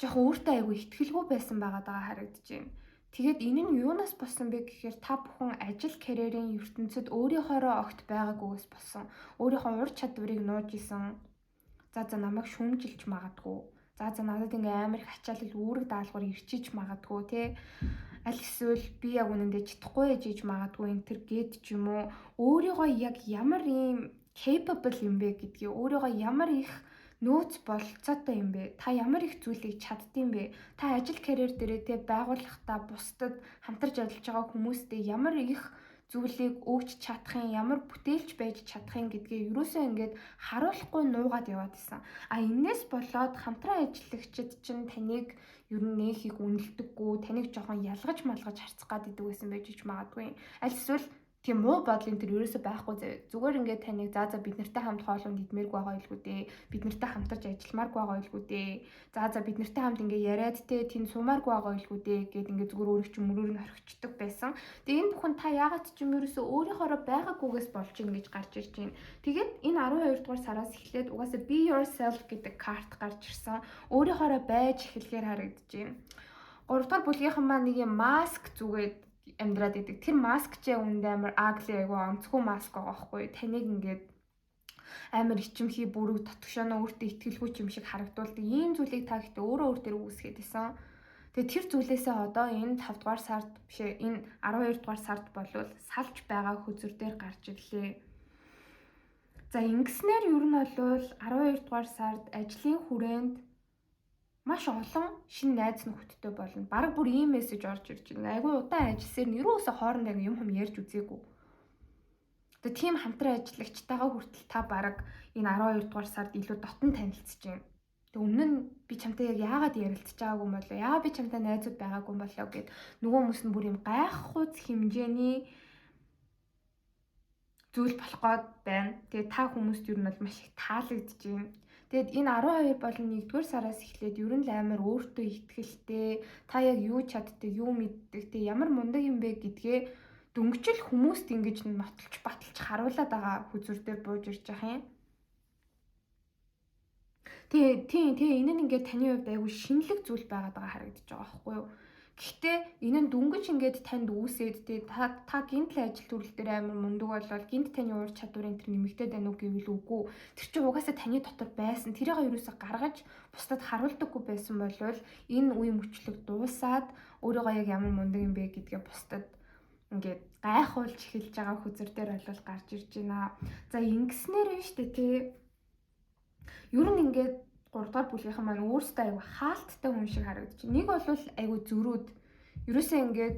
A: жоохон өөртөө айгүй ихтгэлгүй байсан байгаа харагдаж байна. Тэгээд энэ нь юунаас болсон бэ гэхээр та бүхэн ажил карьерийн ертөнцид өөрийнхоороо огт байгаагүйгээс болсон. Өөрийнхөө ур чадварыг нууж исэн. За намайг шүүмжилж магадгүй. За надад ингээ амар их ачаалал үүрэг даалгавар ирчиж магадгүй тий. Аль эсвэл би яг үнэндээ чадахгүй ээж магадгүй энэ төр гээд ч юм уу. Өөрийгөө яг ямар ийм capable юм бэ гэдгийг өөрийгөө ямар их нөөц болцоотой юм бэ? Та ямар их зүйлийг чаддсан бэ? Та ажил карьер дээрээ те байгууллагатаа бусдад хамтарч ажиллаж байгаа хүмүүстэй ямар их зүйлийг өгч чадахын, ямар бүтээлч байж чадахын гэдгээ ерөөсөө ингээд харуулахгүй нуугаад яваад исэн. Энээс болоод хамтран ажиллагчид чинь таныг ер нь нэг их үнэлдэггүй, таныг жоохон ялгаж малгаж харцах гэдэг байсан байж магадгүй. Аль эсвэл тийм муу бодлын тэр ерөөсөө байхгүй зүгээр ингээд таныг бид нартай хамт хоолунд идмээргүй байгаа илгүү дээ. Бид нартай хамтарч ажилламааргүй байгаа илгүү дээ. Бид нартай хамт ингээд яриад те тэнд сумааргүй байгаа илгүү дээ гэд ингээд зүгээр өөрөг чинь мөрөөр нь орхичдаг байсан. Тэгээ энэ бүхэн та яагаад ч юм ерөөсөө өөрийнхоороо байгаагүйгээс болж ингэж гарч ирж байна. Тэгээд энэ 12 дугаар сараас эхлээд угаасаа be yourself гэдэг карт гарч ирсэн. Өөрийнхоороо байж эхлэхээр харагдаж байна. 3 дугаар бүлгийнхэн маань нэг юм маск зүгээд амьдраад идэг. Тэр маск ч үндэ амар ugly айгу онцгүй маск байгаа байхгүй. Таныг ингээд амар ичимхий бүрэг тотгошоно өөртөө итгэлгүй юм шиг харагдуулдаг. Ийм зүйлийг та гэхдээ өөр дээр үүсгээд исэн. Тэгээ тэр зүйлээсээ одоо энэ 5 дугаар сард биш энэ 12 дугаар сард болвол салж байгаа хөзөр дээр гарч ирлээ. За ингэснээр ер нь бол 12 дугаар сард ажлын хүрээнд маш олон шинэ найз нөхөдтэй болно. Бараг бүр ийм мессеж орж ирж байна. Айгүй удаан ажилласаар нэрөөсө хоорондоо юм ярьж үзээгүй. Тэгээ тийм хамтран ажиллагчтайгаа хүртэл та бараг энэ 12 дугаар сард илүү дотн танилцж байна. Тэгээ өмнө нь би чамтай яг яагаад ярилцж байгаагүй юм болоо? Яагаад би чамтай найзууд байгаагүй юм болоо гэд нөгөө хүмүүс нь бүр юм гайхахуйц хэмжээний зүйл болох гээд байна. Тэгээ та хүмүүст ер нь бол маш их таалагдж байна. Тэгэд энэ 12 болон 1-р сараас эхлээд ер нь л амар өөртөө ихтгэлтэй, та яг юу чаддаг, юу мэддэг, ямар мундаг юм бэ гэдгээ дөнгөжл хүмүүст ингэж нотолж баталж харуулад байгаа хүзүр дээр бууж ирж байгаа юм. Тэгээ энэ нь ингээд таны хувьд айгүй шинэлэг зүйл байгаад байгаа харагдаж байгаа байхгүй юу? Гэхдээ энэ нь дүнгэж ингээд танд үүсээд та гинтл ажил төрөл дээр амар мундаг болвол гинт таны ур чадварын тэр нэмэгдээд байна уу гэвэл үгүй. Тэр чинь угаасаа таны дотор байсан. Тэрийг ерөөсө гаргаж бусдад харуулдаггүй байсан болвол энэ үе мөчлөг дуусаад өөрийгөө яг ямар мундаг юм бэ гэдгээ бусдад ингээд гайхуулж эхэлж байгаа хүзэр дээр бол гарч ирж байна. За ингэснээр нь штэ тий. Ер нь ингээд 3 дугаар бүлгийнхэн маань өөрсдөө айгүй хаалттай хүн шиг харагдаж байна. Нэг бол айгүй зөрүүд. Ерөөсөө ингээд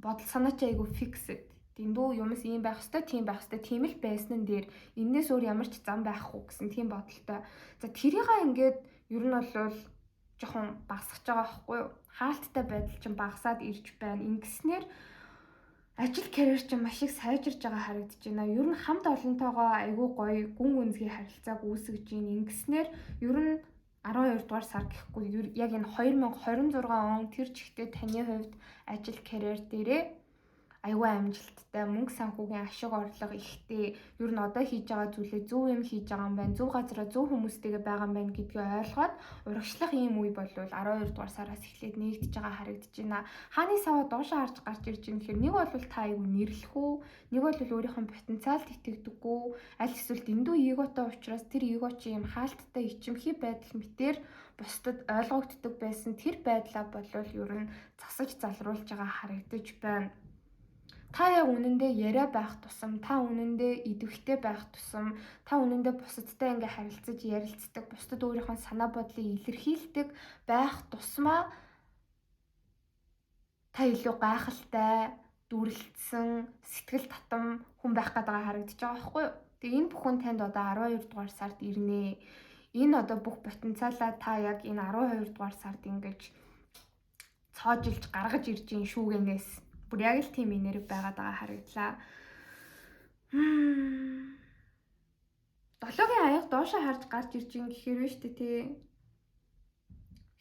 A: бодол санаа чи айгүй фиксэд. Дэндүү юмс ийм байх ёстой, тийм байх ёстой, тийм л байсан нь дээр энэс өөр ямар ч зам байхгүй гэсэн тийм бодолтой. За тэрийг ингээд ер нь бол жоохон багасгаж байгаа байхгүй юу? Хаалттай байдал чинь багасаад ирж байна. Ингэснээр ажил карьер чинь маш их сайжирж байгаа харагдаж байна. Ер нь хамт олонтойгоо айгүй гоё гүн гүнзгий харилцааг үүсгэж байна. Ингэснээр ер нь 12 дугаар сар гэхгүй яг энэ 2026 он тэр чигтээ таны хувьд ажил карьер дээрээ айгүй амжилттай, мөнгө санхүүгийн ашиг орлого ихтэй, ер нь одоо хийж байгаа зүйлээ зөв юм хийж байгаа юм байна, зөв газараа зөв хүмүүстэйгээ байгаа юм байна гэдгийг ойлгоод урагшлах ийм үе болвол 12 дугаар сараас эхлээд нэгдэж байгаа харагдаж байна. Хааны саваа доошоо харж гарч ирж байгаа гэхээр нэг бол та айгүй нэрлэх үү, нэг бол өөрийнхөө потенциалд итгэдэггүй, аль эсвэл дэндүү эготой учраас тэр эго чи юм хаалттай ичимхий байдал мэтэр бусдад ойлгогддог байсан тэр байдлаа болвол ер нь засаж залруулж байгаа харагдаж байна. Та яг үнэндээ яриа байх тусам, та үнэндээ идэвхтэй байх тусам, та үнэндээ бусадтай ингээ харилцаж ярилцдаг, бусдад өөрийнхөө санаа бодлыг илэрхийлдэг байх тусмаа та илүү гайхалтай, дүрлэлтсэн, сэтгэл татам хүн байх гэдэг харагдаж байгаа байхгүй юу? Тэгээ энэ бүхэн танд одоо 12 дугаар сард ирнэ. Энэ одоо бүх потенциалаа та яг энэ 12 дугаар сард ингэж цоожилж гаргаж ирж ин шүүгэнээс бүр яг л тийм энерги байгаад байгаа харагдлаа. 7-гийн аяга доошоо харж гарч ирж ин гэхээр вэ штэ тий.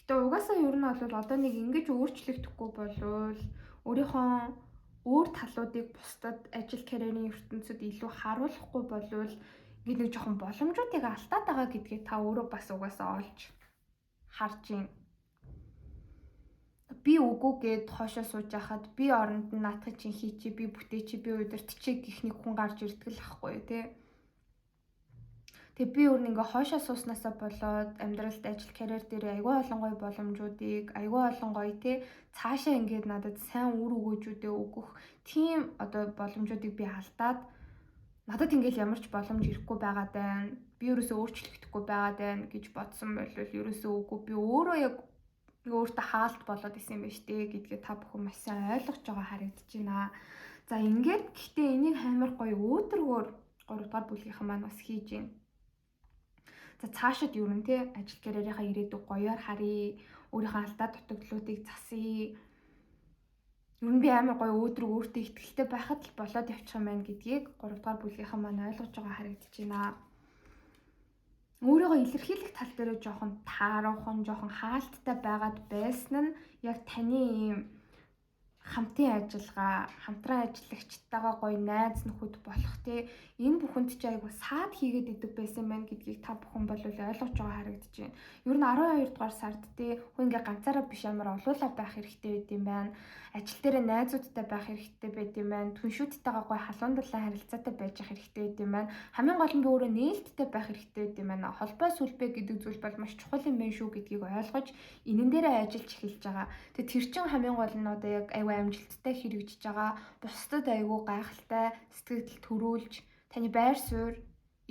A: Гэтэ угаасаа ер нь бол одоо нэг ингэж өөрчлөгдөхгүй болвол өөрийнхөө өөр талуудыг бусдад ажил карьерийн ертөнцид илүү харуулахгүй болвол нэг жоохон боломжуудыг алдаад байгаа гэдгийг та өөрөө бас угаасаа олж харж байна. би үгүй гэд хоошоо сууж байхад би оронд нь наатах чинь хийчи, би бүтээчи, би удирдахчи гэх нэг хүн гарч ирдэг л ахгүй тий. Тэгээ би өөр ингээ хоошоо сууснасаа болоод амьдралд ажил карьер дээр аягүй олон гоё боломжуудыг аягүй олон гоё тий цаашаа ингээд надад сайн үр өгөөжүүдээ өгөх тийм одоо боломжуудыг би алдаад надад ингээл ямар ч боломж ирэхгүй байгаад байна. Би ерөөсөө өөрчлөгдөхгүй байгаад байна гэж бодсон байлвал ерөөсөө үгүй би өөрөө яг өөртөө хаалт болоод исэн юм байна штэ гэдгээ та бүхэн маш сайн ойлгож байгаа харагдаж байна. За ингээд гэхдээ энийг амар гоё өөдрөгөр 3 дугаар бүлгийнхэн маань бас хийж байна. За цаашид юу нэ те ажил карьерийнхаа ирээдүг гоёор харъя. Өөрийнхөө алдаа дутагдлуудыг засъя. Юу н би амар гоё өөдрөг өөртөө ихтгэлтэй байхад л болоод явчих юм байна гэдгийг 3 дугаар бүлгийнхэн маань ойлгож байгаа харагдаж байна. Өөрийгөө илэрхийлэх тал дээр жоохон тааруухан, жоохон хаалттай байгаад байсан нь яг таны ийм хамтын ажиллагаа, хамтран ажиллагчтайгаа гоё найз нөхөд болох тий энэ бүхэнд чи айгу саад хийгээд идэг байсан байна гэдгийг та бүхэн бол ойлгож байгаа харагдаж байна. Ер нь 12 дугаар сард тий хүн ингээ ганцаараа биш амар олуулаа байх хэрэгтэй байд юм байна. Ажил дээр найзуудтай байх хэрэгтэй байд юм байна. Түншүүдтэйгээ гоё халуун дулаан харилцаатай байж ах хэрэгтэй байд юм байна. Хамгийн гол нь би өөрөө нээлттэй байх хэрэгтэй байд юм байна. Холбоо сүлбэ гэдэг зүйл бол маш чухал юм байна шүү гэдгийг ойлгож энэн дээрээ ажиллаж эхэлж байгаа. Тэгээ тэр чин хамгийн гол нь одоо яг аюу амжилттай хэрэгжиж байгаа. Бусдад аюу гайхалтай сэтгэл төрүүлж таны байр суурь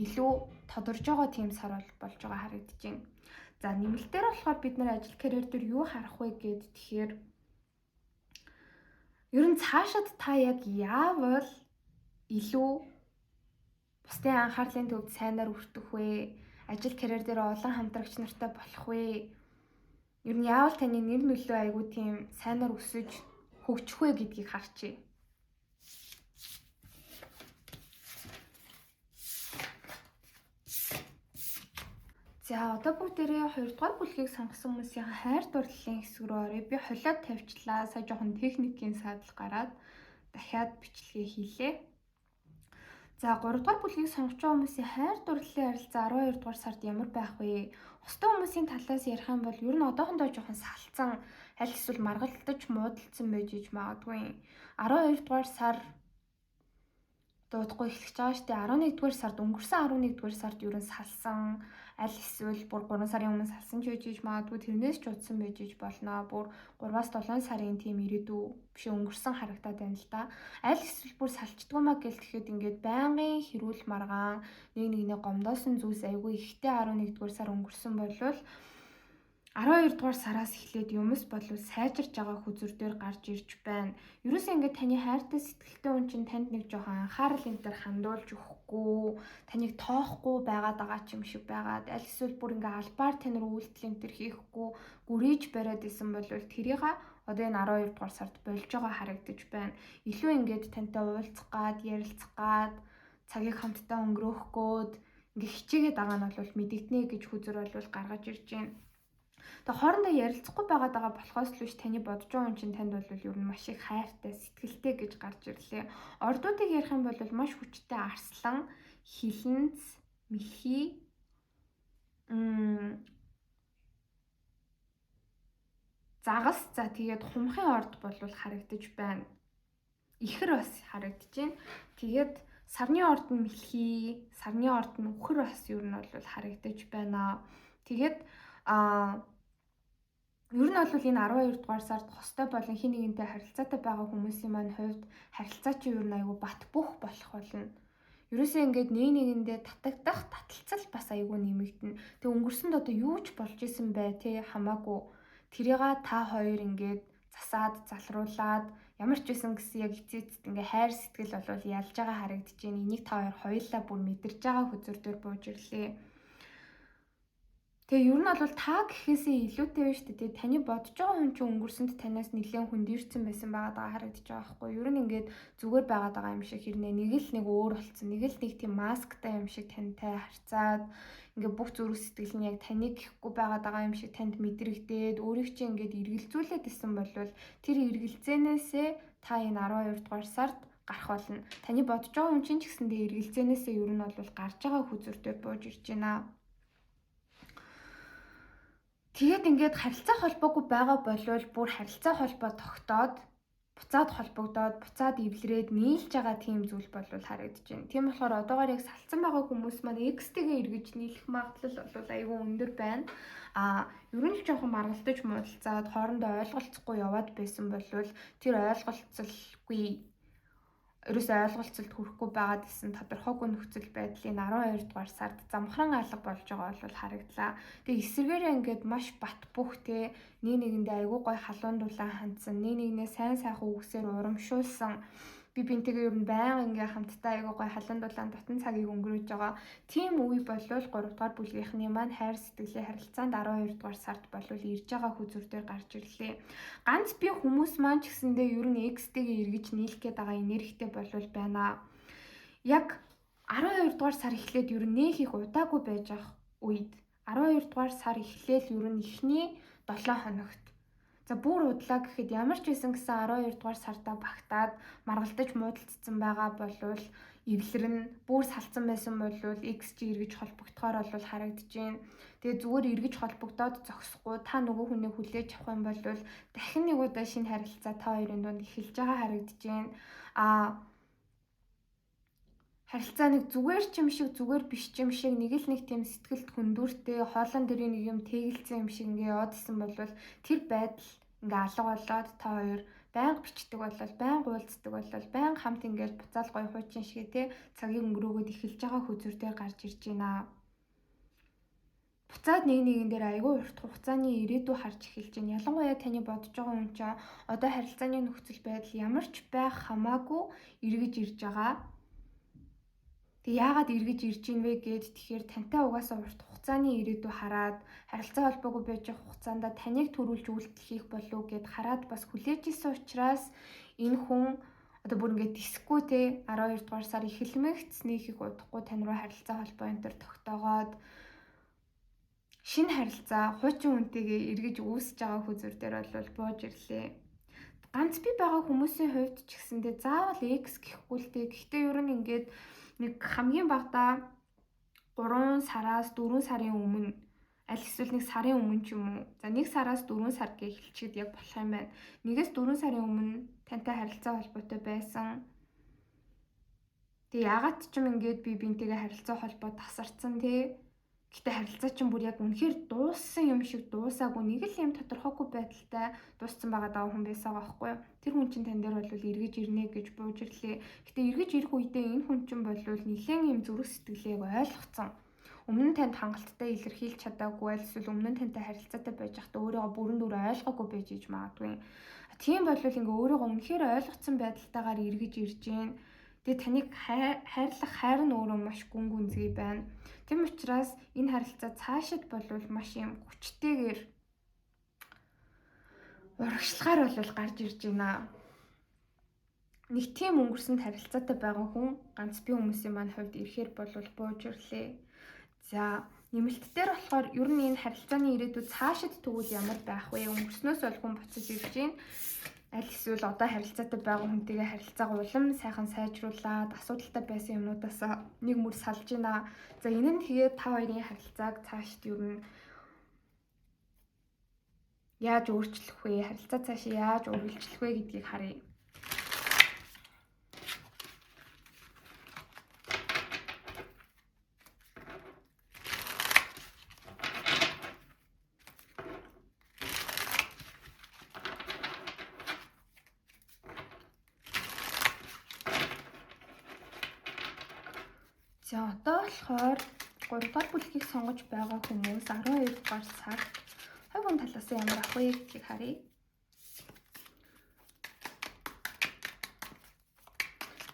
A: илүү тодорж байгаа тийм сар болж байгаа харагдаж байна. За нэмэлтээр болохоор бид нар ажил карьер дээр юу харах вэ гэд тэгэхээр ер нь цаашид та яг яавал илүү бусдын анхаарлын төвд сайнаар өртөх вэ? Ажил карьер дээр олон хамтрагч нартай болох вэ? Ер нь яавал таны нэр нөлөө айгүй тийм сайнаар өсөж хөгжих вэ гэдгийг харчээ. За одоо бүгдээрээ 2 дугаар бүлгийг сонгосон хүмүүсийн хайр дурлалын хэсэг рүү оръё. Би холиод тавьчлаа. Сая жоохон техникийн саадал гараад дахиад бичлэгээ хийлээ. За 3 дугаар бүлгийг сонгож байгаа хүмүүсийн хайр дурлалын харилцаа 12 дугаар сард ямар байх вэ? Хостой хүмүүсийн талаас ярих юм бол ер нь одоохондоо жоохон салцсан, аль эсвэл маргалдаж муудалцсан байж иж магадгүй. 12 дугаар сар дуудахгүй эхлэж байгаа шүү дээ. 11 дугаар сард өнгөрсөн 11 дугаар сард ер нь салсан, аль эсвэл бүр 3 сарын өмнө салсан ч байж иж магадгүй тэрнээс ч удсан байж иж болно. Бүр 3-7 сарын тийм ирээдүй биш өнгөрсөн харагдаад байна л да. Аль эсвэл бүр салчдгүй маа гэл тэгэхэд ингээд байнгын хэрүүл маргаан нэг нэгнээ гомдоосон зүйлс айгүй ихтэй 11 дугаар сар өнгөрсөн болвол 12 дугаар сараас эхлээд юмс болов сайжирч байгаа хүзүр дээр гарч ирж байна. Ерөөсөө ингээд таны хайртай сэтгэлтэй хүн чинь танд нэг жоохон анхаарал энэ төр хандуулж өгөхгүй, таныг тоохгүй байгаад байгаа ч юм шиг байгаад аль эсвэл бүр ингээд албаар тань руу үйлдэл энэ төр хийхгүй гүрийж бариад исэн болвол тэрийг одоо энэ 12 дугаар сард болж байгаа харагдаж байна. Илүү ингээд тантай уулзах гад, ярилцах гад, цагийг хамтдаа өнгөрөөх гээд ингээд хичээгээд байгаа нь бол мэдэгднэ гэж хүзүр бол гаргаж ирж байна. Тэгээ хоорондоо ярилцахгүй байгаа болохоос л биш таны бодож байгаа хүн чинь танд бол ер нь маш их хайртай, сэтгэлтэй гэж гарч ирлээ. Ордуудыг ярих юм бол маш хүчтэй арслан, хилэнц, мэлхий, загас, за тэгээд хумхын орд болвол харагдаж байна. Ихэр бас харагдаж байна. Тэгээд сарны орд нь мэлхий, сарны орд нь үхэр бас ер нь бол харагдаж байна. Тэгээд ер нь бол энэ 12 дугаар сард хостой болон хин нэгэнтэй харилцаатай байгаа хүмүүсийн маань хувьд харилцаа чи ер нь айгүй бат бөх болох болно. Ерөөсөө ингээд нэг нэгэндээ татагдах таталцал бас айгүй нэмэгдэнэ. Тэг өнгөрсөнд одоо юу ч болж исэн бай тий хамаагүй. Тэрийг та хоёр ингээд засаад залруулад ямар ч байсан гэсэн яг эцэст ингээ хайр сэтгэл бол ялж байгаа харагдаж байна. Энийг та хоёр хоёулаа бүр мэдэрж байгаа хүзүр дээр бууж ирлээ. Тэгээ ер нь бол та гэхээсээ илүүтэй байна шүү дээ. Таны бодож байгаа хүн чинь өнгөрсөнд танаас нэлээд хүндэрсэн байсан байгаа харагдаж байгаа байхгүй. Ер нь ингээд зүгээр байгаа юм шиг хэрнээ нэг л нэг өөр болцсон. Нэг л нэг тийм масктай юм шиг тантай харьцаад ингээд бүх зүрх сэтгэл нь яг таныг гэхгүй байгаа юм шиг танд мэдрэгдээд өөрийг чинь ингээд эргэлзүүлээд исэн болвол тэр эргэлзээнээсээ та энэ 12 дугаар сард гарах болно. Таны бодож байгаа хүн чинь ч гэсэндээ эргэлзээнээсээ ер нь бол гарч байгаа хүзүр дээр бууж ирж байна. За 13 дугаар бүлгийг сонгож байгаа хүмүүсийн хайр дурлалын харилцаа 12 дугаар сард ямар байх вэ? 13 дугаар бүлгийг сонгож байгаа хүмүүсийн хайр дурлалын харилцаа 12 дугаар сард Тэгээд ингээд харилцаа холбоогүй байгаа болвол бүр харилцаа холбоо тогтоод буцаад холбогдоод буцаад эвлэрээд нийлж байгаа тийм зүйл болвол харагдаж байна. Тийм болохоор одоогоор яг салцсан байгаа хүмүүс маань X-тэйгээ эргэж нийлэх магадлал бол айгүй өндөр байна. Ер нь л жоохон маргалдаж муудалцаад хоорондоо ойлголцохгүй яваад байсан болвол тэр ойлголцолгүй ерөөсөө ойлголцолд хүрэхгүй байгаад исэн тодорхойгүй нөхцөл байдлын 12 дугаар сард замхран алга болж байгаа бол харагдлаа. Тэгээ эсвэргээрээ ингээд маш бат бөх те нэгэндээ айгүй гой халуун дулаан хандсан, нэгнээ сайн сайхан үгсээр урамшуулсан. Би бинтэйгээ ер нь байнга ингээ хамтдаа айгүй гой халуун дулаан дотн цагийг өнгөрөөж байгаа. Тийм үе болвол 3 дугаар бүлгийнхний маань хайр сэтгэлийн харилцаанд 12 дугаар сард болвол ирж байгаа хүзүр дээр гарч ирлээ. Ганц би хүмүүс маань ч гэсэндээ ер нь X-тэйгээ эргэж нийлэх гээд байгаа энергитэй болвол байна. Яг 12 дугаар сар эхлээд ер нь нөх их удаагүй байж ах үед 12 дугаар сар эхлээл ер нь эхний 7 хоногт. За бүр удлаа гэхэд ямар ч байсан гэсэн 12 дугаар сартаа багтаад маргалдаж муудалцсан байгаа болвол эвлэрэн бүр салцсан байсан болвол X чи эргэж холбогдохоор бол харагдаж байна. Тэгээ зүгээр эргэж холбогдоод зогсохгүй та нөгөө хүнээ хүлээж авах юм бол дахин нэг удаа шинэ харилцаа та хоёрын дунд эхэлж байгаа харагдаж байна. Харилцаа нэг зүгээр ч юм шиг зүгээр биш ч юм шиг нэг л нэг тийм сэтгэлд хөндүүртэй хоолон дэрийн нэг юм тэгэлцсэн юм шиг ингээ яваадсэн болвол тэр байдал ингээ алга болоод та хоёр байнга бичдэг болол байнга уулздаг болол байнга хамт ингээл буцаал гоё хуучин шиг те цагийг өнгөрөөгөөд эхэлж байгаа хүзүр дээр гарч ирж байна. Буцаад нэгэн дээр айгүй урт хугацааны ирээдүй харж эхэлж байна. Ялангуяа таны бодож байгаа юм чинь одоо харилцааны нөхцөл байдал ямар ч байх хамаагүй эргэж ирж байгаа. Тэг яагаад эргэж ирж ийн вэ гэд тэгэхээр тантай угаасаа урт хугацааны ирээдүй хараад харилцаа холбоогүй байж байгаа хугацаанд таныг төрүүлж үйлдэл хийх болов гэд хараад бас хүлээж исэн учраас энэ хүн одоо бүр ингээд дисгүй те 12 дугаар сар эхлэмэгцснийх их удахгүй тань руу харилцаа холбоо энэ төр тогтоогоод шинэ харилцаа хуучин хүнтэйгээ эргэж үүсэж байгаа хүзүр дээр бол бууж ирлээ. Ганц би байгаа хүмүүсийн хувьд ч гэсэндээ заавал X гэхгүй л те. Гэхдээ ер нь ингээд нэг хамгийн багадаа 3 сараас 4 сарын өмнө аль эсвэл нэг сарын өмнө ч юм уу. За 1 сараас 4 сар гэх хэлчихэд яг болох юм байна. 1-ээс 4 сарын өмнө тантай харилцаа холбоотой байсан. Тэгээ ягаад ч юм ингээд би бинтэйгээ харилцаа холбоо тасарсан те. Гэтэ харилцаа чинь бүр яг үнэхээр дууссан юм шиг дуусаагүй нэг л юм тодорхойгүй байдалтай дууссан байгаа даа хүн байсан байгаа байхгүй юу. Тэр хүн чинь тань дээр бол эргэж ирнэ гэж бууж ирлээ. Гэтэ эргэж ирэх үедээ энэ хүн чинь бол нэлээд юм зүрх сэтгэлээг ойлгоцсон. Өмнө нь танд хангалттай илэрхийлж чадаагүй эсвэл өмнө нь тантай харилцаатай байж байхдаа өөрийгөө бүрэн дүр ойлгоогүй байж иж магадгүй. Тийм бол ингээ өөрийгөө үнэхээр ойлгоцсон байдалтайгаар эргэж ирж гин. Тэгээ таныг хайрлах хайр нь өөрөө маш гүн гүнзгий байна. Тэм учраас энэ харилцаа цаашид болвол маш юм хүчтэйгээр урагшлагаар болвол гарч ирж байна. Нэг тийм өнгөрсөнд харилцаатай байгаа хүн ганц би хүмүүсийн маань хувьд ирэхээр болвол бууж ирлээ. За нэмэлт дээр болохоор ер нь энэ харилцааны ирээдүйд цаашид тэгвэл ямар байх вэ? Өнгөрснөөс бол хүн буцаж ирж байна. Аль эсвэл одоо харилцаатай байгаа хүнтэйгээ харилцаагаа улам сайхан сайжруулад асуудалтай байсан юмнуудаас нэг мөр салж байна. За энэ нь тэгээд та хоёрын харилцааг цаашд ер нь яаж өөрчлөх вэ? Харилцаа цаашаа яаж үргэлжлэх вэ гэдгийг харъя. За одоо болохоор 3 дугаар бүлгийг сонгож байгаа хүмүүс 12 дугаар сар хувийн талаас ямар ах вэ гэдгийг харъя.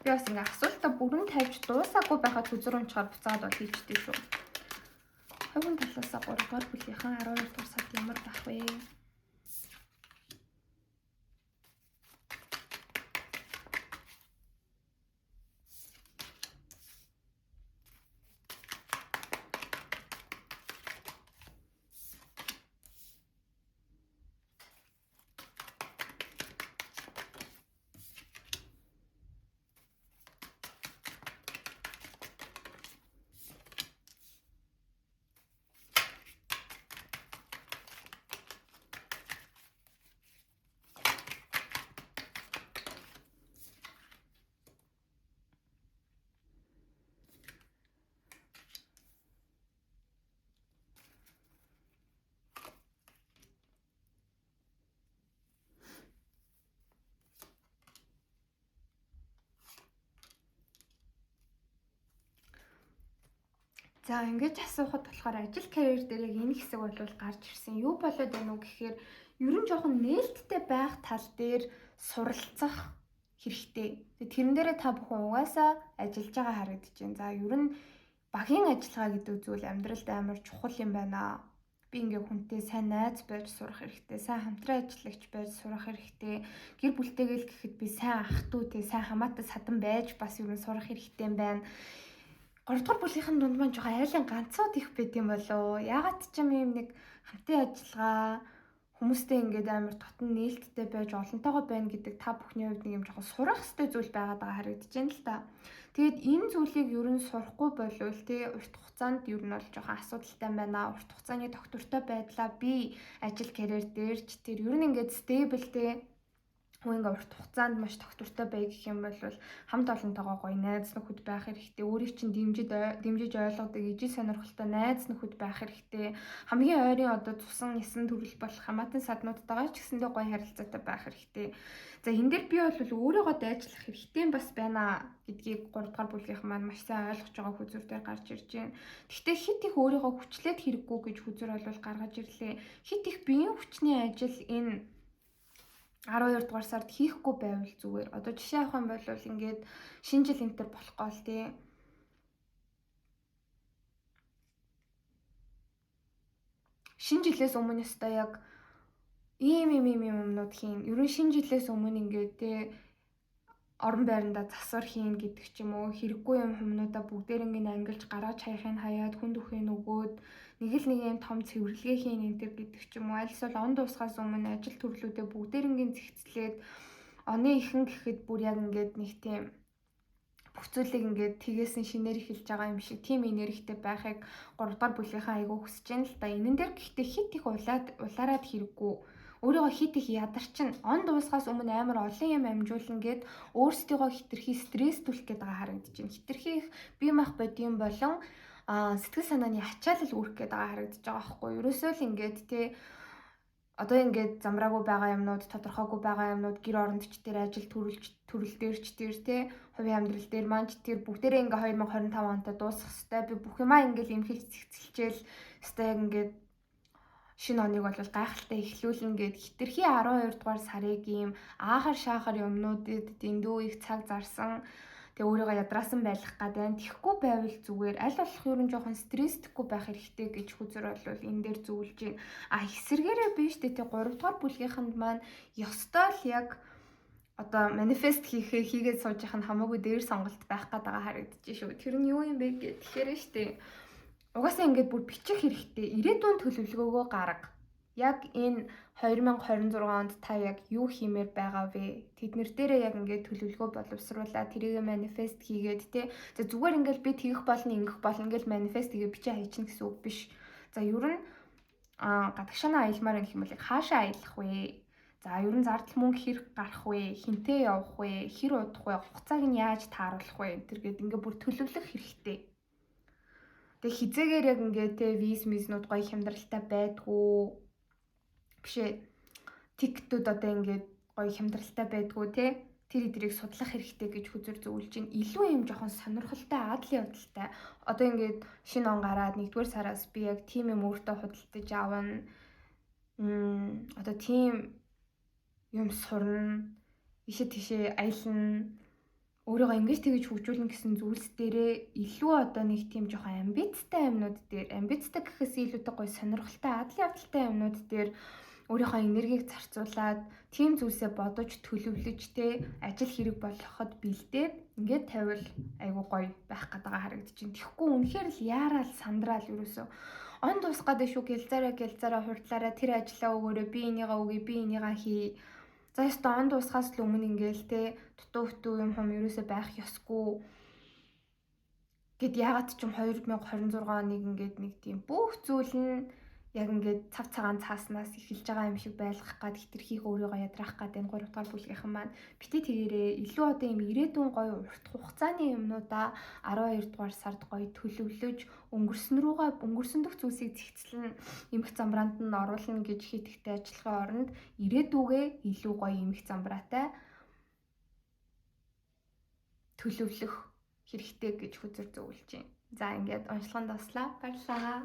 A: Би бас ингээ асуултаа бүрэн тавьж дуусаагүй байхад хүзэр унчаар буцаад бол хийчихдээ шүү. Хувийн талаас 3 дугаар бүлгийнхэн 12 дугаар сард ямар байх вэ? За ингэж асуухад болохоор ажил карьер дээр яг энэ хэсэг бол гарч ирсэн. Юу болоод байна уу гэхээр ер нь жоохон нээлттэй байх тал дээр суралцах хэрэгтэй. Тэрэн дээрээ та бүхэн угаасаа ажиллаж байгаа харагдаж байна. За ер нь багийн ажиллагаа гэдэг зүйл амьдралд амар чухал юм байна. Би ингээ хүнтэй сайн найз байж сурах хэрэгтэй, сайн хамтран ажиллагч байж сурах хэрэгтэй. Гэр бүлтэйгэл гэхэд би сайн ах トゥ те, сайн хамаатай садан байж бас ер нь сурах хэрэгтэй юм байна. 3 дугаар бүлгийн дунд маань жоохон айлын ганцууд их байд юм болоо. Ягаад ч юм нэг хамтын ажиллагаа хүмүүстэй ингээд амар тотон нээлттэй байж олонтойгоо байна гэдэг та бүхний хувьд нэг юм жоохон сурах хэрэгтэй зүйл байгаад байгаа харагдаж байна л та. Тэгээд энэ зүйлийг ер нь сурахгүй болвол те урт хугацаанд ер нь бол жоохон асуудалтай байна. Урт хугацааны доктортой байдлаа би ажил карьер дээр ч тэр ер нь ингээд стейбл те ингээ урт хугацаанд маш доктортой бай гэх юм бол хамт олонтойгоо гоё найз нөхөд байх хэрэгтэй. Өөрийг чинь дэмжиж ойлгодог ижил сонирхолтой найз нөхөд байх хэрэгтэй. Хамгийн ойрын одоо тусан ясан төрөл болох хамаатан саднуудтайгаа ч гэсэндээ гоё харилцаатай байх хэрэгтэй. За энэ дээр би бол өөрийгөө дайжлах хэрэгтэй бас байна гэдгийг 3 дугаар бүлгийнх маань маш сайн ойлгож байгаа хүзүүр дээр гарч ирж байна. Гэхдээ хит их өөрийгөө хүчлээд хэрэггүй гэж хүзүүр бол гаргаж ирлээ. Хит их биеийн хүчний ажил энэ 12 дугаар сард хийхгүй байвал зүгээр. Одоо жишээ авах юм бол ингээд шинэ жил энтер болохгүй л тий. Шинэ жилээс өмнө өстой яг ийм юмнууд хийн. Ерөн шинэ жилээс өмнө ингээд тий орон байранда засвар хийн гэдэг ч юм уу. Хэрэггүй юмнуудаа бүгдээр ингээд ангилж гаргаж хаяхын хаяад хүн бүхэн өгөөд нэг л нэг юм том цэвэрлэгээ хийн энэ гэдэг ч юм уу. Альс бол он дуусахаас өмнө ажил төрлүүдээ бүгдээрнгийн зэгцлээд оны ихэнх гэхэд бүр яг ингээд нэг тийм бүх зүйлийг ингээд тгээсэн шинээр эхэлж байгаа юм шиг тийм энергитэй байхыг 3 дугаар бүлгийнхаа айгуу хүсэж байна л да. Энэн дээр гэхдээ хит их улаарад хэрэггүй. Өөрийгөө хит их ядарчин он дуусахаас өмнө амар олон юм амжуулна гэд өөрсдийгөө хитрхи стресстүүлэх гээд байгаа харагдаж байна. Хитрхи их бие мах бодийн болон сэтгэл санааны ачаалал үүрэх гээд байгаа харагдаж байгаа байхгүй. Ерөөсөө л ингээд те одоо ингээд замраагүй байгаа юмнууд, тодорхойгүй байгаа юмнууд, гэр оронд ч тэр ажил төрөл дээр ч тэр те хувийн амьдрал дээр маань ч тэр бүгдээрээ ингээ 2025 онтой дуусах хэвээр би бүх юмаа ингээл имхэлж цэгцэлжээл хэвээр яг ингээд шинэ оныг бол гайхалтай эхлүүлнэ гэд хитрхи 12 дугаар сарыг ийм аахар шаахар юмнуудад дэндүү их цаг зарсан. Тэгээ өөрийгөө ядраасан байх гадайн тэхгүй байвал зүгээр аль болох ер нь жоохон стресстгүй байх хэрэгтэй гэж хүзэр бол энэ дээр зөвлөж байна. Эсэргээрээ биш дээ тэ 3 дугаар бүлгийнханд маань ёстой л яг одоо манифест хийгээд сууж яхад хамаагүй дээр сонголт байх гэдэг харагдаж шүү. Тэр нь юу юм бэ гэхээр штэ. Угаасаа ингээд бүр бичих хэрэгтэй. Ирээдүйн төлөвлөгөөгөө гарга. Яг энэ 2026 онд та яг юу хиймээр байгаа вэ? Тэднэр дээрээ яг ингээд төлөвлөгөө боловсруулаад тэрийг манифест хийгээд те. За зүгээр ингээд би тэгэх болно, ингэх болно ингээд манифест хийгээ бичиж хайчихна гэсэн үг биш. За ер нь гадагшаанаа аялмаар гэх юм бол хаашаа аялах вэ? За ер нь зардал мөнгө хэрэг гарах вэ? Хинтээ явах вэ? Хэр удах вэ? Хугацааг нь яаж тааруулах вэ? Тэр гээд ингээд бүр төлөвлөх хэрэгтэй. Тэг хизээгээр яг ингээд те виз-мизнүүд гоё хямдралтай байдгүй бишээ. Тиктүүд одоо ингээд гоё хямдралтай байдгүй те тэр эдрийг судлах хэрэгтэй гэж хүзэр зөвлөж чинь илүү юм жоохон сонирхолтой адлын явдалтай. Одоо ингээд шинэ он гараад 1-р сараас би яг тийм юм өөртөө худалдаж авна. Одоо тийм юм сурна. Ишээ тийшээ аялна. Өөрийгөө ингэж тэгж хөгжүүлнэ гэсэн зүйлс дээрээ илүү одоо нэг тийм жоохон амбицтай юмнууд дээр амбицтай гэхээс илүүтэй гоё сонирхолтой адлын явдалтай юмнууд дээр өөрийнхөө энергийг зарцуулаад тийм зүйлсээ бодож төлөвлөж те ажил хэрэг болгоход бэлдээд ингээд тавил айгуу гоё байх гэдэг харагдаж байна. Тэгэхгүй үнэхээр л яарал сандраал ерөөсөө он дуусгаад шүү гэлзараа хурдлаараа тэр ажлаа өгөөрэй би энийгээ өгье би энийгээ хий. За ястаа он дуусахаас л өмнө ингээл те дутуу юм хам ерөөсөө байх ёсгүй гэд ягаад ч юм 2026 оныг ингээд нэг тийм бүх зүйл нь яг ингээд цав цагаан цааснаас эхэлж байгаа юм шиг байлгах гад хитрхийх өөрийгөө ядраах гад энэ 3 дугаар бүлгийнхан маань битээ тэгээрээ илүү одоо юм ирээдүйн гоё урт хугацааны юмнуудаа 12 дугаар сард гоё төлөвлөж өнгөрсөн дөх зүйлсийг зэгцлэн эмх замбраанд нь оруулна гэж хийдэгтэй ажиллагаа оронд ирээдүгээ илүү гоё эмх замбраатай төлөвлөх хэрэгтэй гэж хүзэр зөвлөж байна. За ингээд уншлагын дуслаа. Баярлалаа.